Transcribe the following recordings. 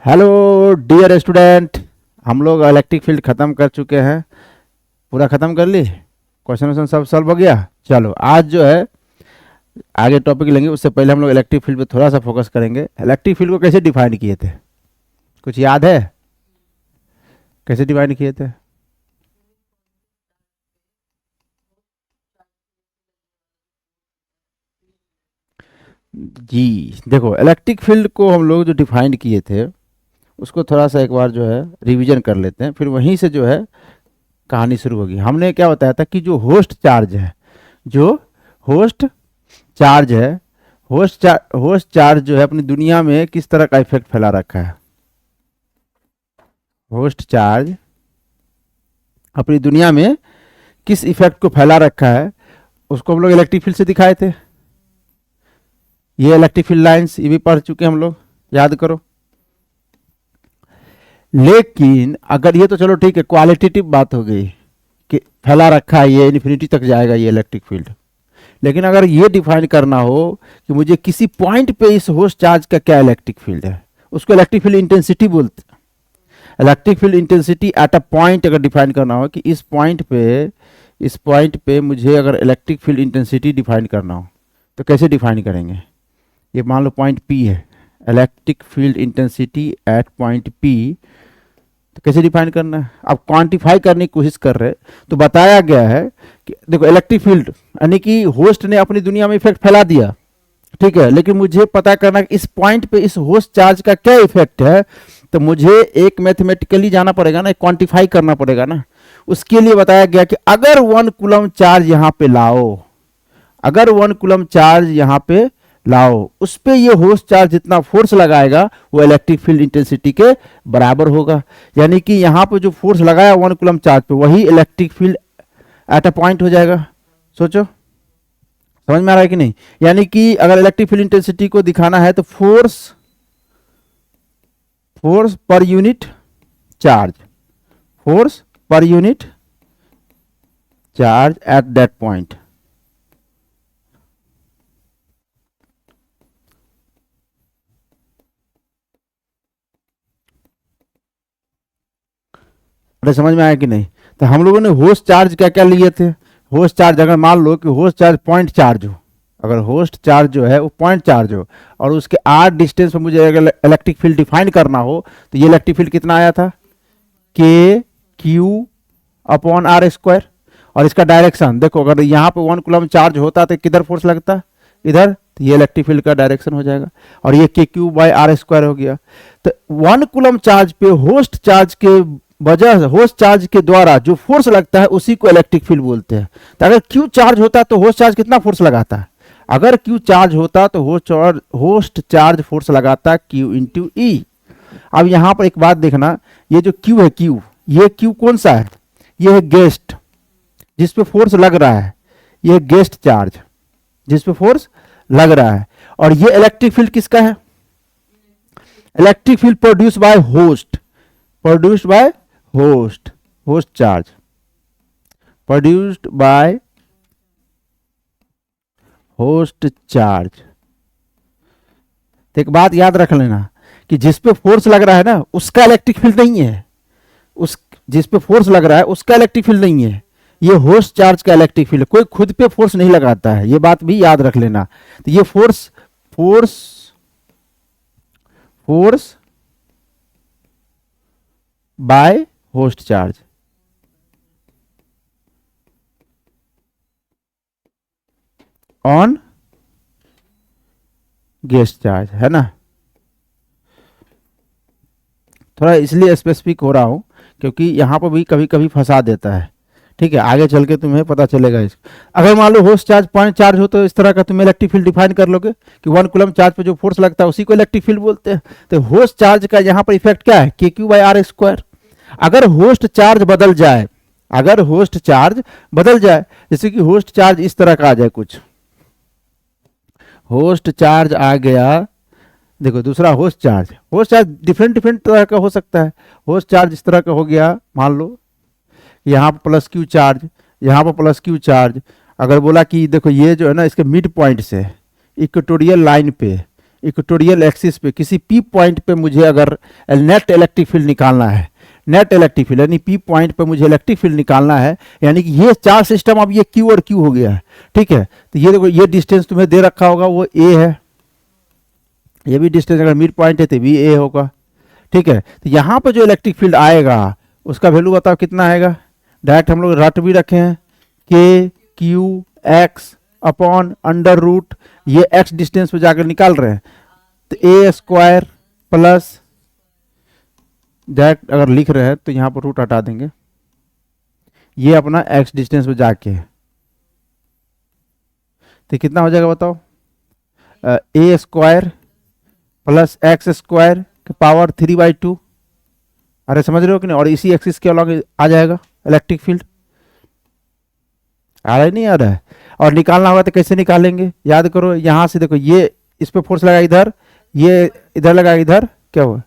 Hello dear student. हम लोग electric field ख़त्म कर चुके हैं। पूरा ख़त्म कर ली, क्वेश्चन वोश्चन सब सॉल्व हो गया। चलो आज जो है आगे टॉपिक लेंगे, उससे पहले हम लोग इलेक्ट्रिक फील्ड पे थोड़ा सा फोकस करेंगे। इलेक्ट्रिक फील्ड को कैसे डिफाइन किए थे, कुछ याद है? कैसे डिफाइन किए थे? जी देखो, इलेक्ट्रिक फील्ड को हम लोग जो डिफाइन किए थे उसको थोड़ा सा एक बार जो है रिवीजन कर लेते हैं, फिर वहीं से जो है कहानी शुरू होगी। हमने क्या बताया था कि जो होस्ट चार्ज है, जो होस्ट चार्ज है, होस्ट चार्ज जो है अपनी दुनिया में किस तरह का इफेक्ट फैला रखा है। होस्ट चार्ज अपनी दुनिया में किस इफेक्ट को फैला रखा है उसको हम लोग इलेक्ट्रिक फील्ड से दिखाए थे। ये इलेक्ट्रिक फील्ड लाइंस ये भी पढ़ चुके हम लोग, याद करो। लेकिन अगर ये तो चलो ठीक है, क्वालिटेटिव बात हो गई कि फैला रखा है, ये इन्फिनिटी तक जाएगा ये इलेक्ट्रिक फील्ड। लेकिन अगर ये डिफाइन करना हो कि मुझे किसी पॉइंट पे इस होस्ट चार्ज का क्या इलेक्ट्रिक फील्ड है, उसको इलेक्ट्रिक फील्ड इंटेंसिटी बोलते हैं। Electric field intensity at a point अगर डिफाइन करना हो कि इस पॉइंट पे मुझे अगर इलेक्ट्रिक फील्ड इंटेंसिटी डिफाइन करना हो तो कैसे डिफाइन करेंगे। ये मान लो पॉइंट पी है, electric field intensity at point P, तो कैसे डिफाइन करना है। अब क्वांटिफाई करने की कोशिश कर रहे तो बताया गया है कि देखो इलेक्ट्रिक फील्ड यानी कि होस्ट ने अपनी दुनिया में इफेक्ट फैला दिया, ठीक है, लेकिन मुझे पता करना कि इस पॉइंट पे इस होस्ट चार्ज का क्या इफेक्ट है, तो मुझे एक मैथमेटिकली जाना पड़ेगा ना, क्वांटिफाई करना पड़ेगा ना। उसके लिए बताया गया कि अगर 1 कूलम चार्ज यहाँ पे लाओ, अगर 1 कूलम चार्ज यहाँ पे लाओ, उस पे ये होस्ट चार्ज जितना फोर्स लगाएगा वो इलेक्ट्रिक फील्ड इंटेंसिटी के बराबर होगा। यानी कि यहाँ पे जो फोर्स लगाया 1 कूलम चार्ज पे, वही electric field at a point हो जाएगा। सोचो, समझ में आ रहा है कि नहीं। यानी कि अगर इलेक्ट्रिक फील्ड इंटेंसिटी को दिखाना है तो force per unit charge, force per unit charge at that point. अरे समझ में आया कि नहीं। तो हम लोगों ने होस्ट चार्ज क्या क्या लिए थे। होस्ट चार्ज अगर मान लो कि होस्ट चार्ज पॉइंट चार्ज हो, अगर होस्ट चार्ज जो है वो पॉइंट चार्ज हो और उसके आर डिस्टेंस पर मुझे अगर इलेक्ट्रिक फील्ड डिफाइन करना हो तो ये इलेक्ट्रिक फील्ड कितना आया था, के क्यू अपॉन आर स्क्वायर। और इसका डायरेक्शन देखो, अगर यहाँ पे 1 कूलम चार्ज होता तो किधर फोर्स लगता, इधर, तो ये इलेक्ट्रिक फील्ड का डायरेक्शन हो जाएगा। और ये के क्यू बाई आर स्क्वायर हो गया। तो 1 कूलम चार्ज पे होस्ट चार्ज के वजह, होस्ट चार्ज के द्वारा जो फोर्स लगता है उसी को इलेक्ट्रिक फील्ड बोलते हैं। तो अगर क्यू चार्ज होता तो होस्ट चार्ज कितना फोर्स लगाता है, अगर क्यू चार्ज होता तो होस्ट चार्ज फोर्स लगाता क्यू इंटू ई। अब यहां पर एक बात देखना, ये जो क्यू है, क्यू, ये क्यू कौन सा है, ये है गेस्ट जिसपे फोर्स लग रहा है, ये गेस्ट चार्ज जिसपे फोर्स लग रहा है। और ये इलेक्ट्रिक फील्ड किसका है, electric field produce by host, produced by host, host charge produced by host charge. तो एक बात याद रख लेना कि जिस पे फोर्स लग रहा है ना उसका इलेक्ट्रिक फील्ड नहीं है, उस जिस पे फोर्स लग रहा है उसका इलेक्ट्रिक फील्ड नहीं है, ये होस्ट चार्ज का इलेक्ट्रिक फील्ड। कोई खुद पे फोर्स नहीं लगाता है, ये बात भी याद रख लेना। तो ये force by host charge, on guest charge, है ना। थोड़ा इसलिए स्पेसिफिक हो रहा हूं क्योंकि यहां पर भी कभी कभी फंसा देता है, ठीक है, आगे चल के तुम्हें पता चलेगा इसको। अगर मान लो होस्ट चार्ज पॉइंट चार्ज हो तो इस तरह का तुम इलेक्ट्रिक फील्ड डिफाइन कर लोगे कि 1 कूलम चार्ज पे जो फोर्स लगता है उसी को इलेक्ट्रिक फील्ड बोलते हैं। तो होस्ट चार्ज का यहाँ पर इफेक्ट क्या है, K Q by are square. अगर होस्ट चार्ज बदल जाए, अगर होस्ट चार्ज बदल जाए, जैसे कि होस्ट चार्ज इस तरह का आ जाए, कुछ होस्ट चार्ज आ गया, देखो दूसरा होस्ट चार्ज डिफरेंट डिफरेंट तरह का हो सकता है। होस्ट चार्ज इस तरह का हो गया, मान लो यहाँ पर प्लस क्यू चार्ज, यहाँ पर प्लस क्यू चार्ज। अगर बोला कि देखो ये जो है ना इसके मिड पॉइंट से इक्वेटोरियल लाइन पे इक्वेटोरियल एक्सिस पे किसी पी पॉइंट पे मुझे अगर नेट इलेक्ट्रिक फील्ड निकालना है, नेट इलेक्ट्रिक फील्ड यानी पी पॉइंट पे मुझे इलेक्ट्रिक फील्ड निकालना है, यानी कि ये चार्ज सिस्टम अब ये क्यू और क्यू हो गया है, ठीक है। तो ये देखो, ये डिस्टेंस तुम्हें दे रखा होगा वो ए है, ये भी डिस्टेंस अगर मिड पॉइंट है तो भी ए होगा, ठीक है। तो यहाँ पर जो इलेक्ट्रिक फील्ड आएगा उसका वैल्यू बताओ कितना आएगा। डायरेक्ट हम लोग रट भी रखे हैं, K Q X upon under root, ये एक्स डिस्टेंस पे जाकर निकाल रहे हैं, तो ए स्क्वायर प्लस, डायरेक्ट अगर लिख रहे हैं तो यहाँ पर रूट हटा देंगे, ये अपना एक्स डिस्टेंस पे जाके, तो कितना हो जाएगा बताओ, ए स्क्वायर प्लस एक्स स्क्वायर के पावर 3/2। अरे समझ रहे हो कि नहीं, और इसी एक्सिस के अलॉन्ग आ जाएगा इलेक्ट्रिक फील्ड, आ रहा है नहीं आ रहा है। और निकालना होगा तो कैसे निकालेंगे, याद करो, यहां से देखो, ये इस पे फोर्स लगा इधर, ये इधर लगा इधर, क्या हुआ,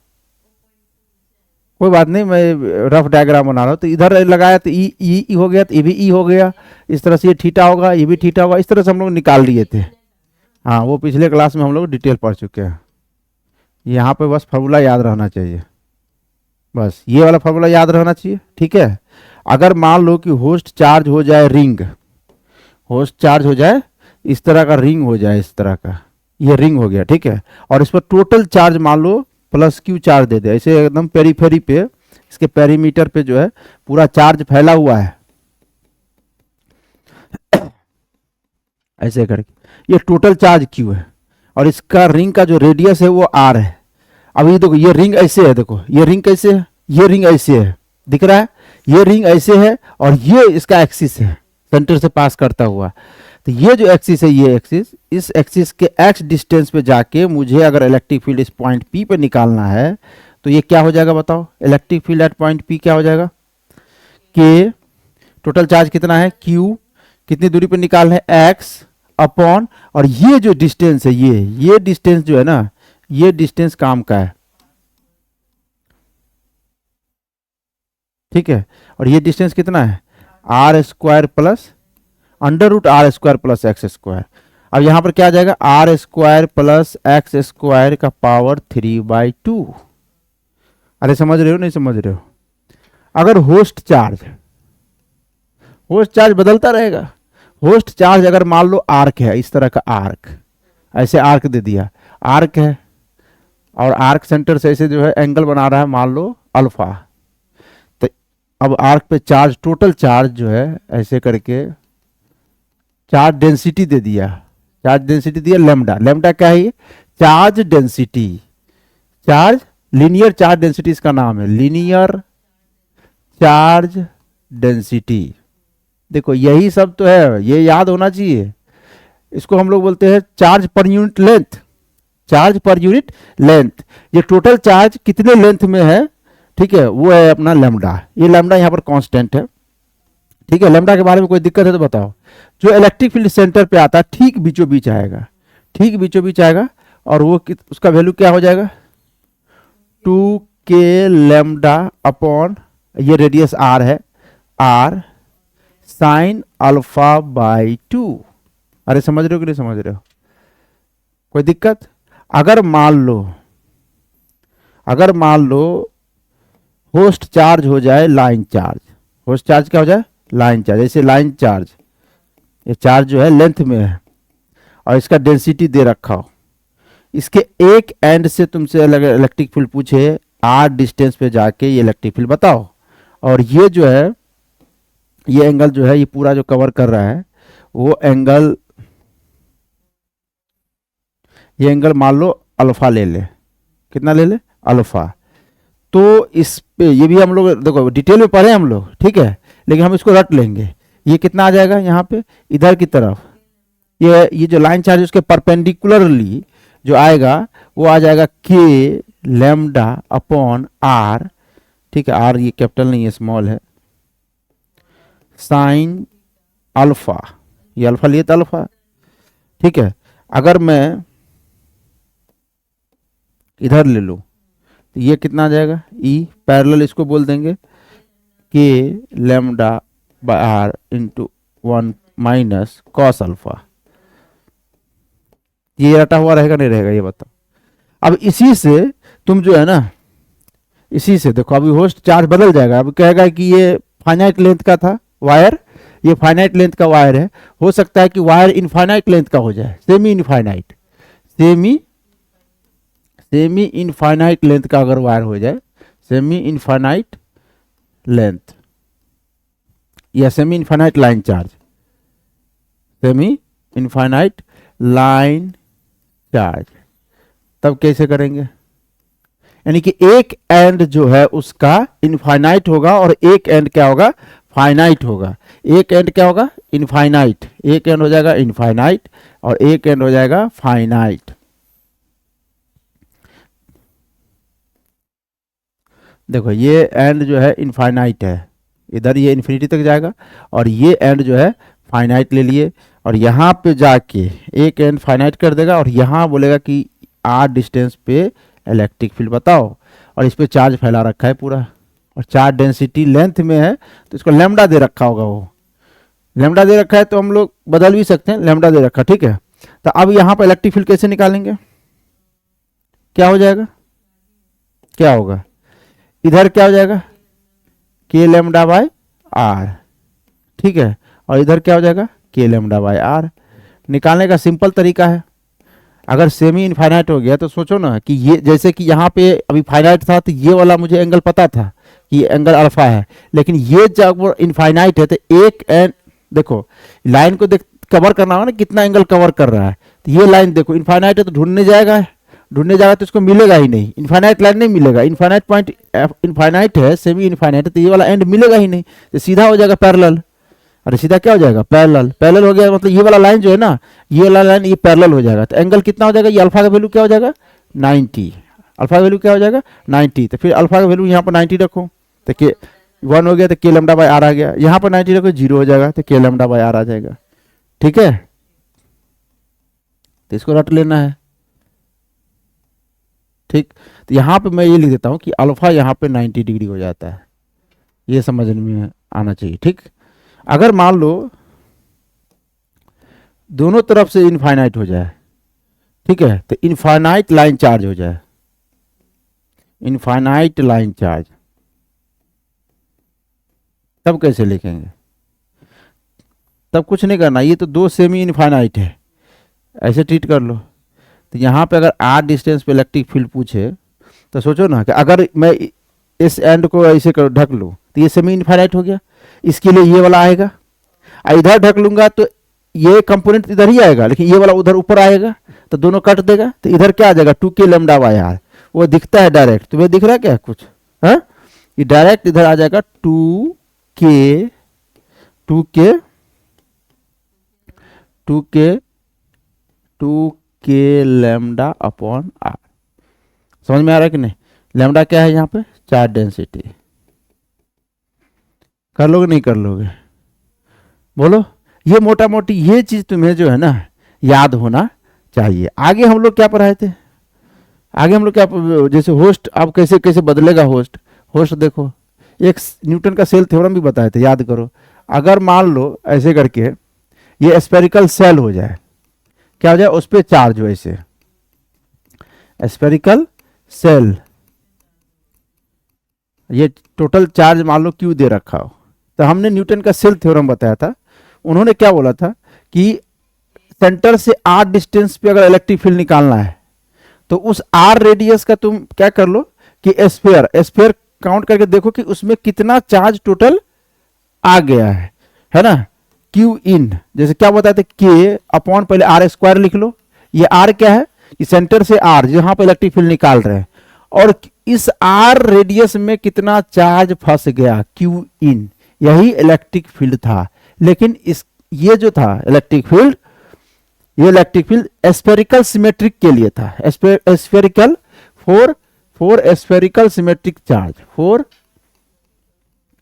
कोई बात नहीं, मैं रफ डायग्राम बना रहा हूँ। तो इधर लगाया तो ई ई हो गया, तो ये भी ई हो गया, इस तरह से ये थीटा होगा, ये भी थीटा होगा, इस तरह से हम लोग निकाल लिए थे। हाँ, वो पिछले क्लास में हम लोग डिटेल पढ़ चुके हैं। यहाँ पे बस फार्मूला याद रहना चाहिए, बस ये वाला फार्मूला याद रहना चाहिए, ठीक है। अगर मान लो कि होस्ट चार्ज हो जाए रिंग, होस्ट चार्ज हो जाए इस तरह का, रिंग हो जाए इस तरह का, ये रिंग हो गया, ठीक है। और इस पर टोटल चार्ज मान लो प्लस क्यू चार्ज दे दे, ऐसे एकदम पेरीफेरी पे, इसके पेरीमीटर पे जो है पूरा चार्ज फैला हुआ है, ऐसे करके, ये टोटल चार्ज क्यू है, और इसका रिंग का जो रेडियस है वो आर है। अब ये देखो, ये रिंग ऐसे है, देखो ये रिंग कैसे है, ये रिंग ऐसे है, दिख रहा है, ये रिंग ऐसे है, और ये इसका एक्सिस है सेंटर से पास करता हुआ। तो ये जो एक्सिस है, ये एक्सिस, इस एक्सिस के एक्स डिस्टेंस पे जाके मुझे अगर इलेक्ट्रिक फील्ड इस पॉइंट पी पे निकालना है, तो ये क्या हो जाएगा बताओ, electric field eight point P क्या हो जाएगा, के टोटल चार्ज कितना है, क्यू कितनी दूरी पे निकालना है, एक्स अपॉन, और ये जो डिस्टेंस है, ये डिस्टेंस जो है ना, ये डिस्टेंस काम का है, ठीक है। और ये डिस्टेंस कितना है, R square plus under root R square plus x square. अब यहां पर क्या आ जाएगा, R square plus x square का पावर 3/2। अरे समझ रहे हो नहीं समझ रहे हो। अगर होस्ट चार्ज बदलता रहेगा, होस्ट चार्ज अगर मान लो आर्क है, इस तरह का आर्क, ऐसे आर्क दे दिया, आर्क है, और आर्क सेंटर से ऐसे जो है एंगल बना रहा है, मान लो अल्फा। तो अब आर्क पे चार्ज, टोटल चार्ज जो है ऐसे करके चार्ज डेंसिटी दे दिया, चार्ज डेंसिटी दिया लेमडा। लेमडा क्या है, ये charge density, charge linear charge density इसका नाम है, लीनियर चार्ज डेंसिटी। देखो यही सब तो है, ये याद होना चाहिए। इसको हम लोग बोलते हैं charge per unit length, charge per unit length. ये टोटल चार्ज कितने लेंथ में है, ठीक है, वो है अपना लेमडा। ये लेमडा यहाँ पर कांस्टेंट है, ठीक है। लेमडा के बारे में कोई दिक्कत है तो बताओ। जो इलेक्ट्रिक फील्ड सेंटर पे आता है ठीक बीचों बीच आएगा, ठीक बीचों बीच आएगा, और वो उसका वैल्यू क्या हो जाएगा, 2k लेमडा अपॉन, ये रेडियस r है, r साइन अल्फा बाई 2। अरे समझ रहे हो कि नहीं समझ रहे हो, कोई दिक्कत। अगर मान लो होस्ट चार्ज हो जाए लाइन चार्ज, होस्ट चार्ज क्या हो जाए, लाइन चार्ज। जैसे लाइन चार्ज, ये चार्ज जो है लेंथ में है, और इसका डेंसिटी दे रखा हो, इसके एक एंड से तुमसे इलेक्ट्रिक फील्ड पूछे, आर डिस्टेंस पे जाके ये इलेक्ट्रिक फील्ड बताओ, और ये जो है, ये एंगल जो है, ये पूरा जो कवर कर रहा है वो एंगल, ये एंगल मान लो अल्फा ले ले, कितना ले ले, अल्फा। तो इस पे ये भी हम लोग देखो डिटेल में पढ़े हम लोग, ठीक है, लेकिन हम इसको रट लेंगे। ये कितना आ जाएगा यहाँ पे, इधर की तरफ, ये जो लाइन चार्ज उसके परपेंडिकुलरली जो आएगा वो आ जाएगा के लेमडा अपॉन आर, ठीक है, आर ये कैपिटल नहीं है स्मॉल है, साइन अल्फा, ये अल्फा लिए तो अल्फा, ठीक है। अगर मैं इधर ले लूँ तो ये कितना आ जाएगा, ई पैरेलल इसको बोल देंगे K lambda by R into 1 minus cos alpha. ये रटा हुआ रहेगा नहीं रहेगा, ये बताओ, अब इसी से तुम जो है ना, इसी से देखो अभी होस्ट चार्ज बदल जाएगा। अब कहेगा कि ये फाइनाइट लेंथ का था वायर, ये फाइनाइट लेंथ का वायर है, हो सकता है कि वायर इनफाइनाइट लेंथ का हो जाए, semi infinite, semi infinite length का अगर वायर हो जाए, सेमी इनफाइनाइट लेंथ या semi infinite line charge, semi infinite line charge, तब कैसे करेंगे? यानी कि एक एंड जो है उसका इनफाइनाइट होगा और एक एंड क्या होगा? फाइनाइट होगा। एक एंड क्या होगा? इनफाइनाइट, एक एंड हो जाएगा इनफाइनाइट और एक एंड हो जाएगा फाइनाइट। देखो ये एंड जो है इनफाइनाइट है, इधर ये इन्फिनिटी तक जाएगा, और ये एंड जो है फाइनाइट ले लिए, और यहाँ पे जाके एक एंड फाइनाइट कर देगा और यहाँ बोलेगा कि आर डिस्टेंस पे इलेक्ट्रिक फील्ड बताओ, और इस पे चार्ज फैला रखा है पूरा, और चार्ज डेंसिटी लेंथ में है तो इसको लैम्डा दे रखा होगा, वो लैम्डा दे रखा है तो हम लोग बदल भी सकते हैं, लैम्डा दे रखा, ठीक है। तो अब यहाँ पर इलेक्ट्रिक फील्ड कैसे निकालेंगे? क्या हो जाएगा? क्या होगा? इधर क्या हो जाएगा? के लैम्डा बाय आर, ठीक है, और इधर क्या हो जाएगा? के लैम्डा बाय आर। निकालने का सिंपल तरीका है। अगर सेमी इनफाइनाइट हो गया तो सोचो ना कि ये जैसे कि यहाँ पे अभी फाइनाइट था तो ये वाला मुझे एंगल पता था कि एंगल अल्फा है, लेकिन ये जब इनफाइनाइट है तो एक एंड देखो लाइन को देख कवर करना होगा ना, कितना एंगल कवर कर रहा है। तो ये लाइन देखो इनफाइनाइट है तो ढूंढने जाएगा तो इसको मिलेगा ही नहीं, इनफाइनाइट लाइन नहीं मिलेगा, इनफाइनाइट पॉइंट इनफाइनाइट है, सेमी इनफाइनाइट है, तो ये वाला एंड मिलेगा ही नहीं, तो सीधा हो जाएगा पैरेलल। अरे सीधा क्या हो जाएगा? पैरेलल। पैरेलल हो गया मतलब ये वाला लाइन जो है ना, ये वाला लाइन ये पैरेलल हो जाएगा, तो एंगल कितना हो जाएगा? ये अल्फा का वैल्यू क्या हो जाएगा? 90। अल्फा का वैल्यू क्या हो जाएगा? 90। तो फिर अल्फा का वैल्यू यहाँ पर 90 रखो, तो के 1 हो गया तो के लैम्डा बाय आर आ गया, यहाँ पर 90 रखो 0 हो जाएगा तो के लैम्डा बाय आर आ जाएगा, ठीक है। तो इसको रट लेना है, ठीक। तो यहाँ पे मैं ये लिख देता हूँ कि अल्फा यहाँ पे 90 डिग्री हो जाता है, ये समझ में आना चाहिए, ठीक। अगर मान लो दोनों तरफ से इनफाइनाइट हो जाए, ठीक है, तो इनफाइनाइट लाइन चार्ज हो जाए, इनफाइनाइट लाइन चार्ज, तब कैसे लिखेंगे? तब कुछ नहीं करना, ये तो दो सेमी इनफाइनाइट है, ऐसे ट्रीट कर लो। तो यहाँ पे अगर आर डिस्टेंस पे इलेक्ट्रिक फील्ड पूछे तो सोचो ना कि अगर मैं इस एंड को ऐसे कर ढक लूँ तो ये सेमी इनफाइनाइट हो गया, इसके लिए ये वाला आएगा, इधर ढक लूंगा तो ये कंपोनेंट इधर ही आएगा, लेकिन ये वाला उधर ऊपर आएगा तो दोनों कट देगा, तो इधर क्या आ जाएगा? 2k लैम्डा बाय आर, वो दिखता है डायरेक्ट, तुम्हें दिख रहा है क्या कुछ? है ये डायरेक्ट इधर आ जाएगा 2k 2k 2k 2k lambda upon are. समझ में आ रहा है कि नहीं? लैम्डा क्या है यहाँ पे? Charge density. कर लोगे नहीं कर लोगे? बोलो। ये मोटा मोटी ये चीज तुम्हें जो है ना याद होना चाहिए। आगे हम लोग क्या पढ़ाए थे? आगे हम लोग क्या, जैसे होस्ट अब कैसे कैसे बदलेगा होस्ट, होस्ट देखो एक न्यूटन का सेल थ्योरम भी बताए थे, याद करो। अगर मान लो ऐसे करके ये स्पेरिकल सेल हो जाए, क्या हो जाए? उस पर चार्ज हो, ऐसे स्पेरिकल सेल, ये टोटल चार्ज मान लो क्यू दे रखा हो, तो हमने न्यूटन का सेल थ्योरम बताया था। उन्होंने क्या बोला था कि सेंटर से आर डिस्टेंस पे अगर इलेक्ट्रिक फील्ड निकालना है तो उस आर रेडियस का तुम क्या कर लो कि स्फीयर काउंट करके देखो कि उसमें कितना चार्ज टोटल आ गया है ना। क्यू इन जैसे क्या बताए थे? के अपॉन पहले आर स्क्वायर लिख लो, ये आर क्या है? कि सेंटर से आर जहां पर इलेक्ट्रिक फील्ड निकाल रहे हैं, और इस आर रेडियस में कितना चार्ज फंस गया, क्यू इन, यही इलेक्ट्रिक फील्ड था। लेकिन इस ये जो था इलेक्ट्रिक फील्ड, ये इलेक्ट्रिक फील्ड स्फेरिकल सिमेट्रिक के लिए था, spherical four spherical symmetric charge, four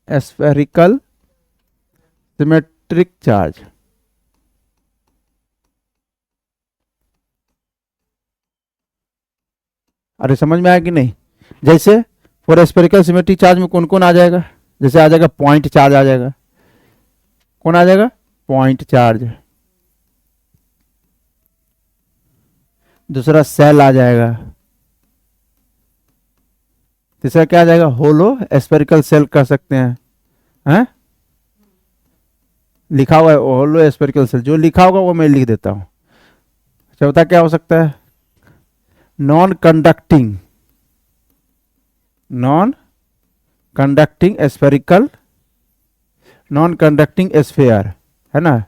spherical symmetric charge. अरे समझ में आया कि नहीं? जैसे फॉर स्फेरिकल सिमेट्रिक चार्ज में कौन कौन आ जाएगा? जैसे आ जाएगा पॉइंट चार्ज आ जाएगा, कौन आ जाएगा? Point charge. दूसरा सेल आ जाएगा, तीसरा क्या आ जाएगा, होलो स्फेरिकल सेल कह सकते हैं। लिखा हुआ है होलो स्फेरिकल सेल, जो लिखा होगा वो मैं लिख देता हूं। चौथा क्या हो सकता है, non conducting spherical, non conducting sphere, है ना,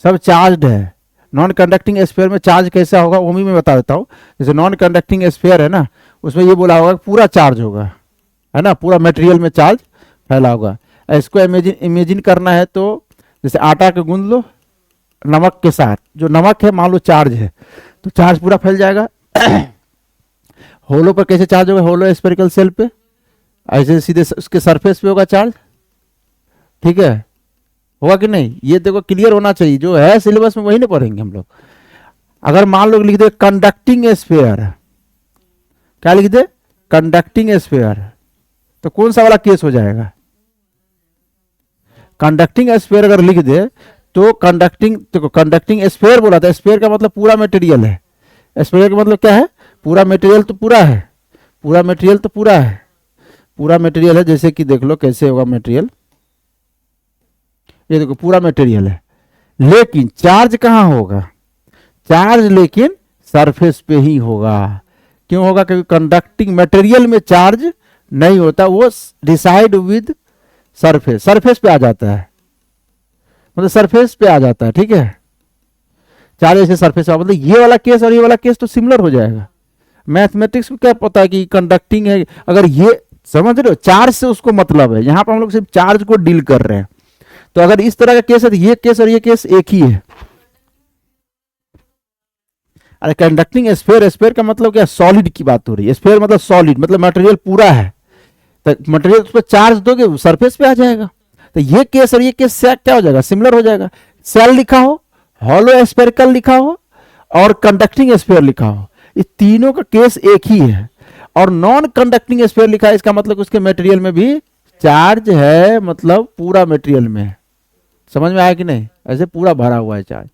सब चार्ज्ड है। नॉन कंडक्टिंग स्फेयर में चार्ज कैसा होगा वो भी मैं बता देता हूँ। जैसे नॉन कंडक्टिंग स्फेयर है ना, उसमें ये बोला होगा पूरा चार्ज होगा, है ना, पूरा मटेरियल में चार्ज फैला होगा। इसको इमेजिन करना है तो जैसे आटा को गूंद लो नमक के साथ, जो नमक है मान लो चार्ज है, तो चार्ज पूरा फैल जाएगा। होलो पर कैसे चार्ज होगा, होलो स्फेरिकल सेल पे ऐसे सीधे उसके सरफेस पे होगा चार्ज, ठीक है, होगा कि नहीं, ये देखो क्लियर होना चाहिए, जो है सिलेबस में वही नहीं पढ़ेंगे हम लोग। अगर मान लो लिख दे कंडक्टिंग स्फेयर, क्या लिख दे, कंडक्टिंग स्फेयर, तो कौन सा वाला केस हो जाएगा, कंडक्टिंग स्फेयर अगर लिख दे तो कंडक्टिंग स्फेयर बोला था, स्फेयर का मतलब पूरा मटेरियल है, स्फेयर का मतलब क्या है, पूरा मटेरियल तो पूरा है, पूरा मटेरियल तो पूरा है, पूरा मटेरियल है। जैसे कि देख लो कैसे होगा मटेरियल, ये देखो पूरा मटेरियल है, लेकिन चार्ज कहाँ होगा, चार्ज लेकिन सरफेस पे ही होगा। क्यों होगा, क्योंकि कंडक्टिंग मटेरियल में चार्ज नहीं होता, वो डिसाइड विद सरफेस, सरफेस पे आ जाता है, मतलब सरफेस पे आ जाता है, ठीक है, चार्ज ऐसे सरफेस पे, मतलब ये वाला केस और ये वाला केस तो सिमिलर हो जाएगा। मैथमेटिक्स को क्या पता है कि कंडक्टिंग है, अगर ये समझ रहे हो, चार्ज से उसको मतलब है, यहां पर हम लोग सिर्फ चार्ज को डील कर रहे हैं। तो अगर इस तरह का केस है तो ये केस और ये केस एक ही है। अरे कंडक्टिंग स्फेयर, स्फेयर का मतलब क्या, सॉलिड की बात हो रही है, स्फेयर मतलब सॉलिड, मतलब मटेरियल पूरा है, तो मटेरियल उस पर चार्ज दोगे सरफेस पे आ जाएगा। तो ये केस और ये केस क्या हो जाएगा, सिमिलर हो जाएगा। सेल लिखा हो, हॉलो स्फेरिकल लिखा हो और कंडक्टिंग स्फेयर लिखा हो, ये तीनों का केस एक ही है। और नॉन कंडक्टिंग स्फेयर लिखा है, इसका मतलब उसके मटेरियल में भी चार्ज है, मतलब पूरा मटेरियल में। समझ में आया कि नहीं, ऐसे पूरा भरा हुआ है चार्ज,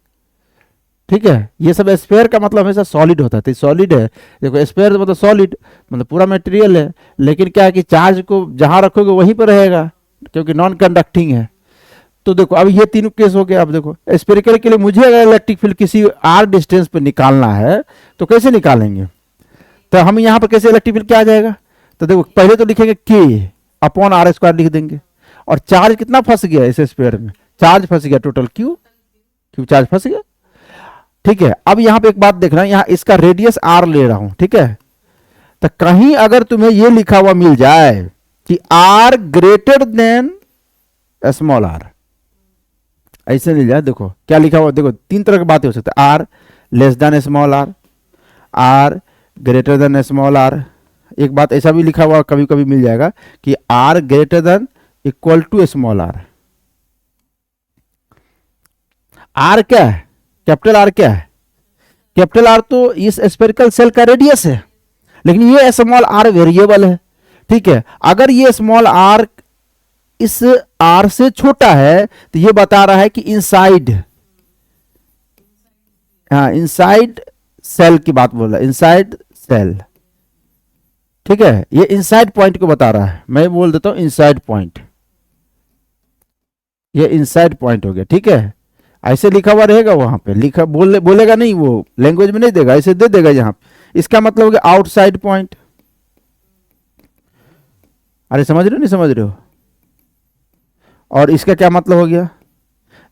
ठीक है। ये सब स्फेयर का मतलब हमेशा सॉलिड होता है, तो सॉलिड है, देखो स्फेयर मतलब सॉलिड, मतलब पूरा मटेरियल है, लेकिन क्या है कि चार्ज को जहां रखोगे वहीं पर रहेगा, क्योंकि नॉन कंडक्टिंग है। तो देखो अब ये तीनों केस हो गए। अब देखो स्फेरिकल के लिए मुझे अगर इलेक्ट्रिक फील्ड किसी आर डिस्टेंस पे निकालना है तो कैसे निकालेंगे, तो हम यहाँ पर कैसे इलेक्ट्रिक फील्ड क्या आ जाएगा, तो देखो पहले तो लिखेंगे के अपॉन आर स्क्वायर लिख देंगे, और चार्ज कितना फंस गया इस स्फेयर में, चार्ज फंस गया टोटल क्यू चार्ज फंस गया, ठीक है। अब यहां पे एक बात देखना, यहां इसका रेडियस आर ले रहा हूं, ठीक है, तो कहीं अगर तुम्हें यह लिखा हुआ मिल जाए कि R greater than small R, ऐसे मिल जाए, देखो क्या लिखा हुआ, देखो तीन तरह की बातें हो सकती है, R less than small R, R greater than small R. एक बात ऐसा भी लिखा हुआ कभी कभी मिल जाएगा कि R greater than equal to small R. R क्या है, कैपिटल आर क्या है, कैपिटल आर तो इस स्फेरिकल सेल का रेडियस है, लेकिन ये स्मॉल आर वेरिएबल है, ठीक है। अगर ये स्मॉल आर इस आर से छोटा है तो ये बता रहा है कि इनसाइड, हाँ इनसाइड सेल की बात बोल रहा है, इनसाइड सेल, ठीक है, ये इनसाइड पॉइंट को बता रहा है, मैं बोल देता हूं इनसाइड पॉइंट, ये इनसाइड पॉइंट हो गया, ठीक है। ऐसे लिखा हुआ रहेगा वहां पे, लिखा बोलेगा नहीं, वो लैंग्वेज में नहीं देगा, ऐसे दे देगा यहां पे, इसका मतलब हो गया आउटसाइड पॉइंट। अरे समझ रहे हो नहीं समझ रहे हो, और इसका क्या मतलब हो गया,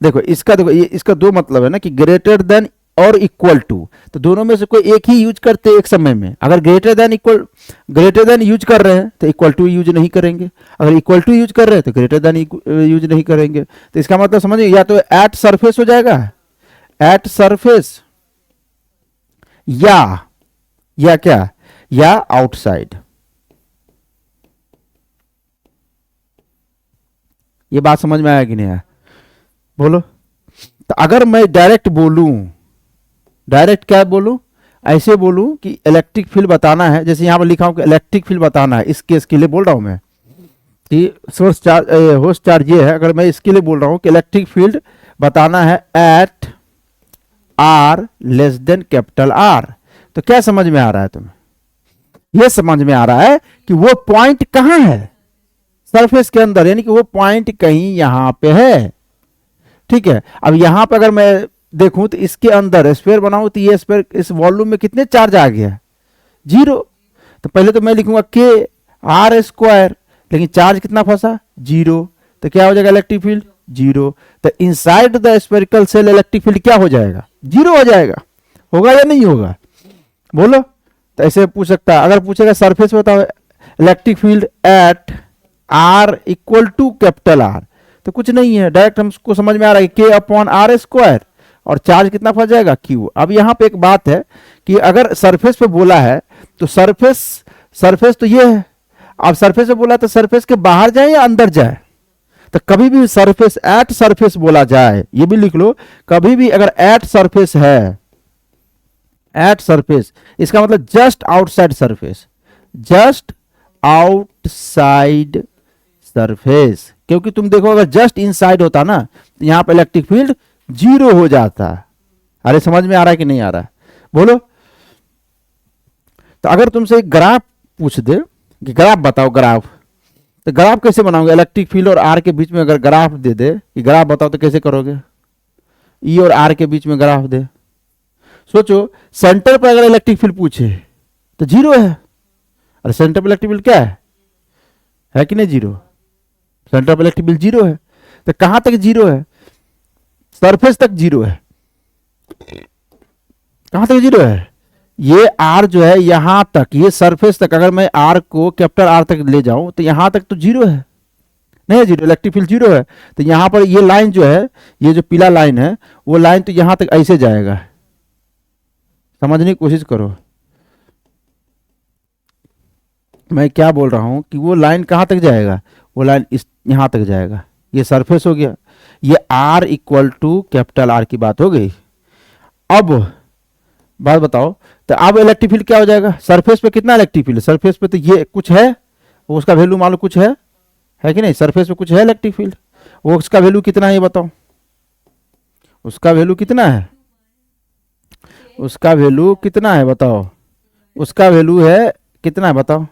देखो इसका, देखो ये इसका दो मतलब है ना, कि ग्रेटर देन और इक्वल टू, तो दोनों में से कोई एक ही यूज करते हैं एक समय में। अगर ग्रेटर देन यूज कर रहे हैं तो इक्वल टू यूज नहीं करेंगे, अगर इक्वल टू यूज कर रहे हैं तो ग्रेटर देन यूज नहीं करेंगे। तो इसका मतलब समझिए, या तो एट सरफेस हो जाएगा, एट सरफेस, या क्या, या आउटसाइड। ये बात समझ में आया कि नहीं आया, बोलो। तो अगर मैं डायरेक्ट बोलूं, डायरेक्ट क्या बोलूं, ऐसे बोलूं कि इलेक्ट्रिक फील्ड बताना है, जैसे यहां पर लिखा हूं कि इलेक्ट्रिक फील्ड बताना है, इस केस के लिए बोल रहा हूं मैं कि सोर्स चार्ज होस्ट चार्ज ये है, अगर मैं इसके लिए बोल रहा हूं कि इलेक्ट्रिक फील्ड बताना है at R less than capital R, तो क्या समझ में आ रहा है तुम्हें, ये समझ में आ रहा है कि वो पॉइंट कहां है, सरफेस के अंदर, यानी कि वो पॉइंट कहीं यहां पे है। ठीक है, अब यहां पे अगर मैं देखूं तो इसके अंदर स्फीयर बनाऊं तो ये स्फीयर इस वॉल्यूम में कितने चार्ज आ गया, 0। तो पहले तो मैं लिखूंगा के आर स्क्वायर, लेकिन चार्ज कितना फंसा, 0। तो क्या हो जाएगा इलेक्ट्रिक फील्ड, 0। तो inside the spherical shell electric field क्या हो जाएगा, 0 हो जाएगा। होगा या नहीं होगा, बोलो। तो ऐसे पूछ सकता है, अगर पूछेगा सरफेस बताओ electric field at R equal to capital R, तो कुछ नहीं है, डायरेक्ट हमको समझ में आ रहा है के अपॉन आर स्क्वायर, और चार्ज कितना फंस जाएगा, क्यू। अब यहाँ पे एक बात है कि अगर सरफेस पे बोला है तो सरफेस सरफेस तो ये है, अब सरफेस पे बोला तो सरफेस के बाहर जाए या अंदर जाए, तो कभी भी सरफेस एट सरफेस बोला जाए, ये भी लिख लो, कभी भी अगर एट सरफेस है, एट सरफेस इसका मतलब just outside surface, just outside surface, क्योंकि तुम देखो अगर जस्ट इनसाइड होता ना तो यहां पर इलेक्ट्रिक फील्ड 0 हो जाता। अरे समझ में आ रहा है कि नहीं आ रहा है, बोलो। तो अगर तुमसे एक ग्राफ पूछ दे कि ग्राफ बताओ, ग्राफ, तो ग्राफ कैसे बनाओगे, इलेक्ट्रिक फील्ड और आर के बीच में अगर ग्राफ दे दे कि ग्राफ बताओ, तो कैसे करोगे, ई और आर के बीच में ग्राफ दे, सोचो सेंटर पर अगर इलेक्ट्रिक फील्ड पूछे तो 0 है। अरे सेंटर पर इलेक्ट्रिक फील्ड क्या है कि नहीं, 0। सेंटर पर इलेक्ट्रिक फील्ड 0 है, तो कहां तक 0 है, सरफेस तक 0 है। कहां तक 0 है, ये आर जो है यहां तक, ये सरफेस तक, अगर मैं आर को कैपिटल आर तक ले जाऊं तो यहां तक तो 0 है, नहीं 0, इलेक्ट्रिक फील्ड 0 है। तो यहां पर ये लाइन जो है, ये जो पीला लाइन है, वो लाइन तो यहां तक ऐसे जाएगा, समझने की कोशिश करो मैं क्या बोल रहा हूं, कि वो लाइन कहां तक जाएगा, वो लाइन इस यहां तक जाएगा, ये सरफेस हो गया, ये R equal to capital R की बात हो गई। अब बात बताओ, तो अब इलेक्ट्रिक फील्ड क्या हो जाएगा, सरफेस पे कितना इलेक्ट्रिक फील्ड, सरफेस पे तो ये कुछ है, वो उसका वैल्यू मान लो कुछ है कि नहीं, सरफेस पे कुछ है इलेक्ट्रिक फील्ड, वो उसका वैल्यू कितना है ये बताओ, उसका वैल्यू कितना है, उसका वैल्यू कितना है बताओ, उसका वैल्यू है कितना है बताओ,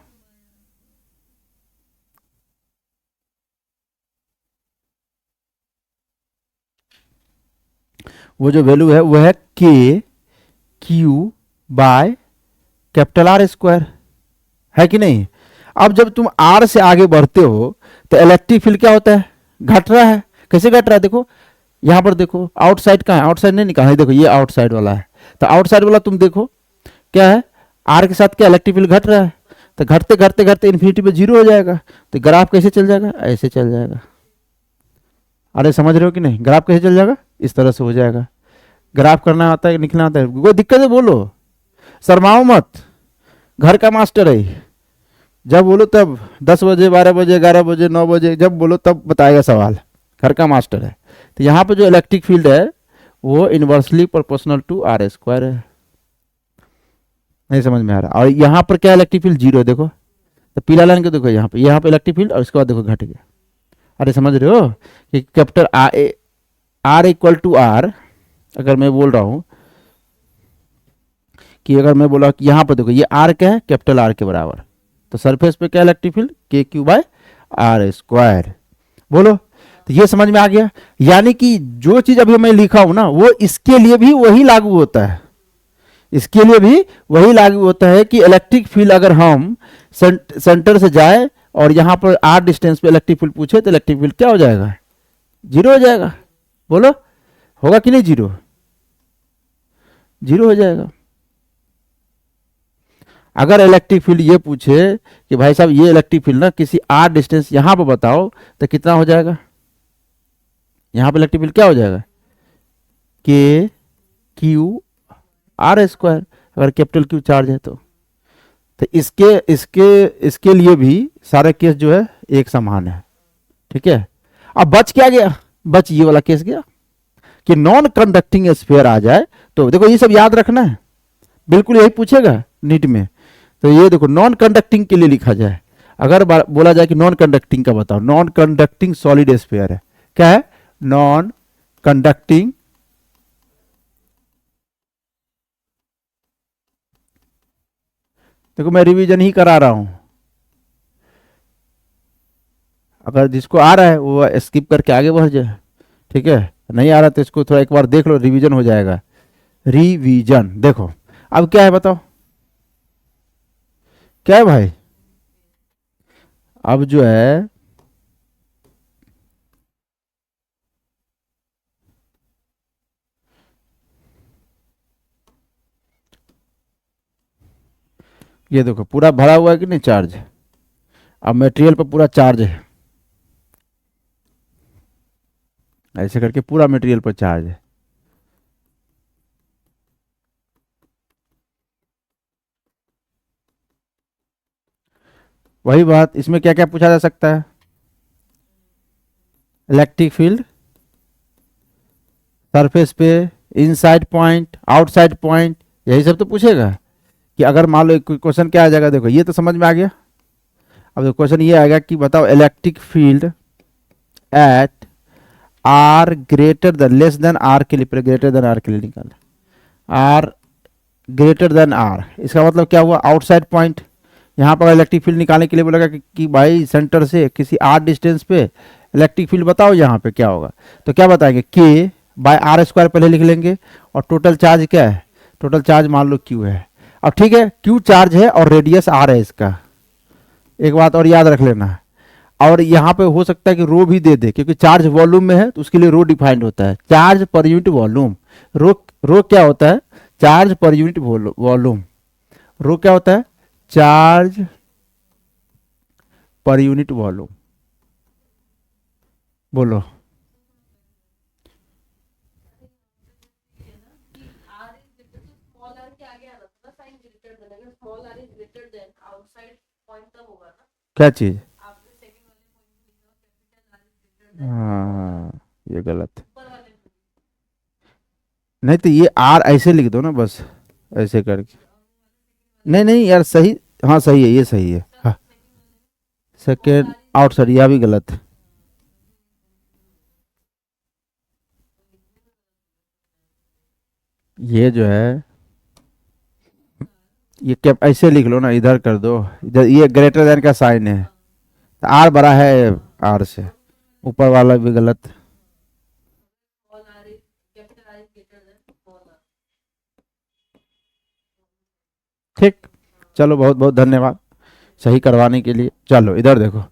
वो जो वैल्यू है वो है K Q by capital R square, है कि नहीं। अब जब तुम आर से आगे बढ़ते हो तो इलेक्ट्रिक फील्ड क्या होता है, घट रहा है। कैसे घट रहा है, देखो यहां पर देखो, आउटसाइड कहां है, आउटसाइड नहीं निकाला है, देखो ये आउटसाइड वाला है, तो आउटसाइड वाला तुम देखो क्या है, आर के साथ क्या इलेक्ट्रिक फील्ड घट रहा है, तो घटते घटते घटते इन्फिनिटी पे 0 हो जाएगा, तो ग्राफ कैसे चल जाएगा, ऐसे चल जाएगा। अरे समझ रहे हो कि नहीं, ग्राफ कैसे चल जाएगा, इस तरह से हो जाएगा। ग्राफ करना आता है, लिखना आता है, कोई दिक्कत है बोलो, शर्माओ मत, घर का मास्टर है, जब बोलो तब 10 बजे 12 बजे 11 बजे 9 बजे जब बोलो तब बताएगा सवाल, घर का मास्टर है। तो यहाँ पे जो इलेक्ट्रिक फील्ड है वो inversely proportional to are square है, नहीं समझ में आ रहा। और यहाँ पर क्या इलेक्ट्रिक फील्ड 0 देखो, तो पीला लाइन को देखो, यहाँ पे इलेक्ट्रिक फील्ड, और इसके बाद देखो घट गया। अरे समझ रहे हो कि capital R equal to R, अगर मैं बोल रहा हूं कि अगर मैं बोला कि यहां पर देखो ये आर क्या है, कैपिटल आर के बराबर, तो सरफेस पे क्या इलेक्ट्रिक फील्ड, के क्यू बाय आर स्क्वायर, बोलो। तो ये समझ में आ गया, यानी कि जो चीज अभी मैं लिखा हूं ना वो इसके लिए भी वही लागू होता है, इसके लिए भी वही लागू होता है कि इलेक्ट्रिक फील्ड अगर हम सेंटर से जाए और यहां पर आर डिस्टेंस पे इलेक्ट्रिक फील्ड पूछे तो इलेक्ट्रिक फील्ड क्या हो जाएगा, 0 हो जाएगा, बोलो होगा कि नहीं, 0 0 हो जाएगा। अगर इलेक्ट्रिक फील्ड ये पूछे कि भाई साहब ये इलेक्ट्रिक फील्ड ना किसी आर डिस्टेंस यहां पर बताओ, तो कितना हो जाएगा, यहां पर इलेक्ट्रिक फील्ड क्या हो जाएगा, के क्यू आर स्क्वायर, अगर कैपिटल क्यू चार्ज है तो इसके इसके इसके लिए भी सारे केस जो है एक समान है, ठीक है। अब बच क्या गया, बच ये वाला केस गया कि नॉन कंडक्टिंग स्फीयर आ जाए, तो देखो ये सब याद रखना है, बिल्कुल यही पूछेगा नीट में। तो ये देखो नॉन कंडक्टिंग के लिए लिखा जाए, अगर बोला जाए कि नॉन कंडक्टिंग का बताओ, नॉन कंडक्टिंग सॉलिड स्फीयर है, क्या है, नॉन कंडक्टिंग देखो मैं रिवीजन ही करा रहा हूं, अगर जिसको आ रहा है वो स्किप करके आगे बढ़ जाए, ठीक है, नहीं आ रहा तो इसको थोड़ा एक बार देख लो, रिवीजन हो जाएगा। रिवीजन देखो अब क्या है बताओ, क्या है भाई, अब जो है ये देखो पूरा भरा हुआ है कि नहीं चार्ज, अब मटेरियल पर पूरा चार्ज है, ऐसे करके पूरा मटेरियल पर चार्ज है। वही बात, इसमें क्या क्या पूछा जा सकता है, इलेक्ट्रिक फील्ड, सरफेस पे, इनसाइड पॉइंट, आउटसाइड पॉइंट, यही सब तो पूछेगा। कि अगर मान लो क्वेश्चन क्या आ जाएगा, देखो ये तो समझ में आ गया। अब क्वेश्चन ये आएगा कि बताओ electric field at R greater than, less than R के लिए, ग्रेटर देन आर के लिए निकालना, आर ग्रेटर देन आर, इसका मतलब क्या हुआ, आउटसाइड पॉइंट। यहाँ पर इलेक्ट्रिक फील्ड निकालने के लिए बोलेगा कि भाई सेंटर से किसी आर डिस्टेंस पे इलेक्ट्रिक फील्ड बताओ, यहाँ पे क्या होगा, तो क्या बताएंगे, के बाय आर स्क्वायर पहले लिख लेंगे, और टोटल चार्ज क्या है, टोटल चार्ज मान लो क्यू है। अब ठीक है, क्यू चार्ज है और रेडियस आर है इसका, एक बात और याद रख लेना। और यहाँ पे हो सकता है कि रो भी दे दे, क्योंकि चार्ज वॉल्यूम में है तो उसके लिए रो डिफाइंड होता है, चार्ज पर यूनिट वॉल्यूम। रो क्या होता है, चार्ज पर यूनिट वॉल्यूम। रो क्या होता है, चार्ज पर यूनिट वॉल्यूम। बोलो क्या चीज, हाँ ये गलत है, नहीं तो ये आर ऐसे लिख दो ना बस, ऐसे करके, नहीं नहीं यार सही, हाँ सही है, ये सही है, हाँ सेकेंड आउटसाइड, यह भी गलत है। ये जो है ये क्या, ऐसे लिख लो ना, इधर कर दो, इधर ये ग्रेटर देन का साइन है, तो आर बड़ा है आर से, ऊपर वाला भी गलत। ठीक, चलो बहुत बहुत धन्यवाद सही करवाने के लिए। चलो इधर देखो,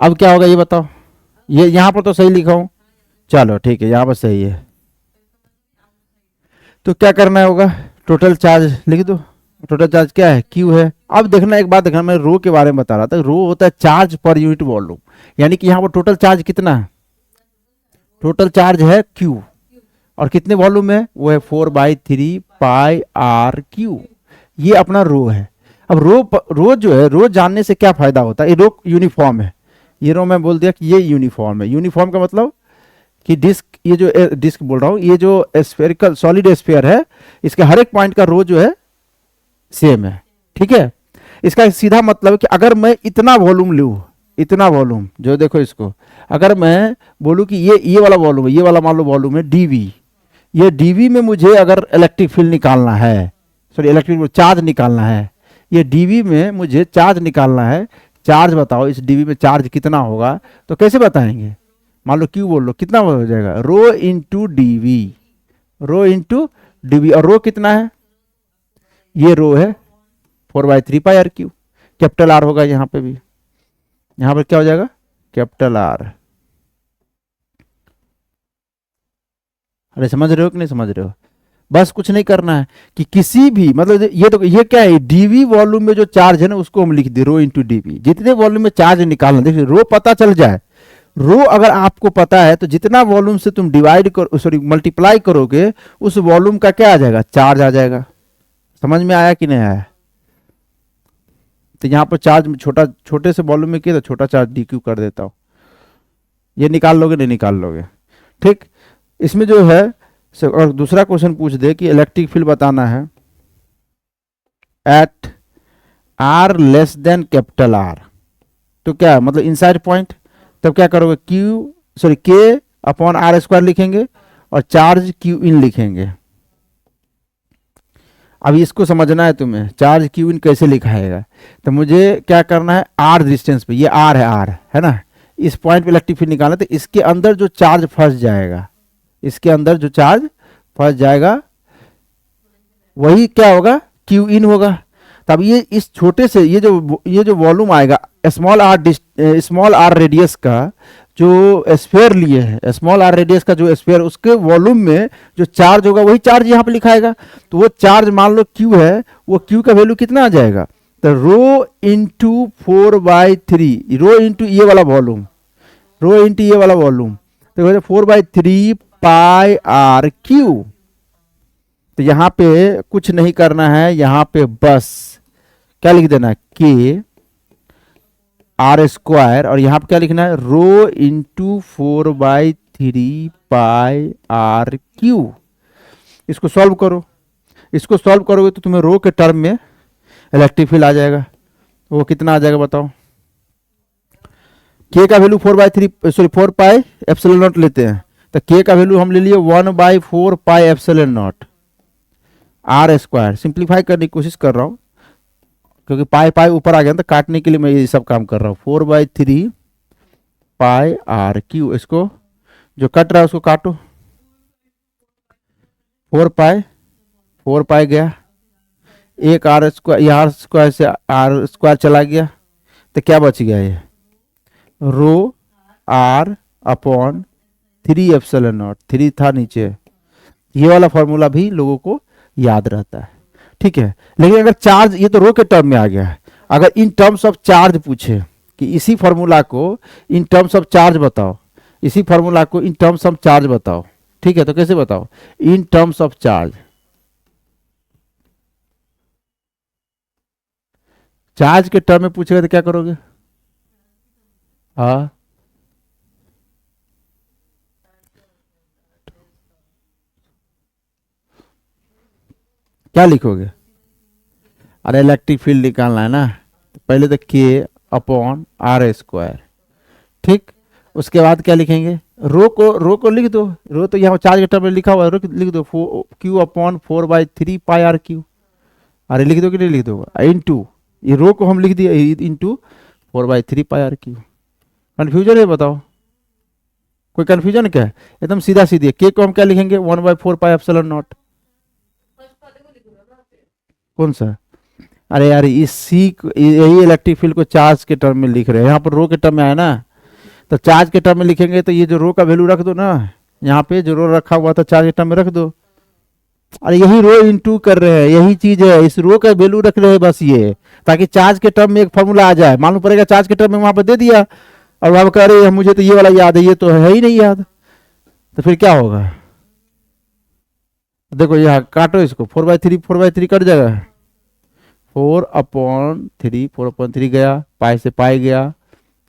अब क्या होगा ये बताओ, ये यहाँ पर तो सही लिखा हूँ, चलो ठीक है यहाँ पर सही है, तो क्या करना होगा, टोटल चार्ज लिख दो, टोटल चार्ज क्या है, क्यू है। अब देखना एक बात देखना, मैं रो के बारे में बता रहा था, रो होता है चार्ज पर यूनिट वॉल्यूम, यानी कि यहाँ पर टोटल चार्ज कितना है, टोटल चार्ज है क्यू, और कितने वॉल्यूम है, वो है 4/3 पाई r क्यू, ये अपना रो है। अब रो जो है, रो जानने से क्या फायदा होता है, ये रो यूनिफॉर्म है, ये रो मैं बोल दिया कि ये यूनिफॉर्म है। यूनिफॉर्म का मतलब कि डिस्क, ये जो डिस्क बोल रहा हूँ, ये जो स्फेरिकल सॉलिड स्फीयर है, इसके हर एक पॉइंट का रो जो है सेम है, ठीक है। इसका सीधा मतलब है कि अगर मैं इतना वॉल्यूम लूँ, इतना वॉल्यूम जो देखो इसको, अगर मैं बोलूँ कि ये वाला वॉल्यूम है, ये वाला मान लो वॉल्यूम है डीवी, ये डीवी में मुझे अगर इलेक्ट्रिक फील्ड निकालना है, सॉरी इलेक्ट्रिक चार्ज निकालना है, ये डीवी में मुझे चार्ज निकालना है, चार्ज बताओ इस डीवी में चार्ज कितना होगा, तो कैसे बताएंगे, मान लो क्यू बोल लो, कितना हो जाएगा, rho into DV, rho into DV, और रो कितना है, ये रो है 4/3 पाई r क्यू, कैपिटल आर होगा यहाँ पे भी, यहाँ पर क्या हो जाएगा, कैपिटल आर। अरे समझ रहे हो कि नहीं समझ रहे हो, बस कुछ नहीं करना है कि किसी भी मतलब ये तो ये क्या है, डीवी वॉल्यूम में जो चार्ज है ना उसको हम लिख दे रो इंटू डीवी, जितने वॉल्यूम में चार्ज निकालना, देखिए रो पता चल जाए, रो अगर आपको पता है तो जितना वॉल्यूम से तुम डिवाइड करो, सॉरी मल्टीप्लाई करोगे, उस वॉल्यूम का क्या आ जाएगा, चार्ज आ जाएगा। समझ में आया कि नहीं आया, तो यहाँ पर चार्ज छोटा, छोटे से वॉल्यूम में किया तो छोटा चार्ज डी क्यू कर देता हूँ, ये निकाल लोगे नहीं निकाल लोगे, ठीक। इसमें जो है और दूसरा क्वेश्चन पूछ दे कि इलेक्ट्रिक फील्ड बताना है at R less than capital R, तो क्या मतलब इनसाइड पॉइंट, तब क्या करोगे, Q sorry K upon R square लिखेंगे और चार्ज क्यू इन लिखेंगे। अब इसको समझना है तुम्हें, चार्ज क्यू इन कैसे लिखाएगा। तो मुझे क्या करना है, आर डिस्टेंस पे, ये आर है ना, इस पॉइंट पे इलेक्ट्रिक फील्ड निकालना। तो इसके अंदर जो चार्ज फंस जाएगा, इसके अंदर जो चार्ज फंस जाएगा वही क्या होगा, क्यू इन होगा। तब ये इस छोटे से ये जो वॉल्यूम आएगा स्मॉल आर रेडियस का जो स्फीयर लिए है, स्मॉल आर रेडियस का जो स्फीयर, उसके वॉल्यूम में जो चार्ज होगा वही चार्ज यहाँ पे लिखाएगा। तो वो चार्ज मान लो क्यू है, वो क्यू का वैल्यू कितना आ जाएगा, तो रो इंटू 4/3, रो इंटू ये वाला वॉल्यूम, रो इंटू ये वाला वॉल्यूम, तो 4/3 पाई आर क्यू। तो यहाँ पे कुछ नहीं करना है, यहाँ पे बस क्या लिख देना, के आर स्क्वायर, और यहाँ पे क्या लिखना है, rho into 4/3 pi R Q. इसको सॉल्व करो, इसको सॉल्व करोगे तो तुम्हें रो के टर्म में इलेक्ट्रिक फील्ड आ जाएगा। वो कितना आ जाएगा बताओ, के का वैल्यू 4 पाई एप्सिलॉन नॉट लेते हैं, तो के का वैल्यू हम ले लिए 1/4 pi epsilon naught R square. Simplify करने की कोशिश कर रहा हूँ क्योंकि पाई पाई ऊपर आ गया, तो काटने के लिए मैं ये सब काम कर रहा हूँ। 4/3 पाई आर क्यू, इसको जो कट रहा है उसको काटो, 4 पाई गया, एक आर स्क्वायर, आर स्क्वायर से आर स्क्वायर चला गया, तो क्या बच गया, ये रो आर अपॉन 3 एप्सिलॉन नॉट, 3 था नीचे। ये वाला फॉर्मूला भी लोगों को याद रहता है, ठीक है। लेकिन अगर चार्ज, ये तो रो के टर्म में आ गया है, अगर इन टर्म्स ऑफ चार्ज पूछे कि इसी फॉर्मूला को इन टर्म्स ऑफ चार्ज बताओ, इसी फॉर्मूला को इन टर्म्स ऑफ चार्ज बताओ, ठीक है, तो कैसे बताओ, in terms of charge, charge के टर्म में पूछेगा तो क्या करोगे, हाँ क्या लिखोगे, अरे इलेक्ट्रिक फील्ड निकालना है ना, तो पहले तो के अपॉन आर स्क्वायर, ठीक। उसके बाद क्या लिखेंगे, रो को लिख दो, रो तो यहाँ चार्ज के टर्म में लिखा हुआ है, रो लिख दो Q upon 4/3 pi R cube. अरे लिख दो कि नहीं लिख दो, इंटू ये रो को हम लिख दिए into 4/3 pi R cube. Confusion है बताओ, कोई कन्फ्यूजन क्या है, एकदम सीधा सीधी है। के को हम क्या लिखेंगे, 1/4 पाई एप्सिलॉन नॉट, कौन सा, अरे यार यही इलेक्ट्रिक फील्ड को चार्ज के टर्म में लिख रहे हैं, यहाँ पर रो के टर्म में आया ना, तो चार्ज के टर्म में लिखेंगे तो ये जो रो का वैल्यू रख दो ना, यहाँ पे जो रो रखा हुआ था चार्ज के टर्म में रख दो। अरे यही रो इंटू कर रहे हैं, यही चीज है, इस रो का वैल्यू रख रहे हैं बस, ये ताकि चार्ज के टर्म में एक फॉर्मूला आ जाए, मालूम पड़ेगा चार्ज के टर्म में वहां पर दे दिया, और वहां कह रहे मुझे तो ये वाला याद है, ये तो है ही नहीं याद, तो फिर क्या होगा, देखो यहाँ काटो इसको, 4/3 कट जाएगा, 4/3 गया, पाई से पाई गया,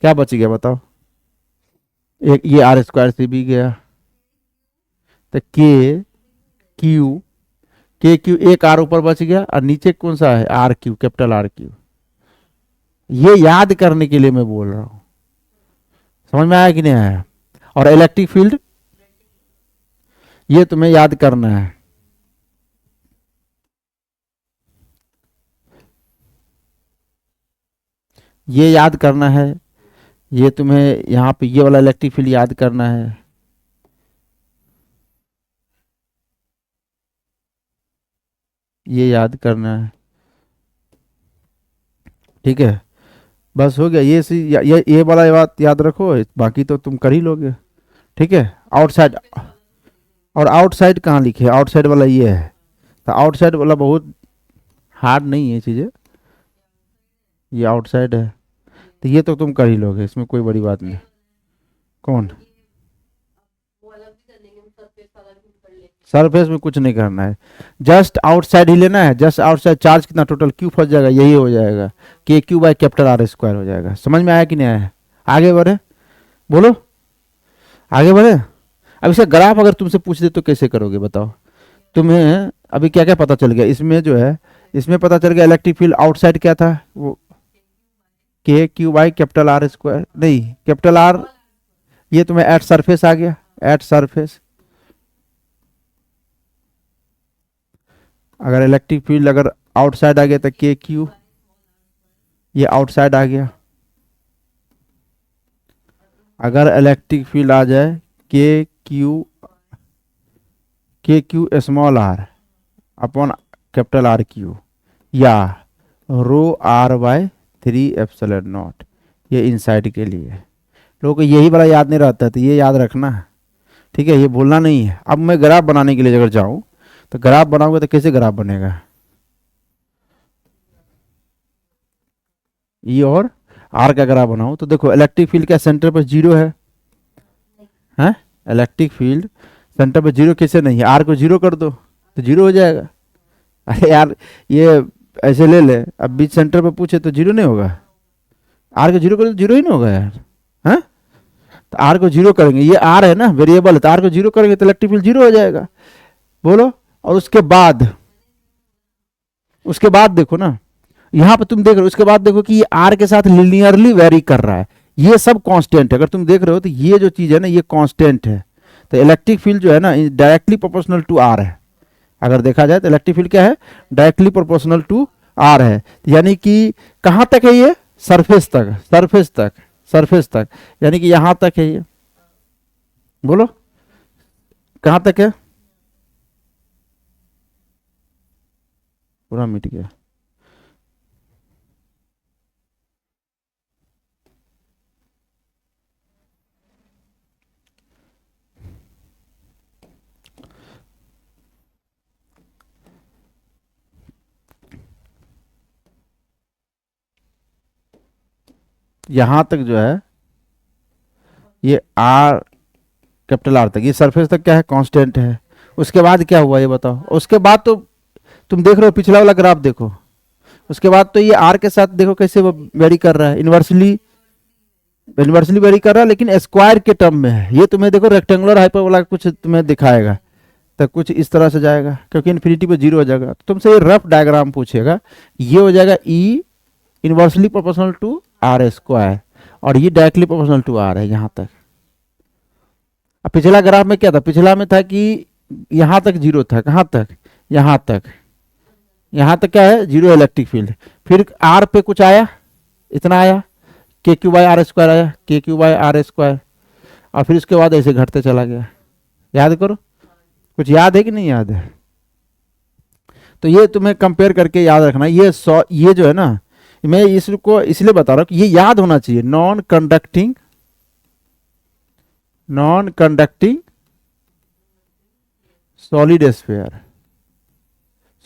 क्या बच गया बताओ, एक ये आर स्क्वायर से भी गया, तो के क्यू एक आर ऊपर बच गया, और नीचे कौन सा है, R cube, capital R cube. ये याद करने के लिए मैं बोल रहा हूं, समझ में आया कि नहीं आया। और इलेक्ट्रिक फील्ड ये तुम्हें याद करना है, ये याद करना है, ये तुम्हें यहाँ पे ये वाला इलेक्ट्रिक फील्ड याद करना है, ये याद करना है, ठीक है। बस हो गया, ये वाला बात याद रखो, बाकी तो तुम कर ही लोगे, ठीक है। आउटसाइड, और आउटसाइड कहाँ लिखे, आउटसाइड वाला ये है, तो आउटसाइड वाला बहुत हार्ड नहीं है चीज़ें, ये आउटसाइड है, तो ये तो तुम कर ही लोगे, इसमें कोई बड़ी बात नहीं। कौन, सरफेस में कुछ नहीं करना है, जस्ट आउटसाइड ही लेना है, जस्ट आउटसाइड चार्ज कितना टोटल क्यू फंस जाएगा, यही हो जाएगा, K Q by capital R square हो जाएगा। समझ में आया कि नहीं आया, आगे बढ़े, बोलो आगे बढ़े। अब इसका ग्राफ अगर तुमसे पूछ दे तो कैसे करोगे बताओ, तुम्हें अभी क्या क्या पता चल गया इसमें, जो है इसमें पता चल गया इलेक्ट्रिक फील्ड आउटसाइड क्या था, वो के Q by capital R square, नहीं कैपिटल आर, ये तुम्हें एट सरफेस आ गया, एट सरफेस, अगर इलेक्ट्रिक फील्ड अगर आउटसाइड आ गया तो के क्यू, ये आउटसाइड आ गया। अगर इलेक्ट्रिक फील्ड आ जाए K Q small R upon capital R cube, या rho R by 3 epsilon naught, ये इनसाइड के लिए है। लोगों को यही बड़ा याद नहीं रहता है, तो ये याद रखना है, ठीक है, ये भूलना नहीं है। अब मैं ग्राफ बनाने के लिए अगर जाऊं तो ग्राफ बनाऊंगा तो कैसे ग्राफ बनेगा, ई और आर का ग्राफ बनाऊं तो देखो इलेक्ट्रिक फील्ड का सेंटर पर जीरो है, हैं? इलेक्ट्रिक फील्ड सेंटर पर जीरो कैसे नहीं है, आर को जीरो कर दो तो जीरो हो जाएगा। अरे यार ये ऐसे ले ले, अब बीच सेंटर पर पूछे तो जीरो नहीं होगा, आर को जीरो कर दो जीरो ही नहीं होगा यार, हैं? तो आर को जीरो करेंगे, ये आर है ना वेरिएबल है, तो आर को जीरो करेंगे तो इलेक्ट्रिक फील्ड जीरो हो जाएगा, बोलो। और उसके बाद देखो ना, यहां पर तुम देख रहे हो, उसके बाद देखो कि ये आर के साथ लिनियरली वेरी कर रहा है, ये सब कांस्टेंट है। अगर तुम देख रहे हो तो ये जो चीज है ना ये कांस्टेंट है, तो इलेक्ट्रिक फील्ड जो है ना डायरेक्टली प्रोपोर्शनल टू आर है। अगर देखा जाए तो इलेक्ट्रिक फील्ड क्या है, डायरेक्टली प्रोपोर्शनल टू आर है, यानी कि कहां तक है ये, सरफेस तक, सरफेस तक, यानी कि यहां तक है ये, बोलो कहां तक है, पूरा मिट गया। यहां तक जो है ये आर, कैपिटल आर तक, ये सरफेस तक क्या है, कांस्टेंट है। उसके बाद क्या हुआ ये बताओ, उसके बाद तो तुम देख रहे हो पिछला वाला ग्राफ देखो, उसके बाद तो ये आर के साथ देखो कैसे वो वेरी कर रहा है, इन्वर्सली वेरी कर रहा है, लेकिन स्क्वायर के टर्म में है। ये तुम्हें देखो रेक्टेंगुलर हाइपरबोला कुछ तुम्हें दिखाएगा, तो कुछ इस तरह से जाएगा, क्योंकि इन्फिनिटी पे जीरो हो जाएगा। तो तुमसे ये रफ डायग्राम पूछेगा, ये हो जाएगा E inversely proportional to are square, और ये डायरेक्टली प्रोपोर्शनल टू आर है यहां तक। अब पिछला ग्राफ में क्या था, पिछला में था कि यहां तक जीरो था, कहां तक, यहां तक क्या है, जीरो इलेक्ट्रिक फील्ड। फिर आर पे कुछ आया, इतना आया, के क्यू बाई आर स्क्वायर आया, के क्यू बाई आर स्क्वायर, और फिर उसके बाद ऐसे घटते चला गया। याद करो, कुछ याद है कि नहीं याद है, तो ये तुम्हें कंपेयर करके याद रखना। ये जो है ना, मैं इसको इसलिए बता रहा हूं कि ये याद होना चाहिए, non conducting solid sphere,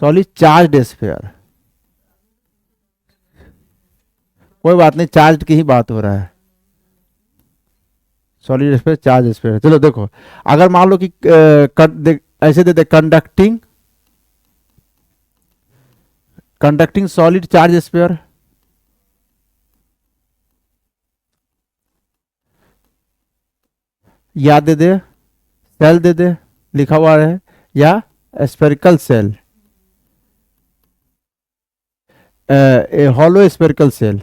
solid charge sphere, कोई बात नहीं, चार्ज की ही बात हो रहा है, सॉलिड स्फीयर चार्ज स्फीयर। चलो देखो, अगर मान लो कि ऐसे दे दे कंडक्टिंग सॉलिड चार्ज स्फीयर, या दे दे सेल दे दे लिखा हुआ है, या स्फेरिकल सेल, ए हॉलो स्फेरिकल सेल।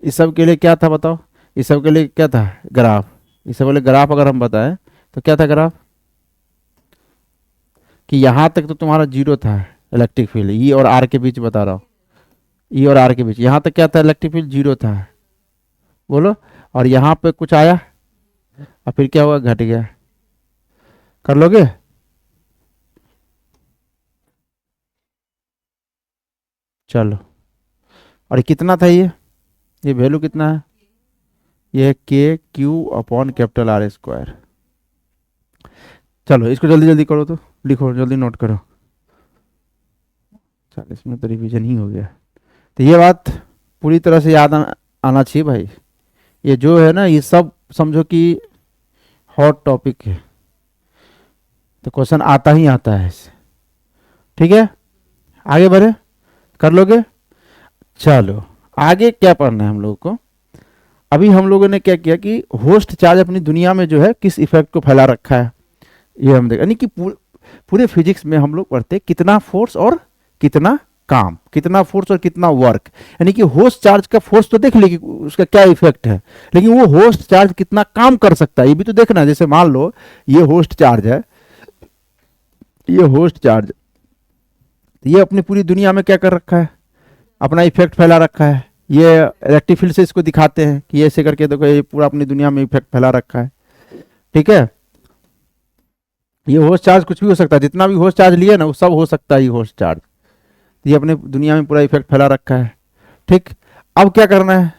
इस सब के लिए क्या था बताओ, इस सब के लिए क्या था, ग्राफ। इस सब के लिए ग्राफ अगर हम बताएं तो क्या था ग्राफ, कि यहां तक तो तुम्हारा जीरो था इलेक्ट्रिक फील्ड, ई और आर के बीच बता रहा हूं, ई और आर के बीच यहां तक क्या था, इलेक्ट्रिक फील्ड जीरो था, बोलो। और यहां पे कुछ आया और फिर क्या हुआ, घट गया, कर लोगे, चलो। और कितना था ये वैल्यू कितना है, ये के Q upon capital R square. चलो इसको जल्दी जल्दी करो, तो लिखो जल्दी, नोट करो, 40 मिनट तो रिविजन ही हो गया। तो ये बात पूरी तरह से याद आना चाहिए भाई, ये जो है ना ये सब समझो कि हॉट टॉपिक है, तो क्वेश्चन आता ही आता है इससे, ठीक है। आगे बढ़े, कर लोगे। चलो आगे क्या पढ़ना है हम लोगों को, अभी हम लोगों ने क्या किया कि होस्ट चार्ज अपनी दुनिया में जो है किस इफेक्ट को फैला रखा है, ये हम देख, यानी कि पूरे फिजिक्स में हम लोग पढ़ते कितना फोर्स और कितना काम, कितना फोर्स और कितना वर्क, यानी कि होस्ट चार्ज का फोर्स तो देख ली कि उसका क्या इफेक्ट है, लेकिन वो होस्ट चार्ज कितना काम कर सकता है ये भी तो देखना है। जैसे मान लो ये होस्ट चार्ज है, ये होस्ट चार्ज, ये अपनी पूरी दुनिया में क्या कर रखा है, अपना इफेक्ट फैला रखा है। ये इलेक्ट्रिक फील्ड से इसको दिखाते हैं कि ऐसे करके देखो ये पूरा अपनी दुनिया में इफेक्ट फैला रखा है, ठीक है। ये होस्ट चार्ज कुछ भी हो सकता है, जितना भी होस्ट चार्ज लिए ना वो सब हो सकता है ये होस्ट चार्ज। ये अपने दुनिया में पूरा इफेक्ट फैला रखा है, ठीक। अब क्या करना है,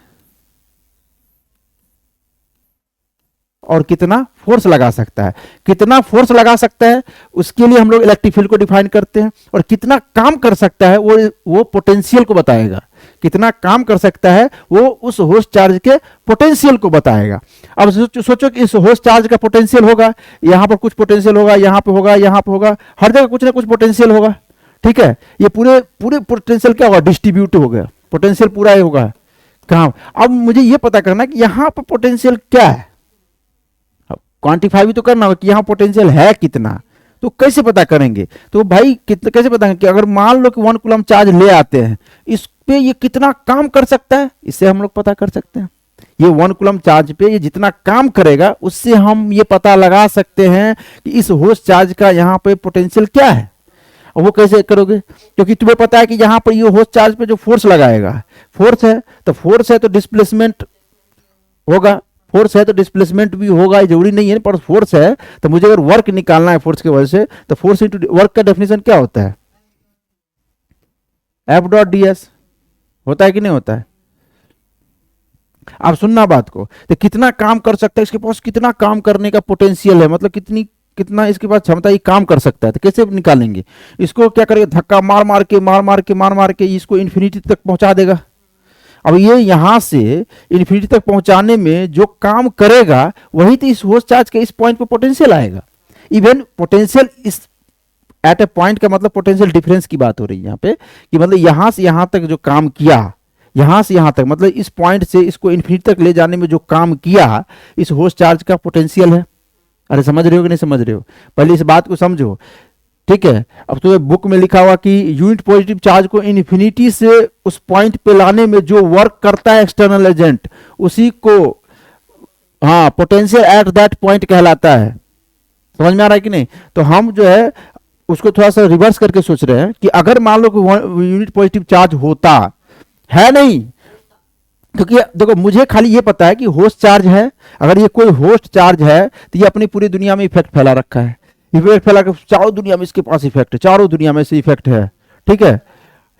और कितना फोर्स लगा सकता है, कितना फोर्स लगा सकता है उसके लिए हम लोग इलेक्ट्रिक फील्ड को डिफाइन करते हैं, और कितना काम कर सकता है वो पोटेंशियल को बताएगा। कितना काम कर सकता है वो उस होस्ट चार्ज के पोटेंशियल को बताएगा। अब सोचो कि इस होस्ट चार्ज का पोटेंशियल होगा, यहां पर कुछ पोटेंशियल होगा, यहां पे होगा, यहां पे होगा, हर जगह कुछ ना कुछ पोटेंशियल होगा, ठीक है। ये पूरे पूरे पोटेंशियल क्या होगा, डिस्ट्रीब्यूट हो गया, पोटेंशियल पूरा ही होगा काम। अब मुझे ये पता करना कि यहां पर पोटेंशियल क्या है, क्वांटिफाई भी तो करना होगा कि यहाँ पोटेंशियल है कितना। तो कैसे पता करेंगे, तो भाई कितना कैसे पता करेंगे कि अगर मान लो कि 1 कूलम चार्ज ले आते हैं, इस पे ये कितना काम कर सकता है, इससे हम लोग पता कर सकते हैं। ये 1 कूलम चार्ज पे ये जितना काम करेगा उससे हम ये पता लगा सकते हैं कि इस होस्ट चार्ज का यहाँ पे पोटेंशियल क्या है। और वो कैसे करोगे, क्योंकि तुम्हें पता है कि यहाँ पर ये होस्ट चार्ज पे जो फोर्स लगाएगा, फोर्स है तो डिस्प्लेसमेंट होगा, फोर्स है तो डिस्प्लेसमेंट भी होगा, जरूरी नहीं है, पर फोर्स है तो मुझे अगर वर्क निकालना है फोर्स की वजह से, तो फोर्स इंटू वर्क का डेफिनेशन क्या होता है, एफ डॉट डी एस होता है कि नहीं होता है। आप सुनना बात को, तो कितना काम कर सकता है, इसके पास कितना काम करने का पोटेंशियल है, मतलब कितना इसके पास क्षमता, ये काम कर सकता है। तो कैसे निकालेंगे इसको, क्या करेंगे, धक्का मार मार के इसको इन्फिनिटी तक पहुंचा देगा। अब ये यहां से इन्फिनिटी तक पहुंचाने में जो काम करेगा वही तो इस होस्ट चार्ज के इस पॉइंट पे पोटेंशियल आएगा। इवन पोटेंशियल इस एट ए पॉइंट का मतलब पोटेंशियल डिफरेंस की बात हो रही है यहाँ पे, कि मतलब यहां से यहां तक जो काम किया, यहां से यहां तक मतलब इस पॉइंट से इसको इन्फिनिटी तक ले जाने में जो काम किया, इस होस्ट चार्ज का पोटेंशियल है। अरे समझ रहे हो कि नहीं समझ रहे हो, पहले इस बात को समझो, ठीक है। अब तो बुक में लिखा हुआ कि यूनिट पॉजिटिव चार्ज को इन्फिनिटी से उस पॉइंट पे लाने में जो वर्क करता है एक्सटर्नल एजेंट, उसी को हाँ पोटेंशियल एट दैट पॉइंट कहलाता है। समझ में आ रहा है कि नहीं। तो हम जो है उसको थोड़ा सा रिवर्स करके सोच रहे हैं कि अगर मान लो कि यूनिट पॉजिटिव चार्ज होता है, नहीं, क्योंकि देखो मुझे खाली ये पता है कि होस्ट चार्ज है, अगर ये कोई होस्ट चार्ज है तो ये अपनी पूरी दुनिया में इफेक्ट फैला रखा है, इफेक्ट फैला के चारों दुनिया में इसके पास इफेक्ट है, चारों दुनिया में से इफेक्ट है, ठीक है,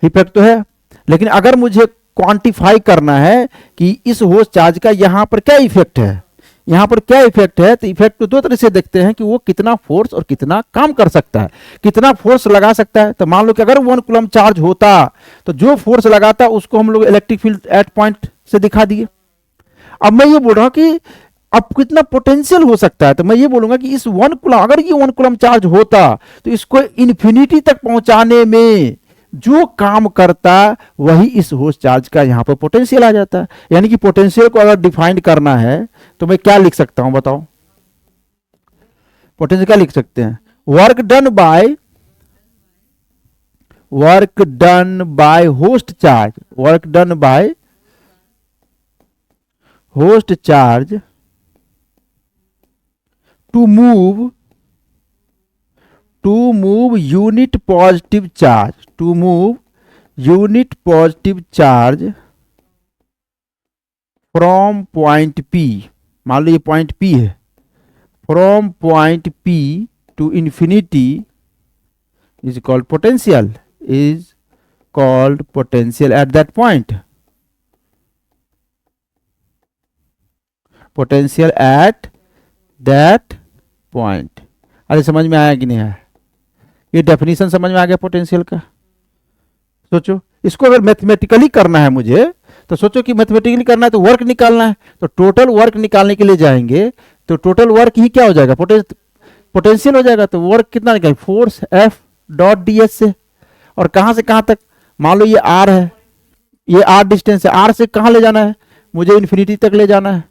इफेक्ट तो है। लेकिन अगर मुझे क्वांटिफाई करना है कि इस होस्ट चार्ज का यहां पर क्या इफेक्ट है, यहां पर क्या इफेक्ट है, तो इफेक्ट तो दो तरह से देखते हैं कि वो कितना फोर्स और कितना काम कर सकता है, कितना फोर्स लगा सकता है। तो मान लो कि अगर 1 कूलम चार्ज होता तो जो फोर्स लगाता उसको हम लोग इलेक्ट्रिक फील्ड एट पॉइंट से दिखा दिए। अब मैं ये बोल रहा हूं कि अब कितना पोटेंशियल हो सकता है, तो मैं ये बोलूंगा कि इस 1 कूलम, अगर ये 1 कूलम चार्ज होता तो इसको इन्फिनिटी तक पहुंचाने में जो काम करता वही इस होस्ट चार्ज का यहां पर पोटेंशियल आ जाता है। यानी कि पोटेंशियल को अगर डिफाइन करना है तो मैं क्या लिख सकता हूं बताओ, पोटेंशियल क्या लिख सकते हैं, work done by host charge, work done by host charge to move unit positive charge, to move unit positive charge from point P, मान लो ये पॉइंट P है, from point P to infinity is called potential, is called potential at that point, potential at that point. अरे समझ में आया कि नहीं आया, ये डेफिनेशन समझ में आ गया पोटेंशियल का। सोचो इसको अगर मैथमेटिकली करना है मुझे, तो सोचो कि मैथमेटिकली करना है तो वर्क निकालना है, तो टोटल वर्क निकालने के लिए जाएंगे तो टोटल वर्क ही क्या हो जाएगा, पोटेंशियल हो जाएगा। तो वर्क कितना निकाल, force F dot D S से, और कहां से कहां तक, मान लो ये आर है, ये आर डिस्टेंस है, आर से कहां ले जाना है, मुझे इन्फिनिटी तक ले जाना है,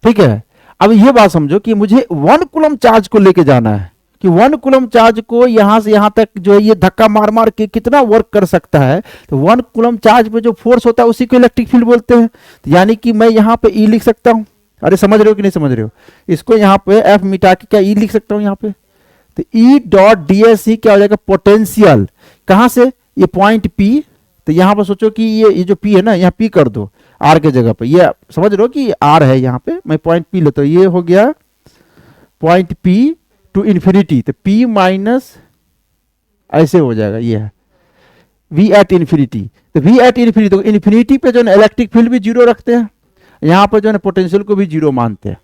ठीक है। अब ये बात समझो कि मुझे 1 कूलम चार्ज को लेके जाना है, कि 1 कूलम चार्ज को यहां से यहां तक जो है ये धक्का मार मार के कितना वर्क कर सकता है, तो 1 कूलम चार्ज पे जो फोर्स होता है उसी को इलेक्ट्रिक फील्ड बोलते हैं। तो यानी कि मैं यहां पे ई लिख सकता हूं। अरे समझ रहे हो कि नहीं समझ रहे हो? इसको यहां पे एफ मिटा के क्या ई लिख सकता हूं यहां पे। तो ई डॉट डी एस ही क्या हो जाएगा, पोटेंशियल। कहां से, ये पॉइंट पी, तो यहां पर सोचो कि ये जो पी है ना, यहां पी कर दो आर के जगह पे, ये समझ रहे हो कि आर है, यहां पे मैं पॉइंट पी लेता हूं, ये हो गया पॉइंट पी टू इंफिनिटी, तो पी माइनस ऐसे हो जाएगा, ये है वी एट इंफिनिटी। तो वी एट इंफिनिटी, तो इंफिनिटी पे जो है इलेक्ट्रिक फील्ड भी जीरो रखते हैं, यहां पर जो है पोटेंशियल को भी जीरो मानते हैं।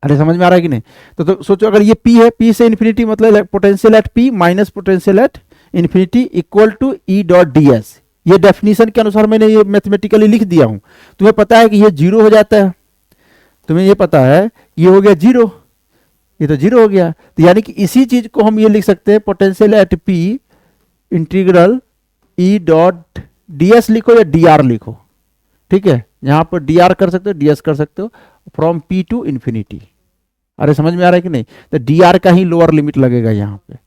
अरे समझ में आ रहा है कि नहीं? तो सोचो अगर ये P है, P से इन्फिनिटी मतलब potential at P minus potential at infinity equal to E dot D S. ये डेफिनेशन के अनुसार मैंने ये मैथमेटिकली लिख दिया हूं। तुम्हें पता है कि ये जीरो हो जाता है, तुम्हें ये पता है ये हो गया जीरो, ये तो जीरो हो गया। तो यानी कि इसी चीज को हम ये लिख सकते हैं, potential at P integral E dot D S लिखो या डी आर लिखो, ठीक है। यहां पर डी आर कर सकते हो, डी एस कर सकते हो, फ्रॉम P टू इंफिनिटी। अरे समझ में आ रहा है कि नहीं? तो डी आर का ही लोअर लिमिट लगेगा यहां पे।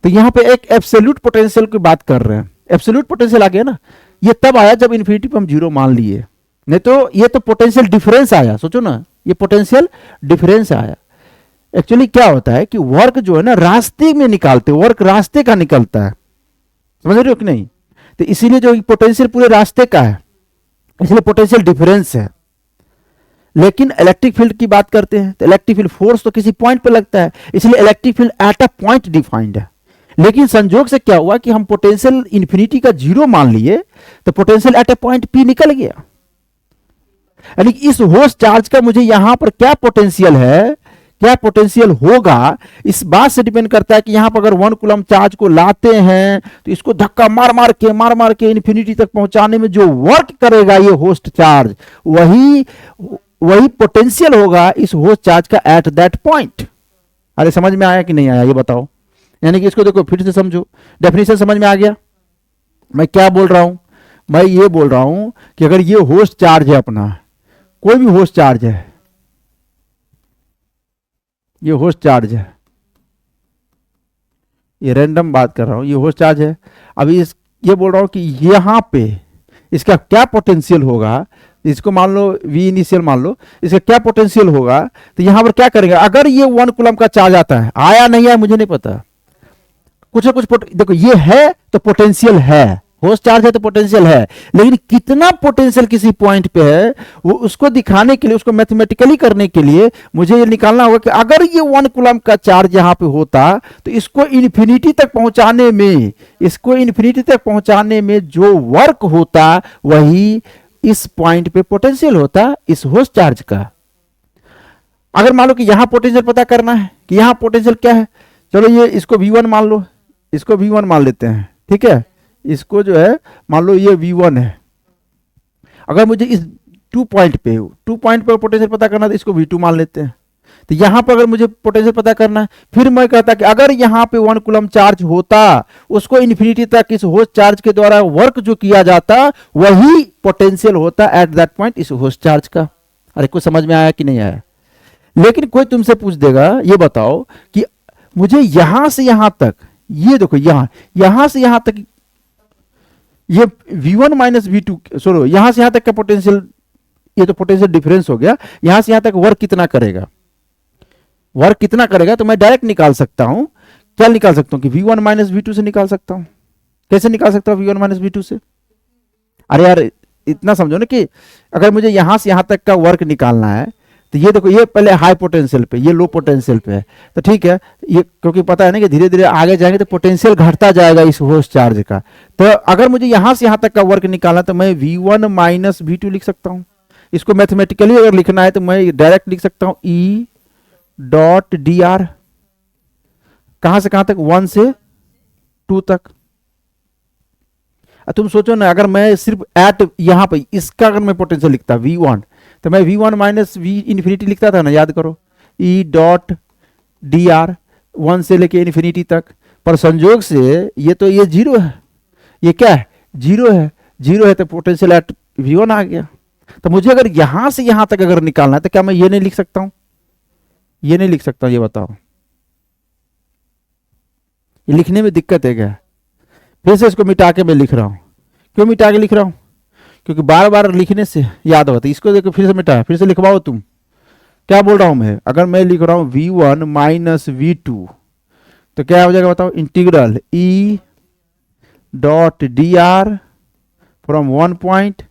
तो यहां पे एक एब्सोल्यूट पोटेंशियल की बात कर रहे हैं। एब्सोल्यूट पोटेंशियल आ गया ना, ये तब आया जब इन्फिनिटी पे हम जीरो मान लिए, नहीं तो ये तो पोटेंशियल डिफरेंस आया। सोचो ना, ये पोटेंशियल डिफरेंस आया। एक्चुअली क्या होता है कि वर्क जो है ना रास्ते में निकालते, वर्क रास्ते का निकलता है, समझ रहे हो कि नहीं? तो इसीलिए जो पोटेंशियल पूरे रास्ते का है, इसलिए पोटेंशियल डिफरेंस है। लेकिन इलेक्ट्रिक फील्ड की बात करते हैं तो इलेक्ट्रिक फील्ड फोर्स तो किसी पॉइंट पे लगता है, इसलिए electric field at a point defined है। लेकिन संजोग से क्या हुआ कि हम पोटेंशियल इंफिनिटी का जीरो मान लिए, तो potential at a point P निकल गया। यानी इस होस्ट चार्ज का मुझे यहां पर क्या पोटेंशियल है, क्या पोटेंशियल होगा, इस बात से डिपेंड करता है कि यहां पर अगर 1 कूलम चार्ज को लाते हैं तो इसको धक्का मार मार के इन्फिनिटी तक पहुंचाने में जो वर्क करेगा ये होस्ट चार्ज, वही पोटेंशियल होगा इस होस्ट चार्ज का एट दैट पॉइंट। अरे समझ में आया कि नहीं आया ये बताओ? यानी कि इसको देखो फिर से समझो, डेफिनेशन समझ में आ गया? मैं क्या बोल रहा हूं? मैं ये बोल रहा हूं कि अगर ये होस्ट चार्ज है अपना, कोई भी होस्ट चार्ज है, ये होस्ट चार्ज है, ये रैंडम बात कर रहा हूं, ये होस्ट चार्ज है। अभी ये बोल रहा हूं कि यहां पे इसका क्या पोटेंशियल होगा, इसको मान लो V इनिशियल मान लो, इसका क्या पोटेंशियल होगा। तो यहां पर क्या करेंगे, अगर ये 1 कूलम का चार्ज आता है, आया नहीं आया मुझे नहीं पता, कुछ ना कुछ देखो ये है तो पोटेंशियल है, होस्ट चार्ज है तो पोटेंशियल है, लेकिन कितना पोटेंशियल किसी पॉइंट पे है वो उसको दिखाने के लिए, उसको मैथमेटिकली करने के लिए मुझे ये निकालना होगा कि अगर ये 1 कूलम का चार्ज यहां पे होता तो इसको इन्फिनिटी तक पहुंचाने में, इसको इन्फिनिटी तक पहुंचाने में जो वर्क होता वही इस पॉइंट पे पोटेंशियल होता इस होस्ट चार्ज का। अगर मान लो कि यहां पोटेंशियल पता करना है कि यहां पोटेंशियल क्या है, चलो ये इसको V1 मान लो, इसको V1 मान लेते हैं, ठीक है। इसको जो है मान लो ये V1 है। अगर मुझे इस 2 पॉइंट पे पोटेंशियल पता करना है तो इसको V2 मान लेते हैं। तो यहां पर अगर मुझे पोटेंशियल पता करना है, फिर मैं कहता कि अगर यहां पे 1 कूलम चार्ज होता, उसको इन्फिनिटी तक इस होस्ट चार्ज के द्वारा वर्क जो किया जाता वही पोटेंशियल होता एट दैट पॉइंट इस होस्ट चार्ज का। अरे कुछ समझ में आया कि नहीं आया? लेकिन कोई तुमसे पूछ देगा, ये बताओ कि मुझे यहां से यहां तक, ये देखो यहां से यहां तक ये V1 माइनस V2, सॉरी यहां से यहां तक का पोटेंशियल, ये तो पोटेंशियल डिफरेंस हो गया, यहां से यहां तक वर्क कितना करेगा, वर्क कितना करेगा तो मैं डायरेक्ट निकाल सकता हूं। क्या निकाल सकता हूं कि V1 माइनस V2 से निकाल सकता हूं। कैसे निकाल सकता हूं V1 माइनस V2 से? अरे यार इतना समझो ना कि अगर मुझे यहां से यहां तक का वर्क निकालना है तो ये देखो, ये पहले हाई पोटेंशियल पे, ये लो पोटेंशियल पे है, तो ठीक है, ये क्योंकि पता है ना कि धीरे धीरे आगे जाएंगे तो पोटेंशियल घटता जाएगा इस होस्ट चार्ज का। तो अगर मुझे यहां से यहां तक का वर्क निकालना तो मैं V1 माइनस V2 लिख सकता हूं। इसको मैथमेटिकली अगर लिखना है तो मैं डायरेक्ट लिख सकता हूं E डॉट डी आर, कहां से कहां तक, 1 से 2 तक। तुम सोचो ना, अगर मैं सिर्फ एट यहां पे इसका अगर मैं पोटेंशियल लिखता V1 तो मैं V1 माइनस V इन्फिनिटी लिखता था ना, याद करो, E डॉट डी आर 1 से लेके इन्फिनिटी तक। पर संजोग से ये तो ये जीरो है, ये क्या है, जीरो है, जीरो है तो पोटेंशियल एट V1 आ गया। तो मुझे अगर यहां से यहां तक अगर निकालना है तो क्या मैं ये नहीं लिख सकता हूं? ये नहीं लिख सकता, ये बताओ। ये लिखने में दिक्कत है क्या? फिर से इसको मिटा के मैं लिख रहा हूँ। क्यों मिटा के लिख रहा हूँ? क्योंकि बार बार लिखने से याद होता है। इसको देखो फिर से मिटा, फिर से लिखवाओ तुम। क्या बोल रहा हूँ मैं? अगर मैं लिख रहा हूँ v1 माइनस v2 तो क्या हो जाएगा बताओ? Integral e dot D are from 1 point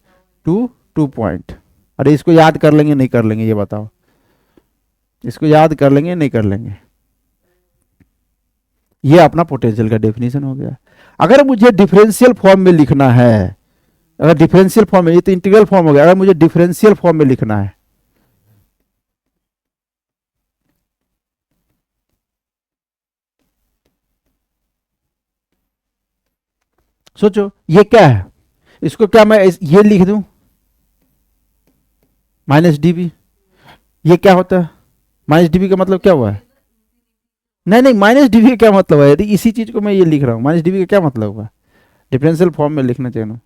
two 2 point. अरे इसको याद कर लेंगे नहीं कर लेंगे ये बताओ? इसको याद कर लेंगे नहीं कर लेंगे? ये अपना पोटेंशियल का डेफिनेशन हो गया। अगर मुझे डिफरेंशियल फॉर्म में लिखना है, अगर डिफरेंशियल फॉर्म में, ये तो इंटीग्रल फॉर्म हो गया, अगर मुझे डिफरेंशियल फॉर्म में लिखना है, सोचो ये क्या है? इसको क्या मैं ये लिख दूं माइनस डीबी? ये क्या होता है? माइनस डीबी का मतलब क्या हुआ है? नहीं नहीं, माइनस डीबी का क्या मतलब है? यदि इसी चीज को मैं ये लिख रहा हूँ, माइनस डीबी का क्या मतलब हुआ? डिफरेंशियल फॉर्म में लिखना चाहिए ना।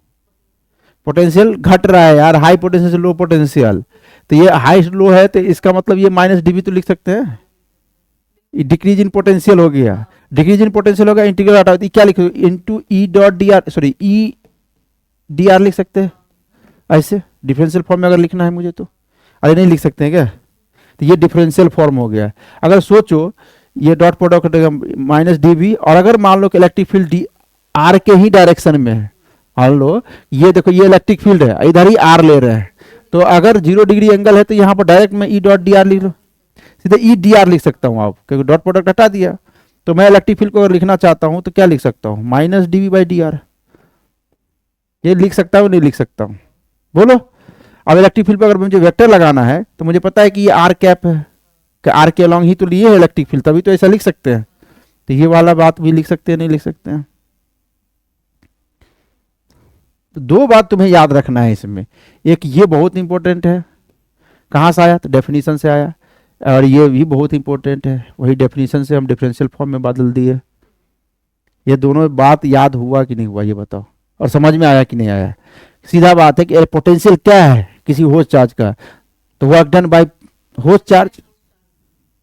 पोटेंशियल घट रहा है यार, हाई पोटेंशियल से लो पोटेंशियल, तो ये हाई लो है तो इसका मतलब ये माइनस डीबी तो लिख सकते हैं। डिक्रीज इन पोटेंशियल हो गया, डिक्रीज इन पोटेंशियल हो गया, इंटीग्रल हटा दी, क्या लिखो? Into E dot D are, sorry E D R लिख सकते हैं ऐसे डिफरेंशियल फॉर्म में अगर लिखना है मुझे तो। अरे नहीं लिख सकते हैं क्या? तो ये डिफरेंशियल फॉर्म हो गया। अगर सोचो ये डॉट प्रोडक्ट माइनस डीबी, और अगर मान लो कि इलेक्ट्रिक फील्ड डी आर के ही डायरेक्शन में है, मान लो ये देखो ये इलेक्ट्रिक फील्ड है, इधर ही आर ले रहे हैं, तो अगर 0 डिग्री एंगल है तो यहाँ पर डायरेक्ट मैं ई डॉट डी आर लिख लो, सीधे ई डी आर लिख सकता हूँ आप, क्योंकि डॉट प्रोडक्ट हटा दिया। तो मैं इलेक्ट्रिक फील्ड को अगर लिखना चाहता हूँ तो क्या लिख सकता हूँ? Minus D V by D R. ये लिख सकता हूँ नहीं लिख सकता हूँ? बोलो। अब इलेक्ट्रिक फील्ड पर अगर मुझे वेक्टर लगाना है तो मुझे पता है कि ये आर कैप है, कि आर के अलॉन्ग ही तो लिए है इलेक्ट्रिक फील्ड, तभी तो ऐसा लिख सकते हैं। तो ये वाला बात भी लिख सकते हैं नहीं लिख सकते हैं? तो दो बात तुम्हें याद रखना है इसमें। एक ये बहुत इंपॉर्टेंट है, कहाँ से आया? तो डेफिनेशन से आया। और ये भी बहुत इंपॉर्टेंट है, वही डेफिनेशन से हम डिफरेंशियल फॉर्म में बदल दिए। ये दोनों बात याद हुआ कि नहीं हुआ ये बताओ, और समझ में आया कि नहीं आया? सीधा बात है कि पोटेंशियल क्या है किसी होस्ट चार्ज का, तो work done by host charge.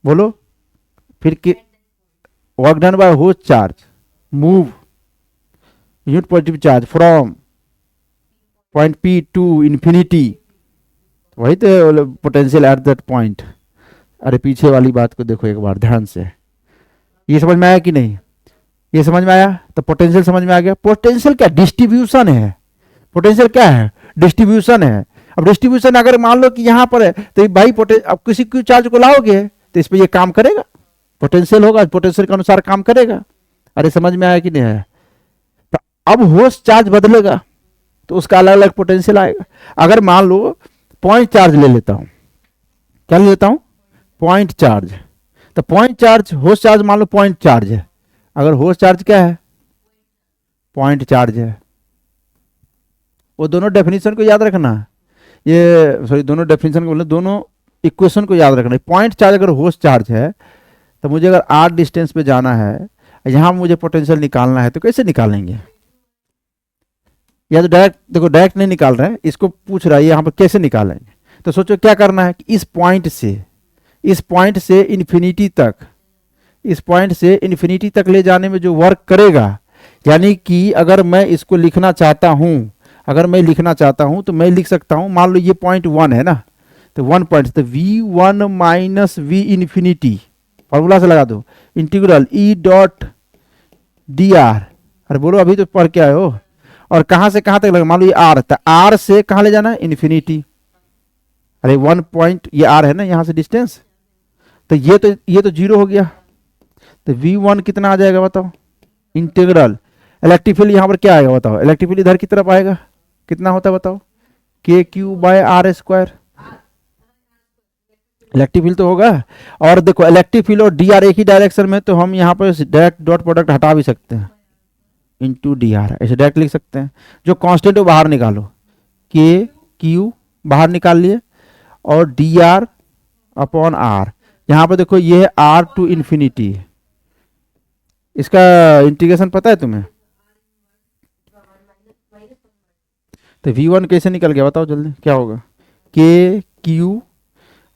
बोलो फिर कि work done by host charge move unit positive charge from point P to infinity, वही तो पोटेंशियल एट दैट पॉइंट। अरे पीछे वाली बात को देखो एक बार ध्यान से, ये समझ में आया कि नहीं? ये समझ में आया? तो पोटेंशियल समझ में आ गया। पोटेंशियल क्या? डिस्ट्रीब्यूशन है। पोटेंशियल क्या है? डिस्ट्रीब्यूशन है। अब डिस्ट्रीब्यूशन अगर मान लो कि यहाँ पर है तो भाई अब किसी क्यू चार्ज को लाओगे तो इस पर ये काम करेगा, पोटेंशियल होगा, पोटेंशियल के अनुसार काम करेगा। अरे समझ में आया कि नहीं आया? तो अब होस्ट चार्ज बदलेगा तो उसका अलग अलग पोटेंशियल आएगा। अगर मान लो पॉइंट चार्ज ले लेता हूं, क्या ले लेता हूं? Point charge. तो पॉइंट चार्ज होस्ट चार्ज मान लो पॉइंट चार्ज है, अगर होस्ट चार्ज क्या है? पॉइंट चार्ज है। वो दोनों डेफिनेशन को याद रखना, ये सॉरी दोनों डेफिनेशन को बोले, दोनों इक्वेशन को याद रखना। पॉइंट चार्ज अगर होस्ट चार्ज है तो मुझे अगर आर डिस्टेंस पे जाना है, यहां मुझे पोटेंशियल निकालना है, तो कैसे निकालेंगे? या तो डायरेक्ट देखो, डायरेक्ट नहीं निकाल रहे हैं, इसको पूछ रहा है यहाँ पर कैसे निकालेंगे। तो सोचो क्या करना है कि इस पॉइंट से इन्फिनिटी तक, इस पॉइंट से इन्फिनिटी तक ले जाने में जो वर्क करेगा, यानी कि अगर मैं इसको लिखना चाहता हूं, अगर मैं लिखना चाहता हूं तो मैं लिख सकता हूं, मान लो ये पॉइंट 1 है ना, तो 1 पॉइंट, तो v1 minus we infinity, formula से लगा दो, integral E dot D are. अरे बोलो अभी तो पढ़ के आए हो। और कहां से कहां तक लगा? मान लो ये आर, तो आर से कहां ले जाना है? इन्फिनिटी। अरे 1 पॉइंट ये आर है ना यहां से डिस्टेंस, तो ये तो 0 हो गया। तो v1 कितना आ जाएगा बताओ? इंटीग्रल इलेक्ट्रिक फील्ड यहां पर क्या आएगा बताओ? इलेक्ट्रिक फील्ड इधर की तरफ आएगा, कितना होता है बताओ? K Q by R square. Electric field तो होगा। और देखो इलेक्ट्रिक फील्ड और डी आर एक ही डायरेक्शन में, तो हम यहाँ पर डायरेक्ट डॉट प्रोडक्ट हटा भी सकते हैं, इंटू डी आर ऐसे डायरेक्ट लिख सकते हैं। जो कांस्टेंट है बाहर निकालो, के क्यू बाहर निकाल लिए, और डी आर अपॉन आर। यहाँ पर देखो ये है आर टू इन्फिनिटी, इसका इंटीग्रेशन पता है तुम्हें? तो v1 कैसे निकल गया बताओ जल्दी, क्या होगा? के क्यू,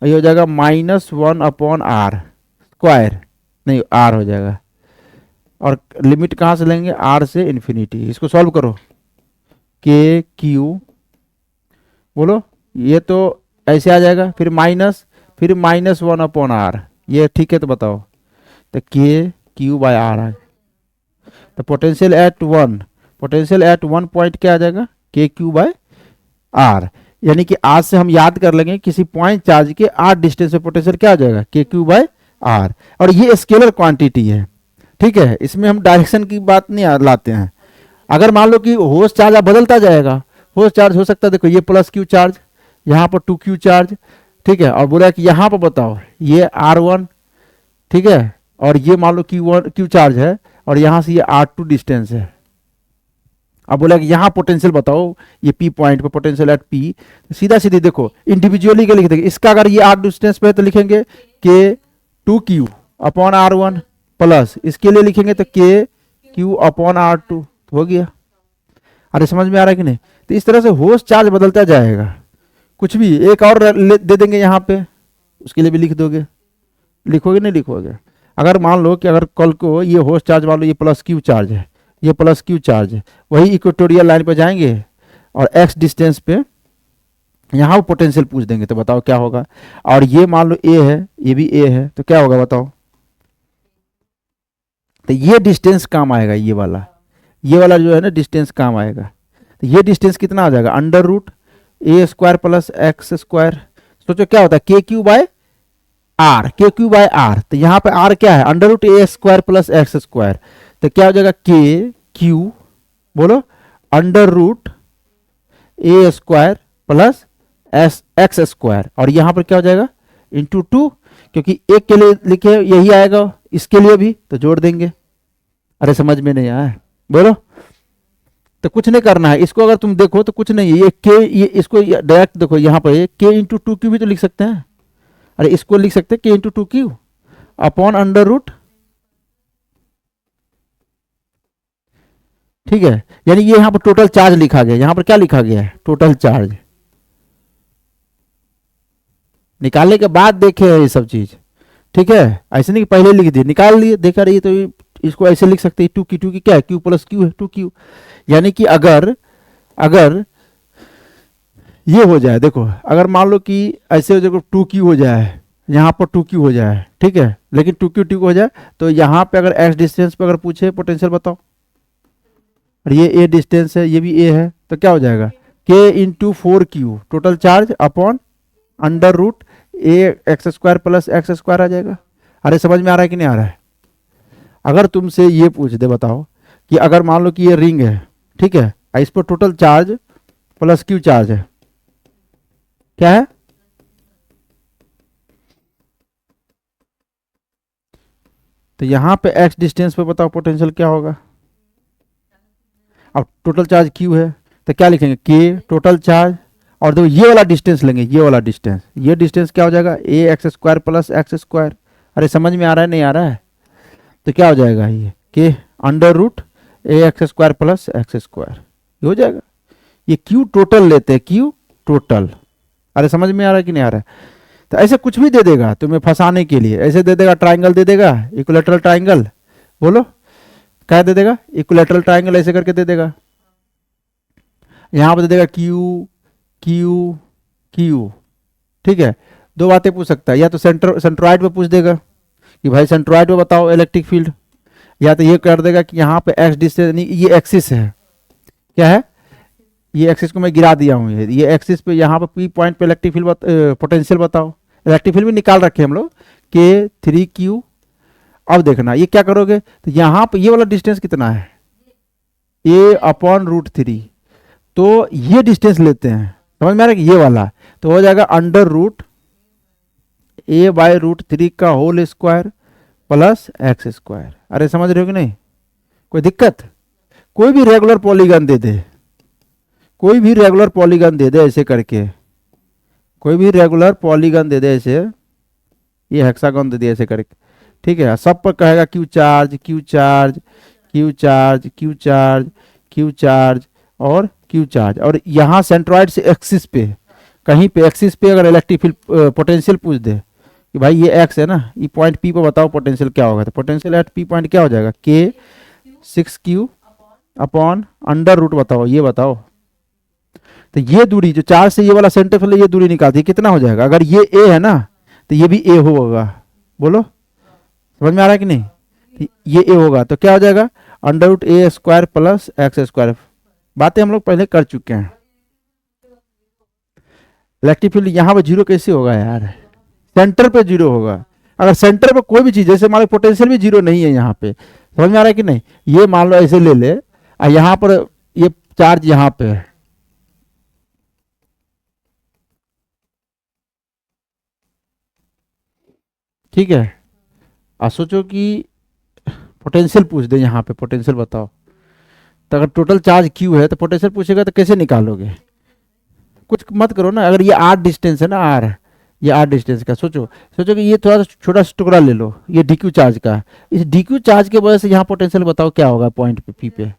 ये हो जाएगा -1 अपॉन आर स्क्वायर, नहीं आर हो जाएगा, और लिमिट कहाँ से लेंगे, आर से इन्फिनिटी। इसको सॉल्व करो, के क्यू, बोलो ये तो ऐसे आ जाएगा, फिर माइनस 1/r, ये ठीक है तो बताओ। तो के क्यू बाय आर है, तो पोटेंशियल एट वन पॉइंट क्या आ जाएगा, के क्यू बाय आर। यानी कि आज से हम याद कर लेंगे किसी पॉइंट चार्ज के आर डिस्टेंस पे पोटेंशियल क्या आ जाएगा, के क्यू बाय आर। और ये स्केलर क्वांटिटी है, ठीक है, इसमें हम डायरेक्शन की बात नहीं लाते हैं। अगर मान लो कि होश चार्ज बदलता जाएगा, होश चार्ज हो सकता है, देखो ये प्लस क्यू चार्ज, यहाँ पर 2q चार्ज, ठीक है, और बोला कि यहाँ पर बताओ ये R1, ठीक है, और ये मान लो Q चार्ज है, और यहाँ से ये R2 डिस्टेंस है। अब बोला कि यहाँ पोटेंशियल बताओ, ये P पॉइंट पे पोटेंशियल एट P, सीधा सीधी देखो इंडिविजुअली के लिख देंगे। इसका अगर ये R डिस्टेंस पे है तो लिखेंगे K 2Q upon R1 plus, इसके लिए लिखेंगे तो K Q अपॉन R2, हो गया। अरे समझ में आ रहा है कि नहीं? तो इस तरह से होश चार्ज बदलता जाएगा। कुछ भी एक और दे देंगे यहाँ पे, उसके लिए भी लिख दोगे, लिखोगे नहीं लिखोगे। अगर मान लो कि अगर कल को ये होश चार्ज मान लो ये प्लस क्यू चार्ज है, ये प्लस क्यू चार्ज है, वही इक्वेटोरियल लाइन पे जाएंगे और एक्स डिस्टेंस पे यहाँ पोटेंशियल पूछ देंगे, तो बताओ क्या होगा। और ये मान लो ए है, ये भी ए है, तो क्या होगा बताओ। तो ये डिस्टेंस काम आएगा, ये वाला जो है ना डिस्टेंस काम आएगा। तो ये डिस्टेंस कितना आ जाएगा, अंडर रूट ए स्क्वायर प्लस एक्स स्क्वायर। सोचो क्या होता है, के क्यू बाय आर, के क्यू बाय आर। तो यहाँ पे आर क्या है, अंडर रूट ए स्क्वायर प्लस एक्स स्क्वायर। तो क्या हो जाएगा, के क्यू, बोलो अंडर रूट ए स्क्वायर प्लस एक्स स्क्वायर, और यहाँ पर क्या हो जाएगा इंटू 2, क्योंकि एक के लिए लिखे यही आएगा, इसके लिए भी तो जोड़ देंगे। अरे समझ में नहीं आया, बोलो। तो कुछ नहीं करना है, इसको अगर तुम देखो तो कुछ नहीं है, ये के, ये इसको डायरेक्ट देखो, यहाँ पर के इंटू 2q भी तो लिख सकते हैं। अरे इसको लिख सकते हैं के into 2q upon under root, ठीक है। यानी ये यहाँ पर टोटल चार्ज लिखा गया, यहाँ पर क्या लिखा गया है, टोटल चार्ज। निकालने के बाद देखे ये सब चीज, ठीक है, ऐसे नहीं कि पहले लिख दिए, निकाल लिए, देखा रही तो इसको ऐसे लिख सकते हैं, 2 की क्या है, q प्लस क्यू है 2q। यानी कि अगर ये हो जाए, देखो अगर मान लो कि ऐसे हो जाए 2q हो जाए, यहाँ पर 2q हो जाए, ठीक है, लेकिन 2q हो जाए, तो यहाँ पे अगर x डिस्टेंस पे अगर पूछे पोटेंशियल बताओ, और ये a डिस्टेंस है, ये भी a है, तो क्या हो जाएगा k into 4q total charge upon under root a x square plus x square आ जाएगा। अरे समझ में आ रहा है कि नहीं आ रहा है? अगर तुमसे ये पूछ दे बताओ कि अगर मान लो कि ये रिंग है, ठीक है, इस पर total charge plus Q charge है, क्या है, तो यहां पे x डिस्टेंस पे बताओ पोटेंशियल क्या होगा। अब टोटल चार्ज q है, तो क्या लिखेंगे k टोटल चार्ज, और देखो ये वाला डिस्टेंस लेंगे, ये डिस्टेंस क्या हो जाएगा a x square plus x square. अरे समझ में आ रहा है नहीं आ रहा है? तो क्या हो जाएगा, ये k under root a x square plus x square, ये हो जाएगा। ये q टोटल लेते हैं, q टोटल। अरे समझ में आ रहा है कि नहीं आ रहा है? तो ऐसे कुछ भी दे देगा तुम्हें फंसाने के लिए, ऐसे दे देगा ट्राइंगल दे देगा, इक्विलैटरल ट्राइंगल, बोलो क्या दे देगा, इक्विलैटरल ट्राइंगल ऐसे करके दे देगा। यहां पर दे देगा क्यू क्यू क्यू, ठीक है। दो बातें पूछ सकता है, या तो सेंट्रॉइड पे पूछ देगा कि भाई सेंट्रॉइड पे बताओ इलेक्ट्रिक फील्ड, या तो ये कर देगा कि यहाँ पे एक्स डिस्टेंस, ये एक्सिस है, क्या है, ये एक्सिस को मैं गिरा दिया हूँ, ये एक्सिस पे यहाँ पे पी पॉइंट पे इलेक्ट्रिक फील्ड पोटेंशियल बताओ। इलेक्ट्रिक फील्ड भी निकाल रखे हम लोग, के 3q। अब देखना ये क्या करोगे, तो यहाँ पे ये वाला डिस्टेंस कितना है, a अपॉन रूट 3, तो ये डिस्टेंस लेते हैं, समझ में आ रहा है कि ये वाला, तो हो जाएगा under root a by root 3 का whole square plus x square. अरे समझ रहे हो कि नहीं, कोई दिक्कत? कोई भी रेगुलर पॉलीगन दे दे, कोई भी रेगुलर पॉलीगन दे दे ऐसे करके, कोई भी रेगुलर पॉलीगन दे दे ऐसे, ये हेक्सागन दे दे ऐसे करके, ठीक है। सब पर कहेगा Q charge Q charge Q charge Q charge Q charge और क्यू चार्ज, और यहाँ सेंट्रॉइड से एक्सिस पे, कहीं पे एक्सिस पे अगर इलेक्ट्रिक फील्ड पोटेंशियल पूछ दे, कि भाई ये एक्स है ना, ये पॉइंट पी पर बताओ पोटेंशियल क्या होगा, तो पोटेंशियल एट पी पॉइंट क्या हो जाएगा, के 6Q अपॉन अंडर रूट, बताओ ये बताओ। तो ये दूरी जो चार्ज से ये वाला सेंटर ये दूरी निकालती है, कितना हो जाएगा, अगर ये ए है ना तो ये भी ए होगा, बोलो समझ में आ रहा है कि नहीं, तो ये ए होगा तो क्या हो जाएगा, अंडर रूट ए स्क्वायर प्लस एक्स स्क्वायर। बातें हम लोग पहले कर चुके हैं। इलेक्ट्रिक फील्ड यहाँ पे जीरो कैसे होगा यार, सेंटर पे जीरो होगा। अगर सेंटर पे कोई भी चीज, जैसे मान लो पोटेंशियल भी जीरो नहीं है यहाँ पे, समझ में आ रहा है कि नहीं, ये मान लो ऐसे ले ले और यहाँ पर ये चार्ज यहाँ पे है, ठीक है। और सोचो कि पोटेंशियल पूछ दे यहाँ पे, पोटेंशियल बताओ, तो अगर टोटल चार्ज क्यू है तो पोटेंशियल पूछेगा तो कैसे निकालोगे, कुछ मत करो ना। अगर ये आर डिस्टेंस है ना, आर, ये आर डिस्टेंस का सोचो, सोचो कि ये थोड़ा सा छोटा सा टुकड़ा ले लो, ये डीक्यू चार्ज का, इस डीक्यू चार्ज की वजह से यहाँ पोटेंशियल बताओ क्या होगा पॉइंट पे पी पे,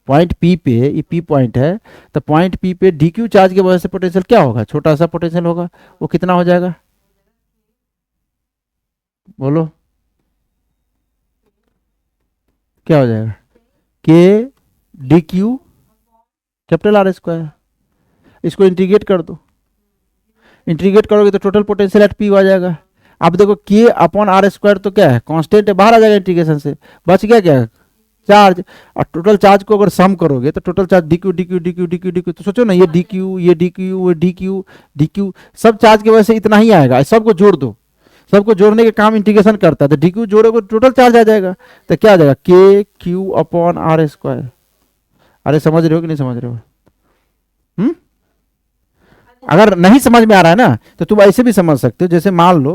पॉइंट पी पे, ये पी पॉइंट है, तो पॉइंट पी पे डीक्यू चार्ज की वजह से पोटेंशियल क्या होगा, छोटा सा पोटेंशियल होगा, वो कितना हो जाएगा, बोलो क्या हो जाएगा, के D Q capital R square. इसको इंटीग्रेट कर दो, इंटीग्रेट करोगे तो टोटल पोटेंशियल एट पी आ जाएगा। अब देखो के अपॉन आर स्क्वायर तो क्या है, कांस्टेंट है, बाहर आ जाएगा इंटीग्रेशन से, बच गया क्या, चार्ज। और टोटल चार्ज को अगर सम करोगे तो total charge D Q D Q D Q D Q D Q, तो सोचो ना ये डी क्यू, ये डी क्यू, ये डी क्यू डी क्यू, सब चार्ज की वजह से इतना ही आएगा, सबको जोड़ दो, सबको जोड़ने के काम इंटीग्रेशन करता है, तो डी क्यू जोड़ोगे टोटल चार्ज आ जाएगा, तो क्या आ जाएगा, K Q upon R square. अरे समझ रहे हो कि नहीं समझ रहे हो, हम्म। अगर नहीं समझ में आ रहा है ना तो तुम ऐसे भी समझ सकते हो, जैसे मान लो,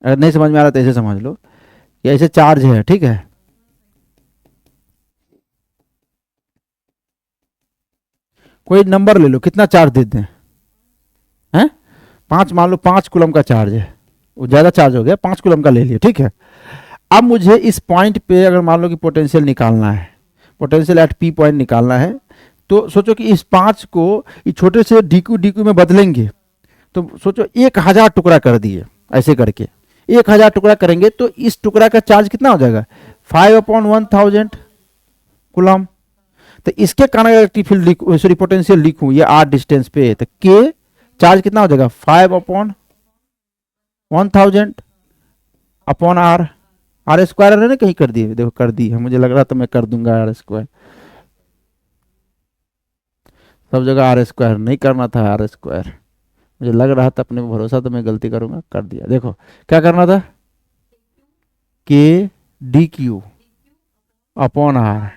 अगर नहीं समझ में आ रहा तो ऐसे समझ लो कि ऐसे चार्ज है, ठीक है, कोई नंबर ले लो, कितना चार्ज दे दें, हैं, 5, मान लो 5 कूलम का चार्ज है, वो ज़्यादा चार्ज हो गया, 5 कूलम का ले लिया, ठीक है। अब मुझे इस पॉइंट पे अगर मान लो कि पोटेंशियल निकालना है, पोटेंशियल एट पी पॉइंट निकालना है, तो सोचो कि इस 5 को ये छोटे से डीक्यू डीक्यू में बदलेंगे, तो सोचो 1000 टुकड़ा कर दिए, ऐसे करके 1000 टुकड़ा करेंगे तो इस टुकड़ा का चार्ज कितना हो जाएगा, 5/1000 कूलम। तो इसके कारण इलेक्ट्रिक फील्ड सॉरी पोटेंशियल लिखूं ये आर डिस्टेंस पे, तो के चार्ज कितना हो जाएगा, 5/1000 अपॉन आर, आर स्क्वायर है ना, कहीं कर दिए, देखो कर दी है, मुझे लग रहा था मैं कर दूंगा आर स्क्वायर, सब जगह आर स्क्वायर नहीं करना था, आर स्क्वायर मुझे लग रहा था, अपने भरोसा तो मैं गलती करूंगा, कर दिया। देखो क्या करना था, के डी क्यू अपॉन आर,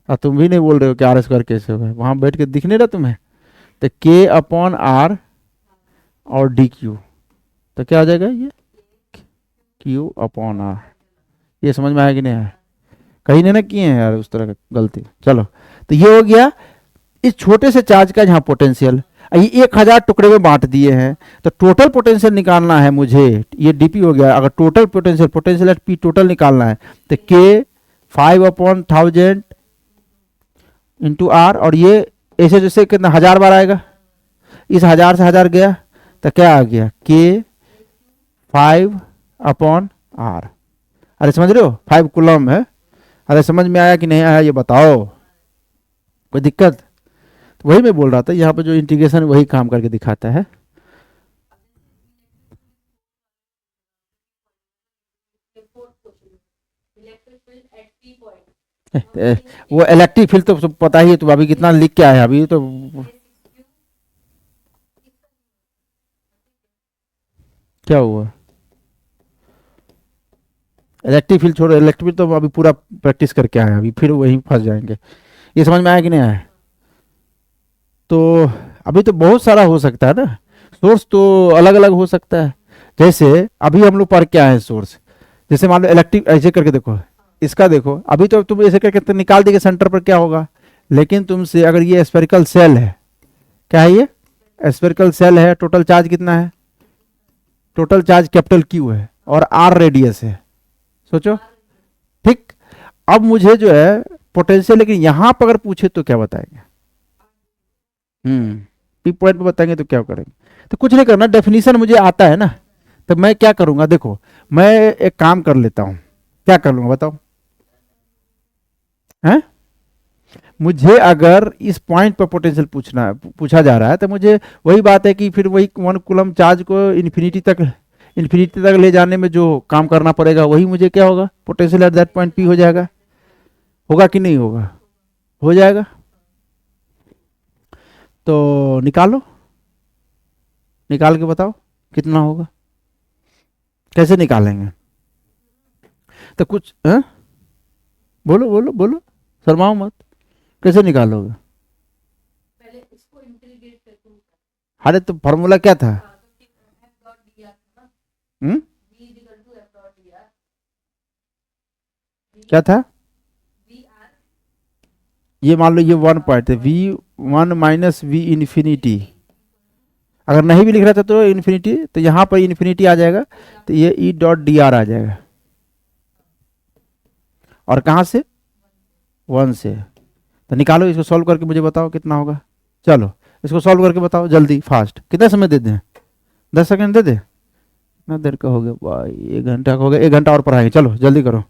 और तुम भी नहीं बोल रहे हो कि आर स्क्वायर कैसे होगा, वहां बैठ के दिख नहीं रहा तुम्हें, तो के अपॉन आर और डी क्यू, तो क्या आ जाएगा, ये क्यू अपॉन आर। ये समझ में आया कि नहीं आया, कहीं नहीं ना किए हैं यार उस तरह का गलती। चलो तो ये हो गया इस छोटे से चार्ज का यहाँ पोटेंशियल, ये 1000 टुकड़े में बांट दिए हैं, तो टोटल पोटेंशियल निकालना है मुझे, ये डीपी हो गया, अगर total potential, potential at P total निकालना है, तो के 5/1000 इंटू आर, और ये ऐसे जैसे कितना 1000 बार आएगा, इस 1000 से 1000 गया तो क्या आ गया, के 5/r। अरे समझ रहे हो, 5 कूलम है। अरे समझ में आया कि नहीं आया ये बताओ, कोई दिक्कत, तो वही मैं बोल रहा था, यहाँ पे जो इंटीग्रेशन वही काम करके दिखाता है। वो इलेक्ट्रिक फील्ड तो पता ही है, तो अभी कितना लिख के आया अभी तो, क्या हुआ, इलेक्ट्रिक फील्ड छोड़ो, इलेक्ट्रिक फील्ड तो अभी पूरा प्रैक्टिस करके आए, अभी फिर वहीं फंस जाएंगे। ये समझ में आया कि नहीं आया, तो अभी तो बहुत सारा हो सकता है ना, सोर्स तो अलग अलग हो सकता है, जैसे अभी हम लोग पढ़ के आए हैं सोर्स, जैसे मान लो इलेक्ट्रिक, ऐसे करके देखो, इसका देखो, अभी तो तुम ऐसे करके तो निकाल देंगे सेंटर पर क्या होगा, लेकिन तुमसे अगर ये स्फेरिकल सेल है, क्या है ये स्फेरिकल सेल है, टोटल चार्ज कितना है, टोटल चार्ज कैपिटल क्यू है और आर रेडियस है, सोचो, ठीक। अब मुझे जो है पोटेंशियल, लेकिन यहां पर अगर पूछे तो क्या बताएंगे, पॉइंट पे बताएंगे तो क्या करेंगे? तो कुछ नहीं करना, डेफिनेशन मुझे आता है ना, तो मैं क्या करूंगा, देखो मैं एक काम कर लेता हूं, क्या कर लूंगा बताओ? हैं? मुझे अगर इस पॉइंट पर पोटेंशियल पूछा जा रहा है, तो मुझे वही बात है कि फिर वही 1 कूलम चार्ज को इन्फिनिटी तक ले जाने में जो काम करना पड़ेगा, वही मुझे क्या होगा, potential at that point P हो जाएगा। होगा कि नहीं होगा? हो जाएगा। तो निकालो, निकाल के बताओ कितना होगा, कैसे निकालेंगे? तो कुछ है? बोलो बोलो बोलो, शर्माओ मत, कैसे निकालोगे? अरे तो फॉर्मूला क्या था? हम्म? क्या था? ये मान लो ये 1 पॉइंट है, V1 माइनस V इन्फिनिटी। अगर नहीं भी लिख रहा था तो इन्फिनिटी, तो यहाँ पर इन्फिनिटी आ जाएगा, तो ये E डॉट डी आर आ जाएगा। और कहाँ से? 1 से। तो निकालो, इसको सॉल्व करके मुझे बताओ कितना होगा। चलो इसको सॉल्व करके बताओ जल्दी, फास्ट। कितना समय दे दें? 10 सेकंड दे दे? कितना देर का हो गया भाई? 1 घंटा का हो गया, 1 घंटा और पढ़ाएंगे, चलो जल्दी करो।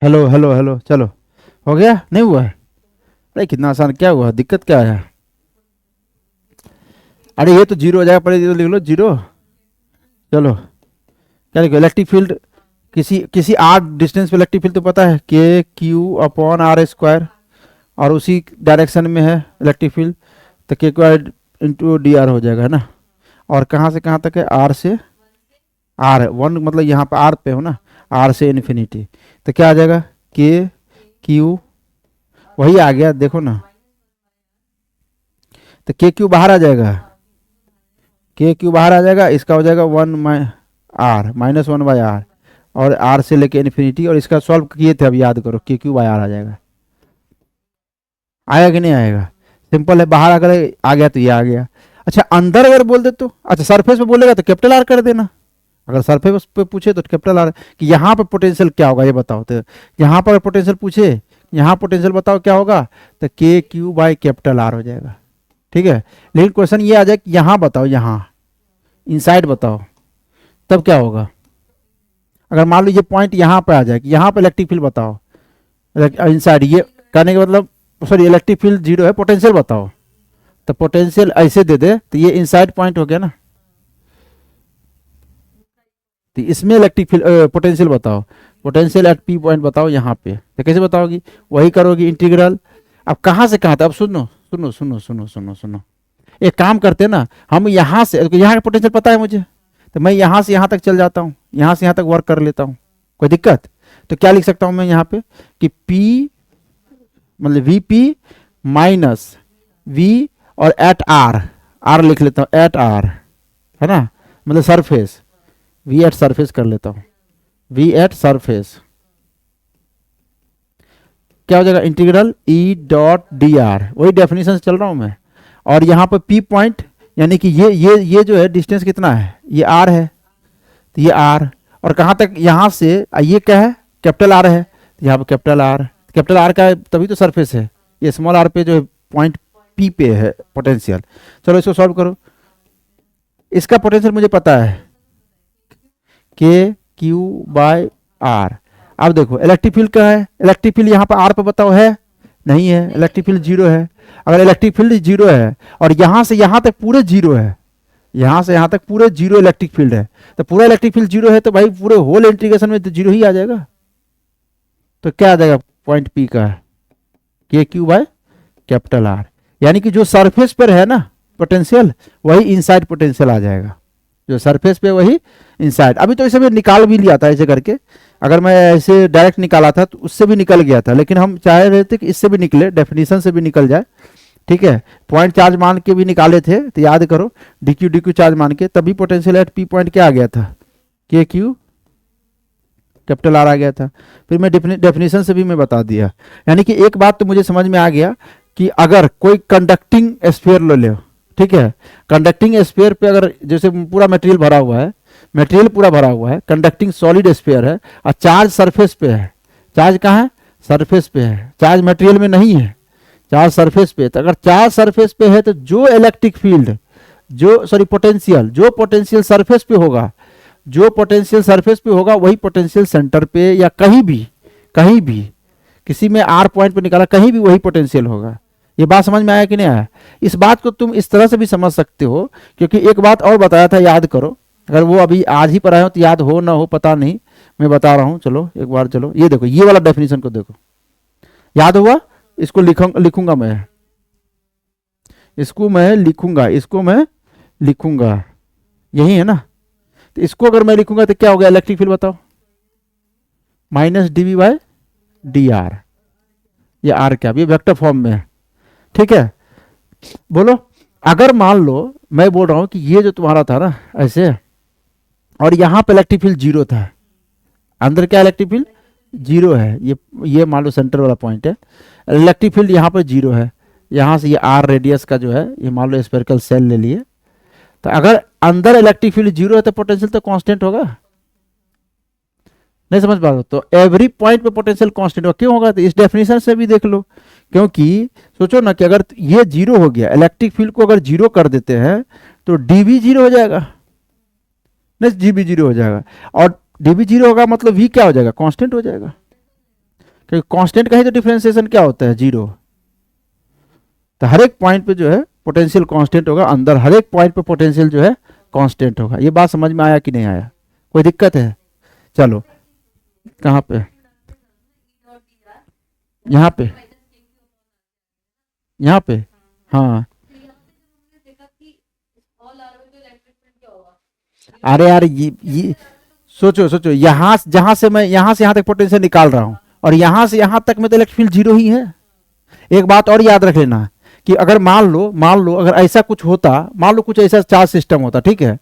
हेलो हेलो हेलो, चलो हो गया? नहीं हुआ? अरे कितना आसान, क्या हुआ, दिक्कत क्या है? अरे ये तो जीरो हो जाएगा, पहले ये तो लिख लो जीरो। चलो क्या लिखो, इलेक्ट्रिक फील्ड किसी किसी आर डिस्टेंस पे इलेक्ट्रिक फील्ड तो पता है, K Q upon R square, और उसी डायरेक्शन में है इलेक्ट्रिक फील्ड, तो के स्क्वायर इंटू डी आर हो जाएगा, है ना। और कहाँ से कहाँ तक है? आर से आर, 1 मतलब यहाँ पर आर पे हो ना, आर से इन्फिनिटी, तो क्या आ जाएगा, के क्यू, वही आ गया देखो ना, तो के क्यू बाहर आ जाएगा, के क्यू बाहर आ जाएगा, इसका हो जाएगा 1 - 1/r, और आर से लेके इन्फिनिटी, और इसका सॉल्व किए थे, अब याद करो, के क्यू बाय आर आ जाएगा। आएगा कि नहीं आएगा? सिंपल है, बाहर अगर आ गया तो ये आ गया। अच्छा अंदर अगर बोल दे तो, अच्छा सरफेस पे बोलेगा तो कैपिटल आर कर देना। अगर सरफेस पे पूछे तो कैपिटल आर कि यहाँ पर पोटेंशियल क्या होगा ये बताओ। तो यहाँ पर पोटेंशियल पूछे, यहाँ पोटेंशियल बताओ क्या होगा, तो k Q by capital R हो जाएगा। ठीक है, लेकिन क्वेश्चन ये आ जाए कि यहाँ बताओ, यहाँ इनसाइड बताओ, तब क्या होगा? अगर मान लो ये पॉइंट यहाँ पे आ जाए कि यहाँ पे इलेक्ट्रिक फील्ड बताओ इनसाइड, ये कहने का मतलब सॉरी इलेक्ट्रिक फील्ड जीरो है, पोटेंशियल बताओ, तो पोटेंशियल ऐसे दे दे तो ये इनसाइड पॉइंट हो गया ना। तो इसमें इलेक्ट्रिक फील्ड पोटेंशियल बताओ, पोटेंशियल एट पी पॉइंट बताओ यहाँ पे, तो कैसे बताओगी? वही करोगी इंटीग्रल। अब कहाँ से कहाँ था, अब सुनो सुनो सुनो सुनो सुनो सुनो, एक काम करते ना, हम यहाँ से, यहाँ का पोटेंशियल पता है मुझे, तो मैं यहाँ से यहाँ तक चल जाता हूँ, यहाँ से यहाँ तक वर्क कर लेता हूँ, कोई दिक्कत? तो क्या लिख सकता हूँ मैं यहाँ पे कि P मतलब वी पी माइनस वी और एट आर, आर लिख लेता हूँ, एट आर है ना, मतलब सरफेस, वी एट सरफेस कर लेता हूँ, वी एट सरफेस क्या हो जाएगा? Integral E dot D are, वही डेफिनेशन से चल रहा हूँ मैं। और यहाँ पर पी पॉइंट यानी कि ये जो है डिस्टेंस कितना है, ये आर है, तो ये आर, और कहाँ तक, यहाँ से ये क्या है, कैपिटल आर है, तो यहाँ पर कैपिटल आर का तभी तो सरफेस है, ये स्मॉल आर पे जो है पॉइंट पी पे है पोटेंशियल। चलो इसको सॉल्व करो, इसका पोटेंशियल मुझे पता है के क्यू बाय आर। अब देखो इलेक्ट्रिक फील्ड क्या है, इलेक्ट्रिक फील्ड यहाँ पर आर पे बताओ है, नहीं है, इलेक्ट्रिक फील्ड जीरो है। अगर इलेक्ट्रिक फील्ड जीरो है और यहाँ से यहाँ तक पूरे जीरो है, यहाँ से यहाँ तक पूरे जीरो इलेक्ट्रिक फील्ड है, तो पूरा इलेक्ट्रिक फील्ड जीरो है, तो भाई पूरे होल इंटीग्रेशन में तो जीरो ही आ जाएगा। तो क्या आ जाएगा पॉइंट पी का, के क्यू बाय कैपिटल आर, यानी कि जो सरफेस पर है ना पोटेंशियल, वही इनसाइड पोटेंशियल आ जाएगा, जो सरफेस पे वही इनसाइड। अभी तो इसे भी निकाल भी लिया था ऐसे करके, अगर मैं ऐसे डायरेक्ट निकाला था तो उससे भी निकल गया था, लेकिन हम चाह रहे थे कि इससे भी निकले, डेफिनेशन से भी निकल जाए। ठीक है, पॉइंट चार्ज मान के भी निकाले थे, तो याद करो डी क्यू चार्ज मान के, तभी पोटेंशियल एट पी पॉइंट क्या आ गया था, के क्यू कैपिटल आर आ गया था। फिर मैं डेफिनेशन से भी मैं बता दिया, यानी कि एक बात तो मुझे समझ में आ गया कि अगर कोई कंडक्टिंग स्फीयर ले, ठीक है, कंडक्टिंग स्फीयर पे अगर जैसे पूरा मटेरियल भरा हुआ है, मटेरियल पूरा भरा हुआ है, कंडक्टिंग सॉलिड स्फीयर है, और चार्ज सरफेस पे है, चार्ज कहाँ है, सरफेस पे है, चार्ज मटेरियल में नहीं है, चार्ज सरफेस पे। तो अगर चार्ज सरफेस पे है तो जो इलेक्ट्रिक फील्ड, जो सॉरी पोटेंशियल, जो पोटेंशियल सरफेस पे होगा, जो पोटेंशियल सरफेस पे होगा वही पोटेंशियल सेंटर पे या कहीं भी किसी में आर पॉइंट पे निकाला, कहीं भी वही पोटेंशियल होगा। ये बात समझ में आया कि नहीं आया? इस बात को तुम इस तरह से भी समझ सकते हो, क्योंकि एक बात और बताया था, याद करो, अगर वो अभी आज ही पढ़ाए हो तो याद हो ना हो पता नहीं, मैं बता रहा हूँ, चलो एक बार, चलो ये देखो, ये वाला डेफिनेशन को देखो, याद हुआ? इसको लिखूंगा मैं, इसको मैं लिखूंगा, यही है ना? तो इसको अगर मैं लिखूंगा तो क्या होगा, इलेक्ट्रिक फील्ड बताओ, minus D V by D R, ये आर क्या, ये वेक्टर फॉर्म में है। ठीक है, बोलो अगर मान लो मैं बोल रहा हूं कि ये जो तुम्हारा था ना ऐसे, और यहां पे इलेक्ट्रिक फील्ड जीरो था, अंदर क्या इलेक्ट्रिक फील्ड जीरो है, ये मान लो सेंटर वाला पॉइंट है, इलेक्ट्रिक फील्ड यहाँ पर जीरो है, यहाँ से ये आर रेडियस का जो है, ये मान लो स्फेरिकल सेल ले लिए, तो अगर अंदर इलेक्ट्रिक फील्ड जीरो है तो पोटेंशियल तो कांस्टेंट होगा, नहीं समझ पा रहे हो? तो एवरी पॉइंट पे पोटेंशियल कांस्टेंट होगा, क्यों होगा? तो इस डेफिनेशन से भी देख लो, क्योंकि सोचो ना कि अगर ये जीरो हो गया, इलेक्ट्रिक फील्ड को अगर जीरो कर देते हैं तो डीवी जीरो हो जाएगा, नहीं जीबी जीरो हो जाएगा, और डीवी जीरो होगा मतलब वी क्या हो जाएगा, कांस्टेंट हो जाएगा, क्योंकि कांस्टेंट का ही तो डिफरेंशिएशन क्या होता है, जीरो। तो हर एक पॉइंट पे जो है पोटेंशियल कांस्टेंट होगा, अंदर हर एक पॉइंट पे पोटेंशियल जो है कांस्टेंट होगा। ये बात समझ में आया कि नहीं आया? कोई दिक्कत है? चलो कहाँ पे, यहाँ पे, यहाँ पे, हाँ, अरे यार ये सोचो यहाँ जहां से मैं यहाँ से यहाँ तक पोटेंशियल निकाल रहा हूँ, और यहाँ से यहाँ तक में तो इलेक्ट्रिक फील्ड जीरो ही है। एक बात और याद रख लेना कि अगर मान लो अगर ऐसा कुछ होता, मान लो कुछ ऐसा चार्ज सिस्टम होता, ठीक है,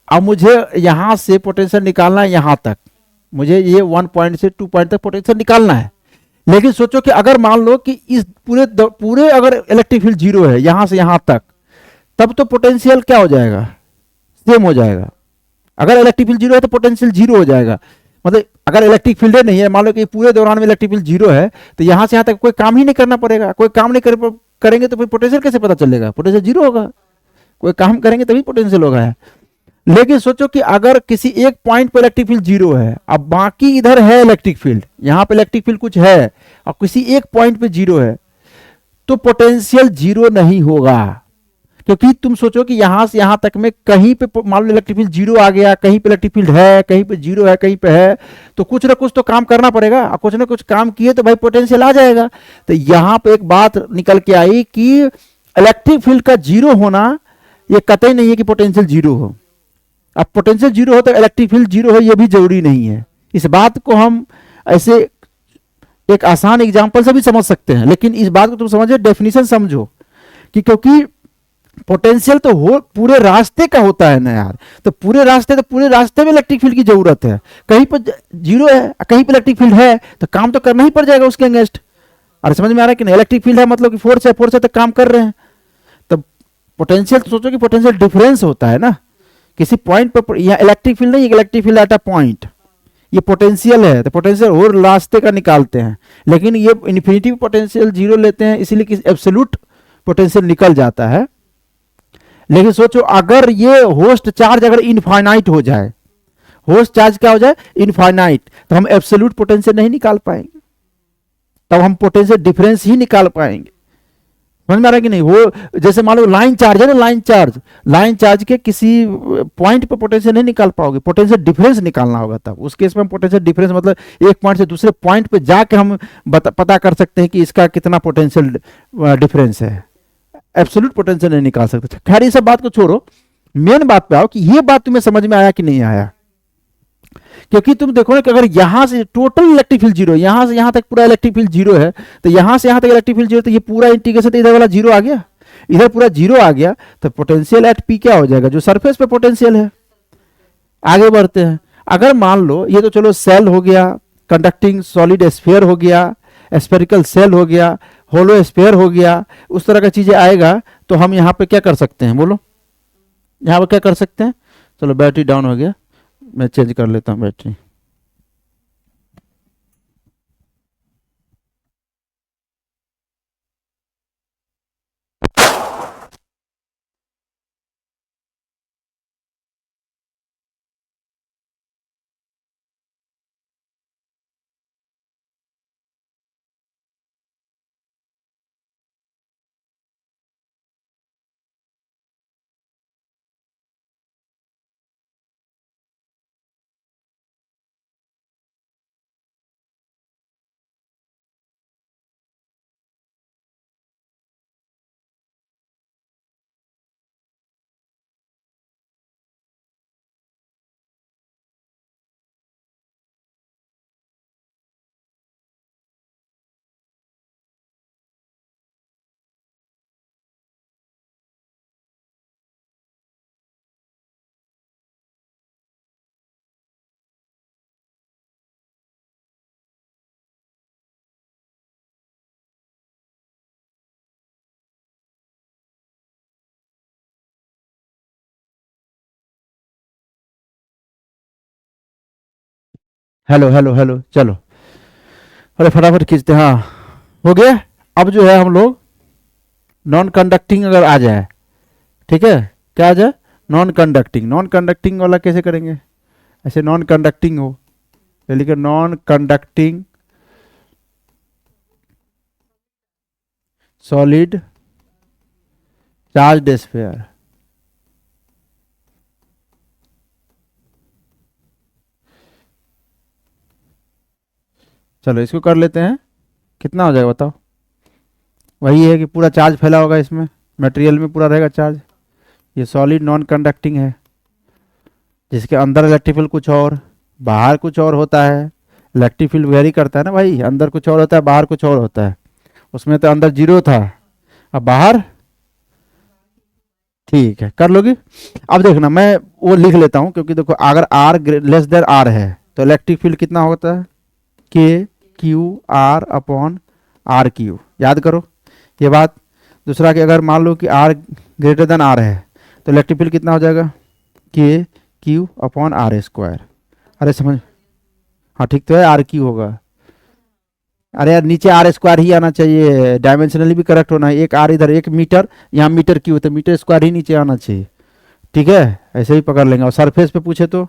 अब मुझे यहाँ से पोटेंशियल निकालना है, यहाँ तक मुझे ये 1 पॉइंट से 2 पॉइंट तक पोटेंशियल निकालना है, लेकिन सोचो कि अगर मान लो कि इस पूरे अगर इलेक्ट्रिक फील्ड जीरो है यहां से यहां तक, तब तो पोटेंशियल क्या हो जाएगा, सेम हो जाएगा। अगर इलेक्ट्रिक फील्ड जीरो है तो पोटेंशियल जीरो हो जाएगा। मतलब अगर इलेक्ट्रिक फील्ड नहीं है, मान लो कि पूरे दौरान में इलेक्ट्रिक फील्ड जीरो है, तो यहां से यहां तक कोई काम ही नहीं करना पड़ेगा। कोई काम नहीं करेंगे तो फिर पोटेंशियल कैसे पता चलेगा, पोटेंशियल जीरो होगा। कोई काम करेंगे तभी पोटेंशियल होगा। लेकिन सोचो कि अगर किसी एक पॉइंट पर इलेक्ट्रिक फील्ड जीरो है, अब बाकी इधर है इलेक्ट्रिक फील्ड, यहां पे इलेक्ट्रिक फील्ड कुछ है और किसी एक पॉइंट पे जीरो है, तो पोटेंशियल जीरो नहीं होगा। क्योंकि तुम सोचो कि यहां से यहां तक में कहीं पे मान लो इलेक्ट्रिक फील्ड जीरो आ गया, कहीं पे इलेक्ट्रिक फील्ड है, कहीं पे जीरो है, कहीं पे है, तो कुछ ना कुछ तो काम करना पड़ेगा और कुछ ना कुछ काम किए तो भाई पोटेंशियल आ जाएगा। तो यहां पे एक बात निकल के आई कि इलेक्ट्रिक फील्ड का जीरो होना ये कतई नहीं है कि पोटेंशियल जीरो हो। अब पोटेंशियल जीरो हो तो इलेक्ट्रिक फील्ड जीरो हो ये भी जरूरी नहीं है। इस बात को हम ऐसे एक आसान एग्जांपल से भी समझ सकते हैं, लेकिन इस बात को तुम समझो, डेफिनेशन समझो कि क्योंकि पोटेंशियल तो हो पूरे रास्ते का होता है ना यार, तो पूरे रास्ते में इलेक्ट्रिक फील्ड की जरूरत है। कहीं पर जीरो है, कहीं पर इलेक्ट्रिक फील्ड है, तो काम तो करना ही पड़ जाएगा उसके अगेंस्ट। अरे समझ में आ रहा है कि नहीं, इलेक्ट्रिक फील्ड है मतलब कि फोर्स है, फोर्स है तो काम कर रहे हैं। तो पोटेंशियल तो सोचो कि पोटेंशियल डिफरेंस होता है ना किसी पॉइंट पर, यहाँ इलेक्ट्रिक फील्ड नहीं, electric field at a point, ये पोटेंशियल है, तो पोटेंशियल और रास्ते का निकालते हैं। लेकिन ये इन्फिनिटी पोटेंशियल जीरो लेते हैं, इसीलिए कि एब्सोल्यूट पोटेंशियल निकल जाता है। लेकिन सोचो अगर ये होस्ट चार्ज अगर इनफाइनाइट हो जाए, होस्ट चार्ज क्या हो जाए, इनफाइनाइट, तो हम एब्सोल्यूट पोटेंशियल नहीं निकाल पाएंगे, तब हम पोटेंशियल डिफरेंस ही निकाल पाएंगे। समझ में आ रहा है कि नहीं। वो जैसे मान लो लाइन चार्ज है ना, लाइन चार्ज के किसी पॉइंट पे पोटेंशियल नहीं निकाल पाओगे, पोटेंशियल डिफरेंस निकालना होगा। तब उस केस में हम पोटेंशियल डिफरेंस मतलब एक पॉइंट से दूसरे पॉइंट पे जाके हम पता कर सकते हैं कि इसका कितना पोटेंशियल डिफरेंस है। एब्सोल्यूट पोटेंशियल नहीं निकाल सकते। खैर ये सब बात को छोड़ो, मेन बात पे आओ कि ये बात तुम्हें समझ में आया कि नहीं आया। क्योंकि तुम देखो ना कि अगर यहां से टोटल इलेक्ट्रिक फील्ड जीरो, यहां से यहां तक पूरा इलेक्ट्रिक फील्ड जीरो है, तो यहां से यहां तक इलेक्ट्रिक फील्ड जीरो, तो ये पूरा इंटीग्रेशन तो इधर वाला जीरो आ गया, इधर पूरा जीरो आ गया, तो पोटेंशियल एट पी क्या हो जाएगा, जो सरफेस पे पोटेंशियल है। आगे बढ़ते हैं। अगर मान लो ये तो चलो सेल हो गया, कंडक्टिंग सॉलिड स्फीयर हो गया, स्फेरिकल सेल हो गया, होलो स्फीयर हो गया, उस तरह का चीजें आएगा, तो हम यहाँ पे क्या कर सकते हैं, बोलो यहाँ पे क्या कर सकते हैं। चलो बैटरी डाउन हो गया, मैं चेंज कर लेता हूँ बैटरी। हेलो हेलो हेलो, चलो अरे फटाफट खींचते हैं। हाँ हो गया। अब जो है हम लोग नॉन कंडक्टिंग अगर आ जाए, ठीक है, क्या आ जाए, नॉन कंडक्टिंग। नॉन कंडक्टिंग वाला कैसे करेंगे, ऐसे नॉन कंडक्टिंग हो, लिखे non conducting solid charge sphere. चलो इसको कर लेते हैं, कितना हो जाएगा बताओ। वही है कि पूरा चार्ज फैला होगा इसमें, मटेरियल में पूरा रहेगा चार्ज। ये सॉलिड नॉन कंडक्टिंग है, जिसके अंदर इलेक्ट्रिक फील्ड कुछ और बाहर कुछ और होता है। इलेक्ट्रिक फील्ड वेरी करता है ना भाई, अंदर कुछ और होता है बाहर कुछ और होता है। उसमें तो अंदर जीरो था, अब बाहर, ठीक है कर लोगे। अब देखना मैं वो लिख लेता हूं, क्योंकि देखो अगर आर लेस देन आर है तो इलेक्ट्रिक फील्ड कितना होता है, K Q R upon R cube, याद करो ये बात। दूसरा कि अगर मान लो कि आर ग्रेटर देन आर है तो इलेक्ट्रिक फील्ड कितना हो जाएगा, K Q upon R square. अरे समझ, हाँ ठीक तो है, आर क्यू होगा। अरे यार नीचे आर स्क्वायर ही आना चाहिए, डायमेंशनली भी करेक्ट होना है। एक आर इधर, एक मीटर, यहाँ मीटर क्यू, तो मीटर स्क्वायर ही नीचे आना चाहिए, ठीक है, ऐसे ही पकड़ लेंगे। और सरफेस पे पूछे तो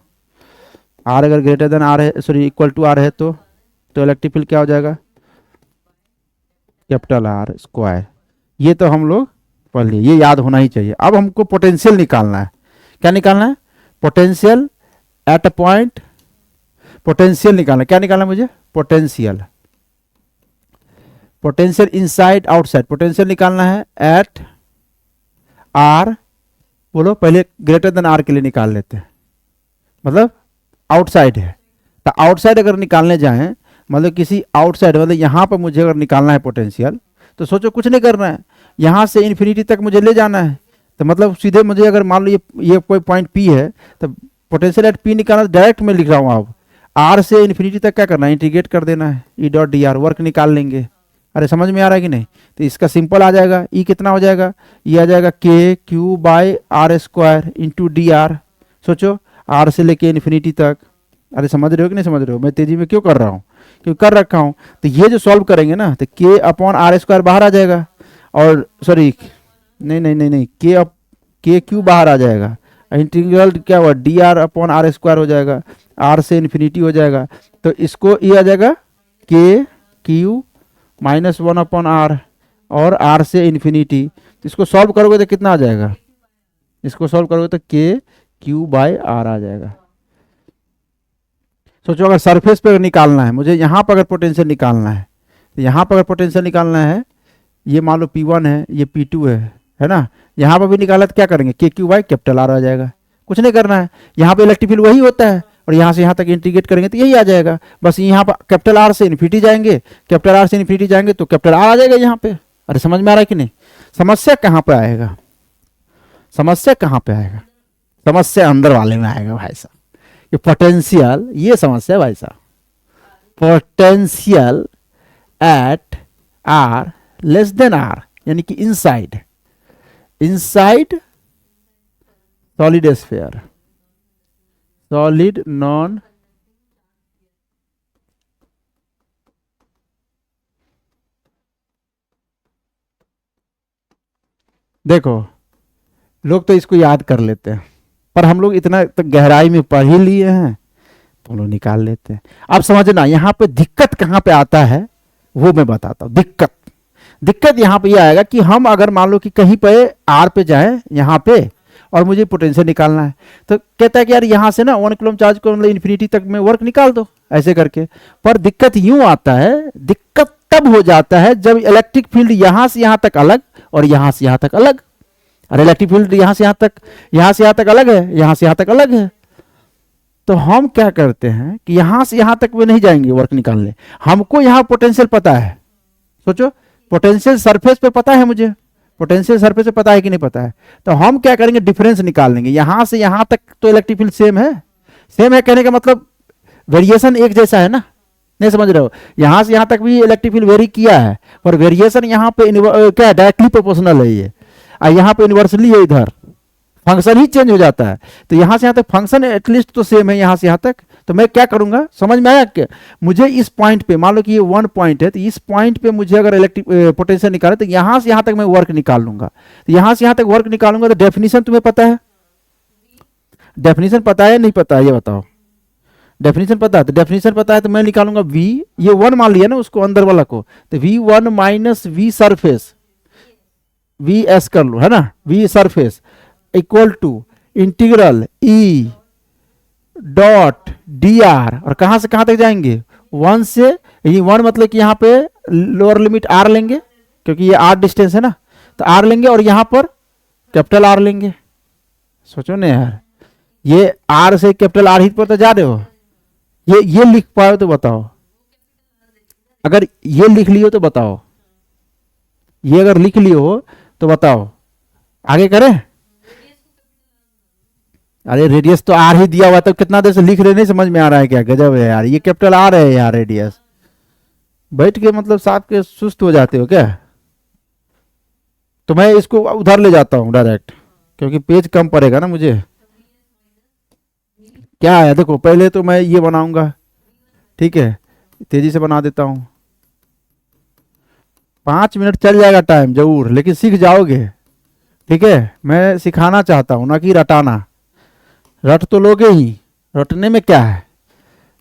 आर अगर ग्रेटर देन आर है, सॉरी इक्वल टू आर है तो इलेक्ट्रिक फील्ड क्या हो जाएगा, कैपिटल आर स्क्वायर। ये तो हम लोग पढ़ लिए, ये याद होना ही चाहिए। अब हमको पोटेंशियल निकालना है। क्या निकालना है, potential at a point, potential निकालना है। क्या निकालना है मुझे, potential, potential inside outside. Potential निकालना है एट आर, बोलो पहले ग्रेटर देन आर के लिए निकाल लेते हैं, मतलब आउटसाइड है। तो आउटसाइड अगर निकालने जाएं, मतलब किसी आउटसाइड, मतलब यहां पर मुझे अगर निकालना है पोटेंशियल, तो सोचो कुछ नहीं करना है, यहां से इन्फिनिटी तक मुझे ले जाना है। तो मतलब सीधे मुझे अगर मान लो ये कोई पॉइंट पी है, तो पोटेंशियल एट पी निकालना, डायरेक्ट मैं लिख रहा हूँ। अब आर से इन्फिनिटी तक क्या करना है, इंटीग्रेट कर देना है, ई डॉट डी आर, वर्क निकाल लेंगे। अरे समझ में आ रहा है कि नहीं, तो इसका सिंपल आ जाएगा, ई कितना हो जाएगा, ये आ जाएगा K Q by R square into D R. सोचो आर से लेके इन्फिनिटी तक। अरे समझ रहे हो कि नहीं समझ रहे हो, मैं तेजी में क्यों कर रहा हूँ, क्यों कर रखा हूँ। तो ये जो सॉल्व करेंगे ना, तो के अपॉन आर स्क्वायर बाहर आ जाएगा, और सॉरी नहीं नहीं नहीं नहीं, के क्यू बाहर आ जाएगा, इंटीग्रल क्या हुआ, D R upon R square हो जाएगा, आर से इन्फिनिटी हो जाएगा। तो इसको ये आ जाएगा K Q minus one upon R, और आर से इन्फिनिटी। तो इसको सॉल्व करोगे तो कितना आ जाएगा, इसको सॉल्व करोगे तो के क्यू बाय आर आ जाएगा। सोचो अगर सरफेस पे निकालना है मुझे, यहाँ पर अगर पोटेंशियल निकालना है, तो यहाँ पर अगर पोटेंशियल निकालना है, ये मान लो P1 है, ये P2 है ना, यहाँ पर भी निकाला तो क्या करेंगे, के क्यू बाई कैपिटल आर आ जाएगा। कुछ नहीं करना है, यहाँ पे इलेक्ट्रिक फील्ड वही होता है, और यहाँ से यहाँ तक इंटीग्रेट करेंगे तो यही आ जाएगा। बस यहाँ पर कैपिटल आर से इन्फिनिटी जाएंगे, कैपिटल आर से इन्फिनिटी जाएंगे तो कैपिटल आर आ जाएगा यहाँ पे। अरे समझ में आ रहा है कि नहीं, समस्या कहाँ पे आएगा, समस्या कहाँ पे आएगा, समस्या अंदर वाले में आएगा भाई साहब। ये पोटेंशियल, ये समस्या भाई साहब, potential at R less than R, यानी कि inside, inside solid sphere, solid non देखो लोग तो इसको याद कर लेते हैं, पर हम लोग इतना तो गहराई में पढ़ ही लिए हैं तो हम लोग निकाल लेते हैं। अब समझना यहाँ पे दिक्कत कहाँ पे आता है वो मैं बताता हूँ। दिक्कत यहाँ पे ये आएगा कि हम अगर मान लो कि कहीं पे आर पे जाए यहाँ पे, और मुझे पोटेंशियल निकालना है, तो कहता है कि यार यहाँ से ना 1 कूलम चार्ज को मतलब इन्फिनिटी तक में वर्क निकाल दो ऐसे करके। पर दिक्कत यूं आता है, दिक्कत तब हो जाता है जब इलेक्ट्रिक फील्ड यहाँ से यहाँ तक अलग और यहाँ से यहाँ तक अलग। अरे इलेक्ट्रिक फील्ड यहाँ से यहाँ तक अलग है, यहाँ से यहाँ तक अलग है। तो हम क्या करते हैं कि यहाँ से यहाँ तक में नहीं जाएंगे वर्क निकालने, हमको यहाँ पोटेंशियल पता है। सोचो पोटेंशियल सरफेस पे पता है, मुझे पोटेंशियल सरफेस पे पता है कि नहीं पता है, तो हम क्या करेंगे डिफरेंस निकाल लेंगे। यहाँ से यहाँ तक तो इलेक्ट्रिक फील्ड सेम है कहने का मतलब वेरिएशन एक जैसा है ना, नहीं समझ रहे हो। यहाँ से यहाँ तक भी इलेक्ट्रिक फील्ड वेरी किया है, पर वेरिएशन यहाँ पे क्या है, डायरेक्टली प्रोपोर्शनल है ये, और यहाँ पे यूनिवर्सली है, इधर फंक्शन ही चेंज हो जाता है। तो यहाँ से यहाँ तक फंक्शन एटलीस्ट तो सेम है यहाँ से यहाँ तक। तो मैं क्या करूंगा, समझ में आया क्या, मुझे इस पॉइंट पे मान लो कि ये 1 पॉइंट है, तो इस पॉइंट पे मुझे अगर इलेक्ट्रिक पोटेंशियल निकाले तो यहाँ से यहाँ तक मैं वर्क निकाल लूंगा। तो यहाँ से यहाँ तक वर्क निकालूंगा तो डेफिनेशन तुम्हें पता है, डेफिनेशन पता है नहीं पता है ये बताओ। डेफिनेशन पता है, तो डेफिनेशन पता है तो मैं निकालूंगा v, ये 1 मान लिया ना उसको अंदर वाला को, तो v1 minus V surface, V S कर लो है ना, V surface equal to integral E dot D R, और कहां से कहां तक जाएंगे 1 से, यानी 1 मतलब कि यहां पे लोअर लिमिट आर लेंगे क्योंकि ये आर डिस्टेंस है ना, तो आर लेंगे और यहां पर कैपिटल आर लेंगे। सोचो ना यार, ये आर से कैपिटल आर ही पर तो जा रहे हो, ये लिख पाओ तो बताओ, अगर ये लिख लियो तो बताओ, ये अगर लिख लियो हो तो बताओ आगे करें। अरे रेडियस तो आर ही दिया हुआ, तो कितना देर से लिख रहे, नहीं समझ में आ रहा है क्या, गजब है यार, ये कैपिटल आर है यार रेडियस, बैठ के मतलब साहब के सुस्त हो जाते हो क्या? तो मैं इसको उधर ले जाता हूँ डायरेक्ट, क्योंकि पेज कम पड़ेगा ना मुझे। क्या है देखो, पहले तो मैं ये बनाऊंगा, ठीक है, तेजी से बना देता हूँ। 5 मिनट चल जाएगा टाइम जरूर, लेकिन सीख जाओगे, ठीक है। मैं सिखाना चाहता हूँ ना कि रटाना। रट तो लोगे ही, रटने में क्या है।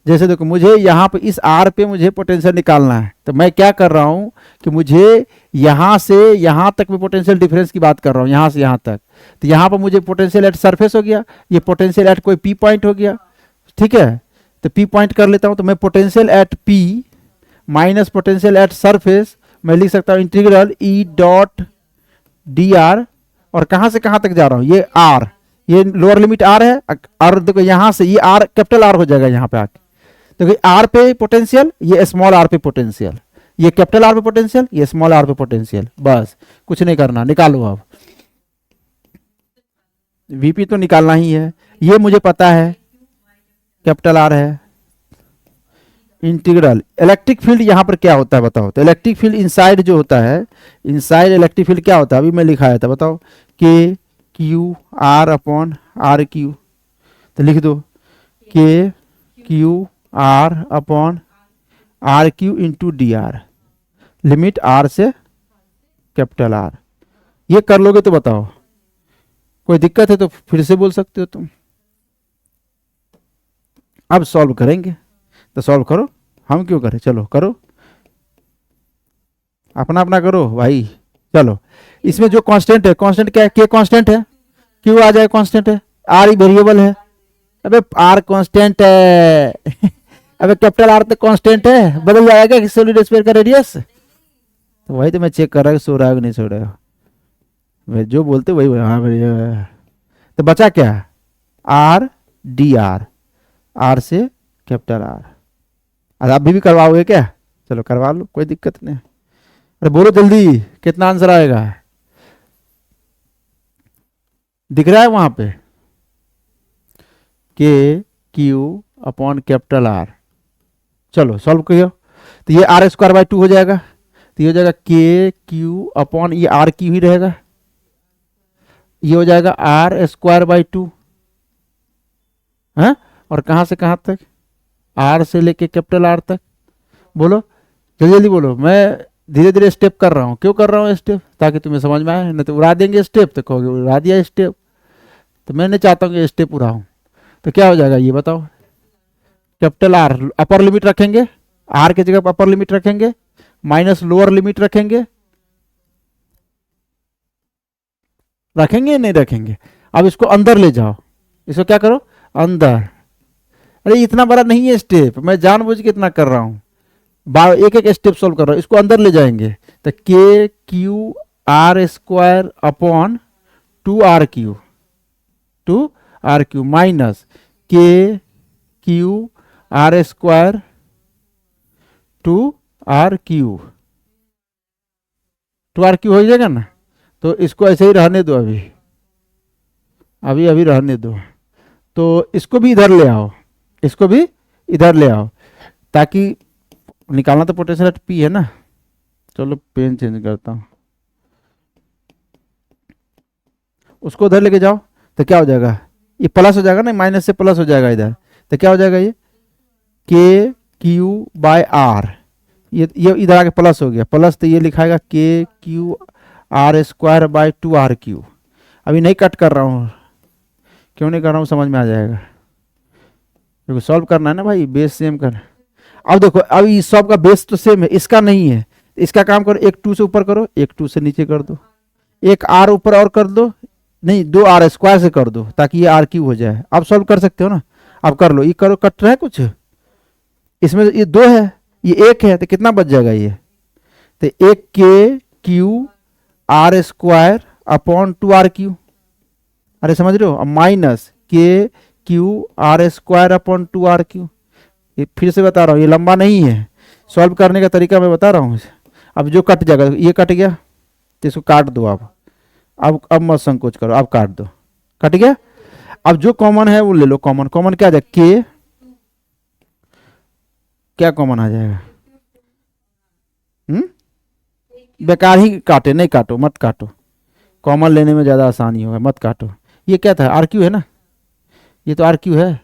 जैसे देखो, मुझे यहाँ पे इस आर पे मुझे पोटेंशियल निकालना है, तो मैं क्या कर रहा हूँ कि मुझे यहाँ से यहाँ तक में पोटेंशियल डिफरेंस की बात कर रहा हूँ, यहाँ से यहाँ तक। तो यहाँ पर मुझे पोटेंशियल एट सरफेस हो गया, ये पोटेंशियल एट कोई पी पॉइंट हो गया, ठीक है। तो पी पॉइंट कर लेता हूँ, तो मैं potential at P minus potential at surface मैं लिख सकता हूँ integral E dot D R. और कहाँ से कहाँ तक जा रहा हूँ, ये आर, ये लोअर लिमिट आर है, और देखो यहाँ से ये आर कैपिटल आर हो जाएगा यहाँ पे आके। देखो आर पे पोटेंशियल, ये स्मॉल आर पे पोटेंशियल, ये कैपिटल आर पे पोटेंशियल, ये स्मॉल आर पे पोटेंशियल, बस कुछ नहीं करना, निकालो अब। वीपी तो निकालना ही है, ये मुझे पता है कैपिटल आर है। इंटीग्रल इलेक्ट्रिक फील्ड यहाँ पर क्या होता है बताओ, तो इलेक्ट्रिक फील्ड इनसाइड जो होता है, इनसाइड इलेक्ट्रिक फील्ड क्या होता है, अभी मैं लिखाया था, बताओ, K Q R upon R cube. तो लिख दो K Q R upon R cube into D R, limit R से कैपिटल आर। ये कर लोगे तो बताओ, कोई दिक्कत है तो फिर से बोल सकते हो तुम। अब सॉल्व करेंगे, तो सॉल्व करो, हम क्यों करें, चलो करो, अपना अपना करो भाई। चलो, इसमें जो कांस्टेंट है, कांस्टेंट क्या है, के कांस्टेंट है, क्यों आ जाए कांस्टेंट है, आर ही वेरिएबल है। अबे आर कांस्टेंट है अबे कैपिटल आर तो कांस्टेंट है, बदल जाएगा कि सॉलिड स्फीयर का रेडियस। तो वही तो मैं चेक कर रहा हूँ सो रहा है कि नहीं सो रहा है, मैं जो बोलते वही हाँ भैया। तो बचा क्या, आर डी आर, आर से कैपिटल आर। अरे आप भी करवाओगे क्या, चलो करवा लो, कोई दिक्कत नहीं। अरे बोलो जल्दी, कितना आंसर आएगा, दिख रहा है वहां पे, के क्यू अपॉन कैपिटल आर। चलो सॉल्व करियो, तो ये आर स्क्वायर बाई 2 हो जाएगा, तो ये हो जाएगा के क्यू अपॉन ये आर क्यू ही रहेगा, ये हो जाएगा आर स्क्वायर बाई 2 है। और कहां से कहां तक, आर से लेके कैपिटल आर तक। बोलो जल्दी जल्दी बोलो, मैं धीरे धीरे स्टेप कर रहा हूँ, क्यों कर रहा हूँ स्टेप, ताकि तुम्हें समझ में आए, नहीं तो उड़ा देंगे स्टेप, तो कहोगे उड़ा दिया स्टेप, तो मैं नहीं चाहता हूँ कि स्टेप उड़ाऊं। तो क्या हो जाएगा ये बताओ, कैपिटल आर अपर लिमिट रखेंगे, आर की जगह अपर लिमिट रखेंगे, माइनस लोअर लिमिट रखेंगे, रखेंगे नहीं रखेंगे। अब इसको अंदर ले जाओ, इसको क्या करो अंदर। अरे इतना बड़ा नहीं है स्टेप, मैं जानबूझ के इतना कर रहा हूँ, एक एक स्टेप सॉल्व कर रहा हूँ, इसको अंदर ले जाएंगे। तो k Q R square upon 2 are q minus के Q R square 2 are q हो जाएगा ना। तो इसको ऐसे ही रहने दो, अभी अभी अभी रहने दो। तो इसको भी इधर ले आओ, इसको भी इधर ले आओ, ताकि निकालना तो पोटेंशियल एट पी है ना। चलो पेन चेंज करता हूँ, उसको उधर लेके जाओ, तो क्या हो जाएगा, ये प्लस हो जाएगा ना, माइनस से प्लस हो जाएगा इधर, तो क्या हो जाएगा ये के क्यू बाय आर, ये इधर आके प्लस हो गया, प्लस तो ये लिखाएगा K Q R square by 2 are cube. अभी नहीं कट कर रहा हूँ, क्यों नहीं कर रहा हूँ समझ में आ जाएगा, क्योंकि सॉल्व करना है ना भाई, बेस सेम करना। अब देखो, अब इस सब का बेस तो सेम है, इसका नहीं है, इसका काम करो, एक 2 से ऊपर करो, एक 2 से नीचे कर दो, एक आर ऊपर और कर दो, नहीं 2 आर स्क्वायर से कर दो, ताकि ये आर क्यू हो जाए। अब सॉल्व कर सकते हो ना, अब कर लो, ये करो, कट रहा है कुछ इसमें, ये 2 है, ये 1 है, तो कितना बच जाएगा ये, तो एक K Q R square upon 2 are cube, अरे समझ रहे हो, अब माइनस के Q R square upon 2 are cube. ये फिर से बता रहा हूँ, ये लंबा नहीं है, सॉल्व करने का तरीका मैं बता रहा हूँ। अब जो कट जाएगा, ये कट गया, तो इसको काट दो आप, अब मत संकोच करो, अब काट दो, कट गया। अब जो कॉमन है वो ले लो, कॉमन कॉमन क्या आ जाएगा, के क्या कॉमन आ जाएगा, बेकार ही काटे, नहीं काटो, मत काटो, कॉमन लेने में ज़्यादा आसानी होगा, मत काटो। ये क्या था, आर क्यू है ना, ये तो आर क्यू है,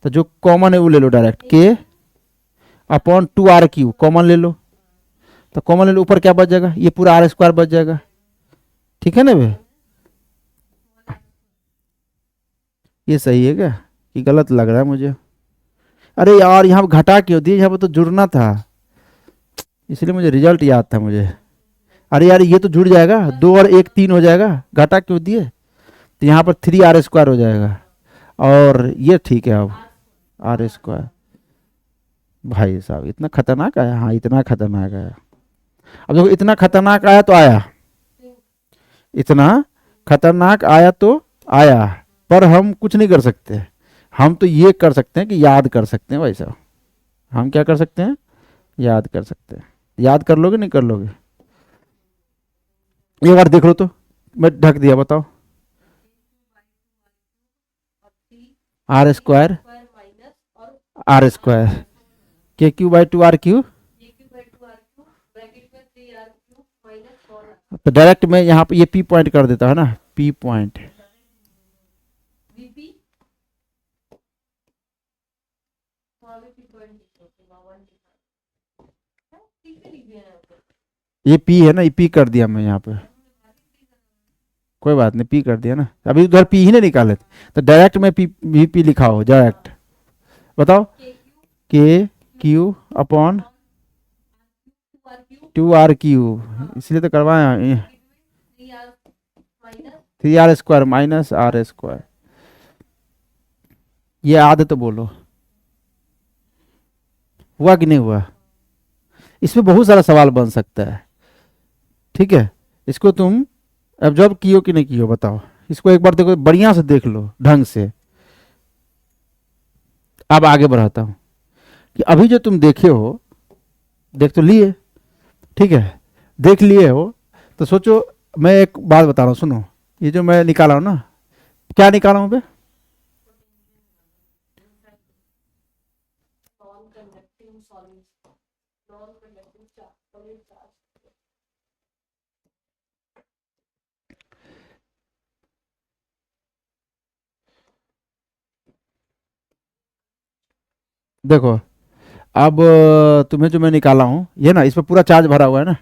तो जो कॉमन है वो ले लो डायरेक्ट, के अपॉन 2 RQ कॉमन ले लो, तो कॉमन ले लो, ऊपर क्या बच जाएगा, ये पूरा आर स्क्वायर बच जाएगा, ठीक है ना भाई। ये सही है क्या, कि गलत लग रहा है मुझे। अरे यार यहाँ पे घटा क्यों दिए, यहाँ पे तो जुड़ना था, इसलिए मुझे रिजल्ट याद था मुझे। अरे यार ये तो जुड़ जाएगा, 2 और 1 3 हो जाएगा, घटा क्यों दिए, तो यहाँ पर 3R² हो जाएगा, और ये ठीक है। अब आर स्क्वायर, भाई साहब इतना खतरनाक आया, हाँ इतना खतरनाक आया। अब देखो इतना खतरनाक आया तो आया, इतना खतरनाक आया तो आया, पर हम कुछ नहीं कर सकते, हम तो ये कर सकते हैं कि याद कर सकते हैं भाई साहब, हम क्या कर सकते हैं, याद कर सकते हैं। याद कर लोगे, नहीं कर लोगे, एक बार देख लो तो, मैं ढक दिया, बताओ। R² R², KQ/2RQ, तो डायरेक्ट मैं यहाँ पे ये P पॉइंट कर देता है ना, P पॉइंट, ये P है ना, ये P कर दिया मैं यहाँ पे, कोई बात नहीं, P कर दिया ना, अभी उधर P ही नहीं निकाले थे, तो डायरेक्ट में P लिखा हो डायरेक्ट, बताओ, KQ/2RQ, इसलिए तो करवाया, 3R² - R², ये आदत तो बोलो, हुआ कि नहीं हुआ। इसमें बहुत सारा सवाल बन सकता है, ठीक है, इसको तुम ऑब्जर्व कियो कि नहीं कियो बताओ, इसको एक बार देखो, बढ़िया से देख लो ढंग से। अब आगे बढ़ाता हूँ, कि अभी जो तुम देखे हो, देख तो लिए, ठीक है, देख लिए हो, तो सोचो, मैं एक बात बता रहा हूँ, सुनो, ये जो मैं निकाला हूँ ना, क्या निकाला हूँ बे, देखो, अब तुम्हें जो मैं निकाला हूँ ये ना, इस पर पूरा चार्ज भरा हुआ है ना,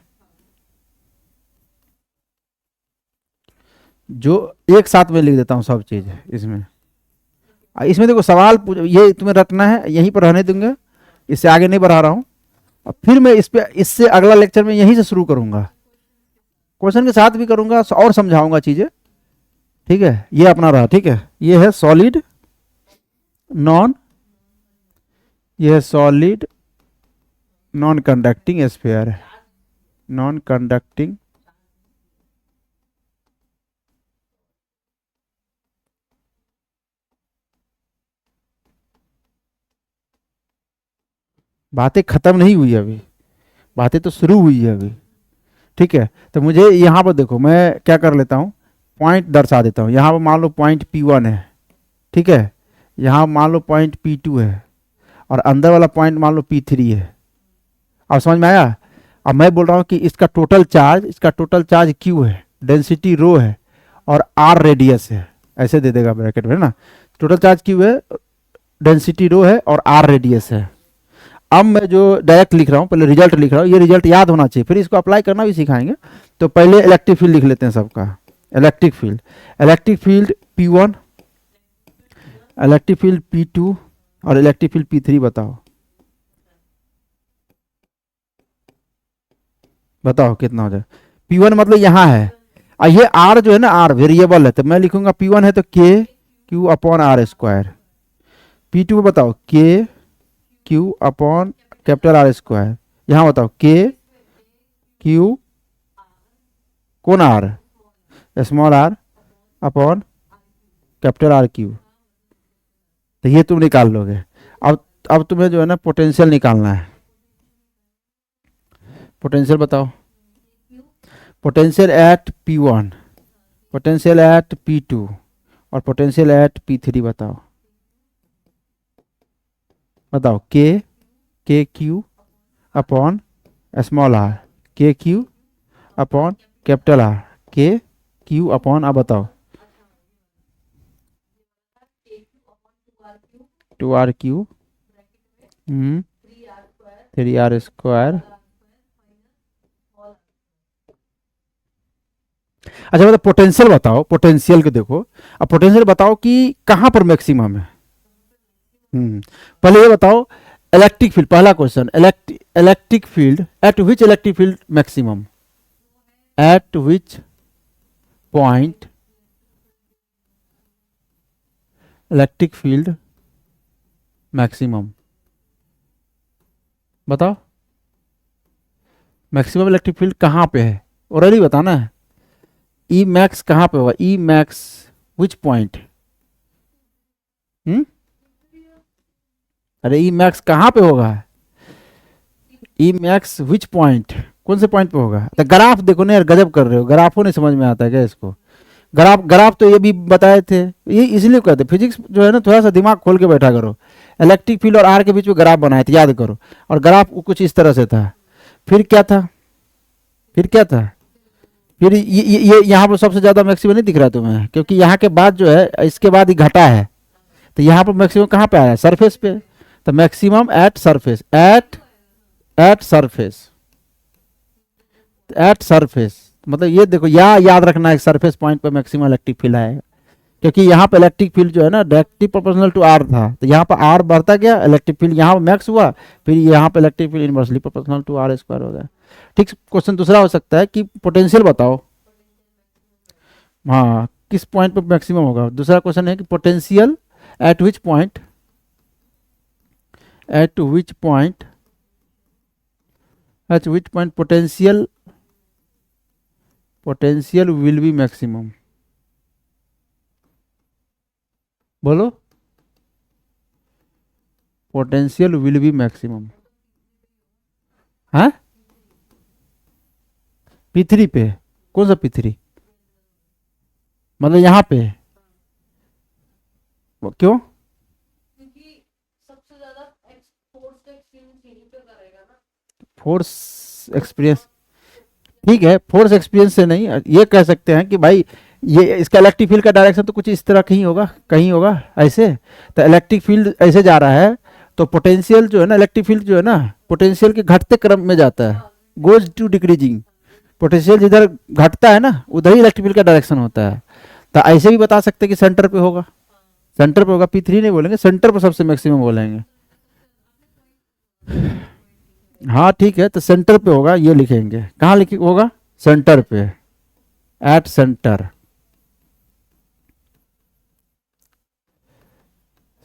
जो एक साथ में लिख देता हूँ सब चीज़ इसमें। इसमें देखो सवाल ये तुम्हें रटना है, यहीं पर रहने दूंगा, इससे आगे नहीं बढ़ा रहा हूँ। अब फिर मैं इस पे, इससे अगला लेक्चर में यहीं से शुरू करूंगा, क्वेश्चन के साथ भी करूंगा और समझाऊंगा चीजें, ठीक है। ये अपना रहा, ठीक है, ये है सॉलिड नॉन, ये है सॉलिड नॉन कंडक्टिंग स्फीयर है, नॉन कंडक्टिंग बातें खत्म नहीं हुई अभी, बातें तो शुरू हुई है अभी, ठीक है। तो मुझे यहाँ पर देखो, मैं क्या कर लेता हूँ, पॉइंट दर्शा देता हूँ। यहाँ पर मान लो पॉइंट P1 है, ठीक है, यहाँ मान लो पॉइंट P2 है, और अंदर वाला पॉइंट मान लो P3 है। अब समझ में आया। अब मैं बोल रहा हूँ कि इसका टोटल चार्ज, इसका टोटल चार्ज Q है, डेंसिटी रो है, और R रेडियस है, ऐसे दे देगा ब्रैकेट में ना, टोटल चार्ज Q है, डेंसिटी रो है, और R रेडियस है। अब मैं जो डायरेक्ट लिख रहा हूँ, पहले रिजल्ट लिख रहा हूँ, ये रिजल्ट याद होना चाहिए, फिर इसको अप्लाई करना भी सिखाएंगे। तो पहले इलेक्ट्रिक फील्ड लिख लेते हैं सबका, electric field, electric field P1, electric field P2, और इलेक्ट्रिक फील्ड P3 बताओ, बताओ कितना हो जाए। P1 मतलब यहाँ है, और ये R जो है ना, R वेरिएबल है, तो मैं लिखूंगा P1 है तो KQ/R², P2 बताओ KQ/R², यहाँ बताओ KQ कौन R, small r upon R², तो ये तुम निकाल लोगे। अब तुम्हें जो है ना पोटेंशियल निकालना है, पोटेंशियल बताओ, potential at P1, potential at P2, और पोटेंशियल एट P3 बताओ, बताओ KQ अपॉन स्मॉल r, के क्यू अपॉन कैपिटल आर, के क्यू अपॉन, अब बताओ 2r क्यू 3r स्क्वायर। अच्छा मतलब पोटेंशियल बताओ, पोटेंशियल को देखो, अब पोटेंशियल बताओ कि कहां पर मैक्सिमम है। पहले ये बताओ इलेक्ट्रिक फील्ड, पहला question, electric field eight which electric field maximum, eight which point electric field maximum, बताओ मैक्सिमम इलेक्ट्रिक फील्ड कहां पे है, ऑलरेडी बताना है। ई मैक्स कहां पे होगा, ई मैक्स विच पॉइंट, अरे ई मैक्स कहां पे होगा, ई मैक्स विच पॉइंट, कौन से पॉइंट पे होगा। तो ग्राफ देखो ना यार, गजब कर रहे हो, ग्राफों नहीं समझ में आता है क्या इसको। ग्राफ तो ये भी बताए थे, ये इसलिए कहते फिजिक्स जो है ना, थोड़ा सा दिमाग खोल के बैठा करो। इलेक्ट्रिक फील्ड और आर के बीच में ग्राफ बनाए थे, याद करो, और ग्राफ कुछ इस तरह से था। फिर क्या था, फिर ये यहाँ पर सबसे ज्यादा मैक्सिमम नहीं दिख रहा तुम्हें, क्योंकि यहाँ के बाद जो है, इसके बाद ही घटा है, तो यहाँ पर मैक्सिमम कहाँ पे आया, सरफेस पे। तो maximum at surface, at surface मतलब ये देखो, याद रखना है, सरफेस पॉइंट पे मैक्सिमम इलेक्ट्रिक फील्ड आएगा, क्योंकि यहाँ पे इलेक्ट्रिक फील्ड जो है ना डायरेक्टली प्रोपोर्शनल टू आर था, तो यहाँ पर आर बढ़ता गया, इलेक्ट्रिक फील्ड यहाँ मैक्स हुआ, फिर यहाँ पे electric field inversely proportional to are square हो गया। ठीक। क्वेश्चन दूसरा हो सकता है कि पोटेंशियल बताओ, हाँ किस पॉइंट पे मैक्सिमम होगा। दूसरा क्वेश्चन है कि potential at which point potential will be maximum, बोलो पोटेंशियल विल बी मैक्सिमम, हाँ P3 पे, कौन सा P3, मतलब यहाँ पे, क्यों, क्योंकि सबसे ज्यादा फोर्स का एक्सपीरियंस यहीं पे करेगा ना। फोर्स एक्सपीरियंस, ठीक है, फोर्स एक्सपीरियंस से नहीं, ये कह सकते हैं कि भाई ये इसका इलेक्ट्रिक फील्ड का डायरेक्शन तो कुछ इस तरह कहीं होगा ऐसे, तो इलेक्ट्रिक फील्ड ऐसे जा रहा है, तो पोटेंशियल जो है ना, इलेक्ट्रिक फील्ड जो है ना, पोटेंशियल के घटते क्रम में जाता है, गोज टू डिक्रीजिंग। पोटेंशियल जिधर घटता है ना, उधर ही इलेक्ट्रिक फील्ड का डायरेक्शन होता है। तो ऐसे भी बता सकते हैं कि सेंटर पे होगा, P3 नहीं बोलेंगे, सेंटर पर सबसे मैक्सिमम बोलेंगे। हाँ ठीक है, तो सेंटर पे होगा, ये लिखेंगे, कहाँ लिखे होगा, सेंटर पे, एट सेंटर।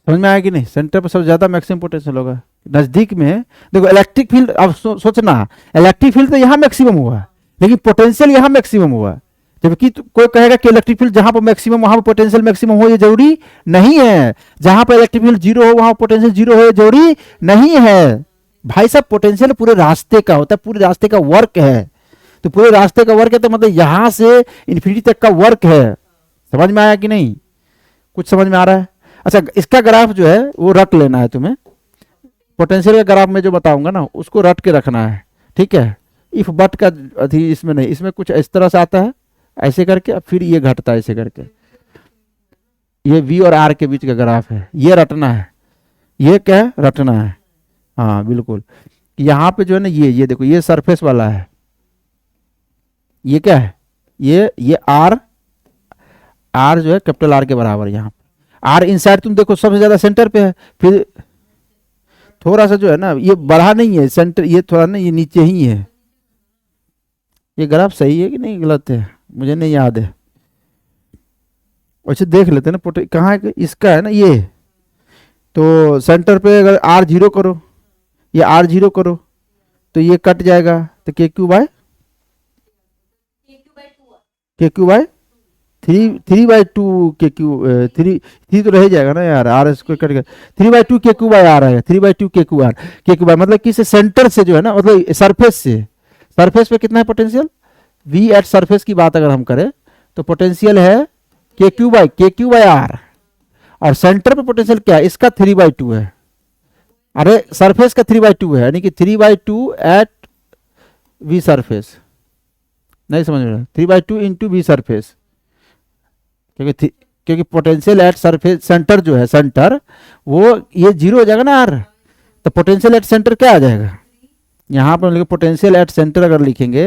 समझ में आया कि नहीं, सेंटर पर सबसे ज्यादा मैक्सिमम पोटेंशियल होगा, नजदीक में है। देखो इलेक्ट्रिक फील्ड, अब सोचना, इलेक्ट्रिक फील्ड तो यहाँ मैक्सिमम हुआ, लेकिन पोटेंशियल यहाँ मैक्सिमम हुआ। जबकि कोई कहेगा कि इलेक्ट्रिक फील्ड जहां पर मैक्सिमम वहां पर पोटेंशियल मैक्सिमम हो, ये जरूरी नहीं है। जहां पर इलेक्ट्रिक फील्ड जीरो हो वहां पोटेंशियल जीरो हो, ये जरूरी नहीं है भाई साहब। पोटेंशियल पूरे रास्ते का होता है, पूरे रास्ते का वर्क है, तो पूरे रास्ते का वर्क है, तो मतलब यहां से इन्फिनिटी तक का वर्क है। समझ में आया कि नहीं, कुछ समझ में आ रहा है। अच्छा इसका ग्राफ जो है वो रट लेना है तुम्हें, पोटेंशियल का ग्राफ में जो बताऊंगा ना उसको रट के रखना है, ठीक है। इफ बट का अभी इसमें नहीं, इसमें कुछ इस तरह से आता है, ऐसे करके, फिर ये घटता है ऐसे करके, ये V और R के बीच का ग्राफ है, ये रटना है, ये क्या है, रटना है, हाँ बिल्कुल। यहाँ पे जो है ना, ये देखो, ये सरफेस वाला है, ये क्या है, ये R जो है कैपिटल R के बराबर, यहाँ R इनसाइड तुम देखो सबसे ज्यादा सेंटर पे है, फिर थोड़ा सा जो है ना ये बढ़ा नहीं है सेंटर, ये थोड़ा ना ये नीचे ही है। ये ग्राफ सही है कि नहीं गलत है, मुझे नहीं याद है, वैसे देख लेते हैं ना, कहाँ है इसका, है ना ये, तो सेंटर पे अगर R0 करो, ये R0 करो, तो ये कट जाएगा, तो KQ बाय 3/2 KQ, 3 तो रह जाएगा ना यार, R इसको कट गया, 3/2 KQ बाय R आएगा, 3/2 KQ बाय, मतलब कि सेंटर से जो है ना, मतलब सरफेस पे कितना है पोटेंशियल, V एट सरफेस की बात अगर हम करें तो पोटेंशियल है KQ बाय R, और सेंटर पे पोटेंशियल क्या है, इसका 3/2 है, अरे सरफेस का 3/2 है, यानी कि 3/2 एट वी सरफेस, नहीं समझ में, 3/2 इंटू वी सरफेस, क्योंकि पोटेंशियल एट सरफेस सेंटर जो है, सेंटर वो ये जीरो हो जाएगा ना आर, तो पोटेंशियल एट सेंटर क्या आ जाएगा, यहाँ पर हम पोटेंशियल एट सेंटर अगर लिखेंगे,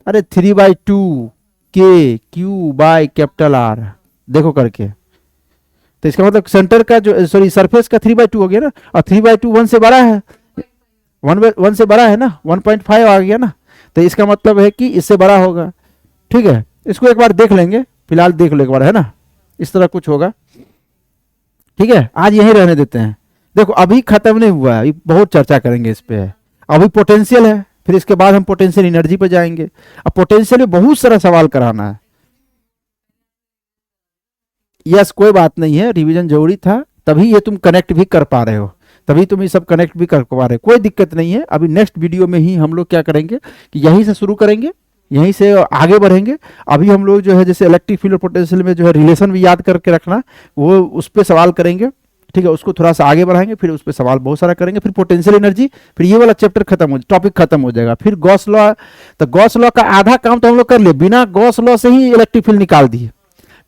अरे 3/2 के क्यू बाय कैपिटल आर, देखो करके, तो इसका मतलब सेंटर का जो, सॉरी सरफेस का 3/2 हो गया ना, और 3/2 1 से बड़ा है, 1 से बड़ा है ना, 1.5 आ गया ना, तो इसका मतलब है कि इससे बड़ा होगा। ठीक है, इसको एक बार देख लेंगे, फिलहाल देख लो एक बार, है ना, इस तरह कुछ होगा। ठीक है, आज यहीं रहने देते हैं। देखो अभी खत्म नहीं हुआ है, अभी बहुत चर्चा करेंगे इस पे, अभी पोटेंशियल है, फिर इसके बाद हम पोटेंशियल एनर्जी पे जाएंगे। अब पोटेंशियल में बहुत सारा सवाल कराना है। यस, कोई बात नहीं है, रिवीजन जरूरी था, तभी ये तुम कनेक्ट भी कर पा रहे हो, तभी तुम ये सब कनेक्ट भी कर पा रहे हो, कोई दिक्कत नहीं है। अभी नेक्स्ट वीडियो में ही हम लोग क्या करेंगे कि यहीं से शुरू करेंगे, यहीं से आगे बढ़ेंगे। अभी हम लोग जो है जैसे इलेक्ट्रिक फील्ड और पोटेंशियल में जो है रिलेशन भी याद करके रखना, वो उस पर सवाल करेंगे। ठीक है, उसको थोड़ा सा आगे बढ़ाएंगे, फिर उस पर सवाल बहुत सारा करेंगे, फिर पोटेंशियल एनर्जी, फिर ये वाला चैप्टर खत्म हो, टॉपिक खत्म हो जाएगा। फिर गॉस लॉ, तो गॉस लॉ का आधा काम तो हम लोग कर लिए, बिना गॉस लॉ से ही इलेक्ट्रिक फील्ड निकाल दिए,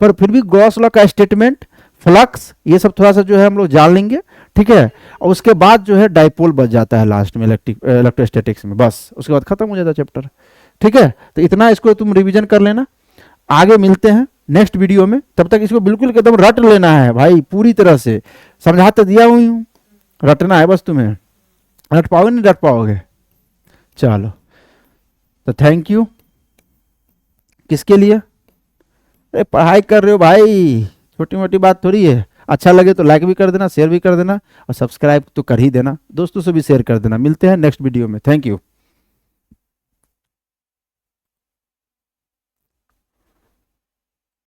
पर फिर भी गॉस लॉ का स्टेटमेंट, फ्लक्स, ये सब थोड़ा सा जो है हम लोग जान लेंगे। ठीक है, और उसके बाद जो है डाइपोल बच जाता है लास्ट में इलेक्ट्रोस्टैटिक्स में, बस उसके बाद खत्म हो जाता है चैप्टर। ठीक है, तो इतना इसको तुम रिवीजन कर लेना, आगे मिलते हैं नेक्स्ट वीडियो में। तब तक इसको बिल्कुल एकदम रट लेना है भाई, पूरी तरह से समझा तो दिया हुई हूँ, रटना है बस तुम्हें। रट पाओगे नहीं रट पाओगे, चलो तो थैंक यू। किसके लिए, अरे पढ़ाई कर रहे हो भाई, छोटी मोटी बात थोड़ी है। अच्छा लगे तो लाइक भी कर देना, शेयर भी कर देना, और सब्सक्राइब तो कर ही देना, दोस्तों से भी शेयर कर देना। मिलते हैं नेक्स्ट वीडियो में, थैंक यू।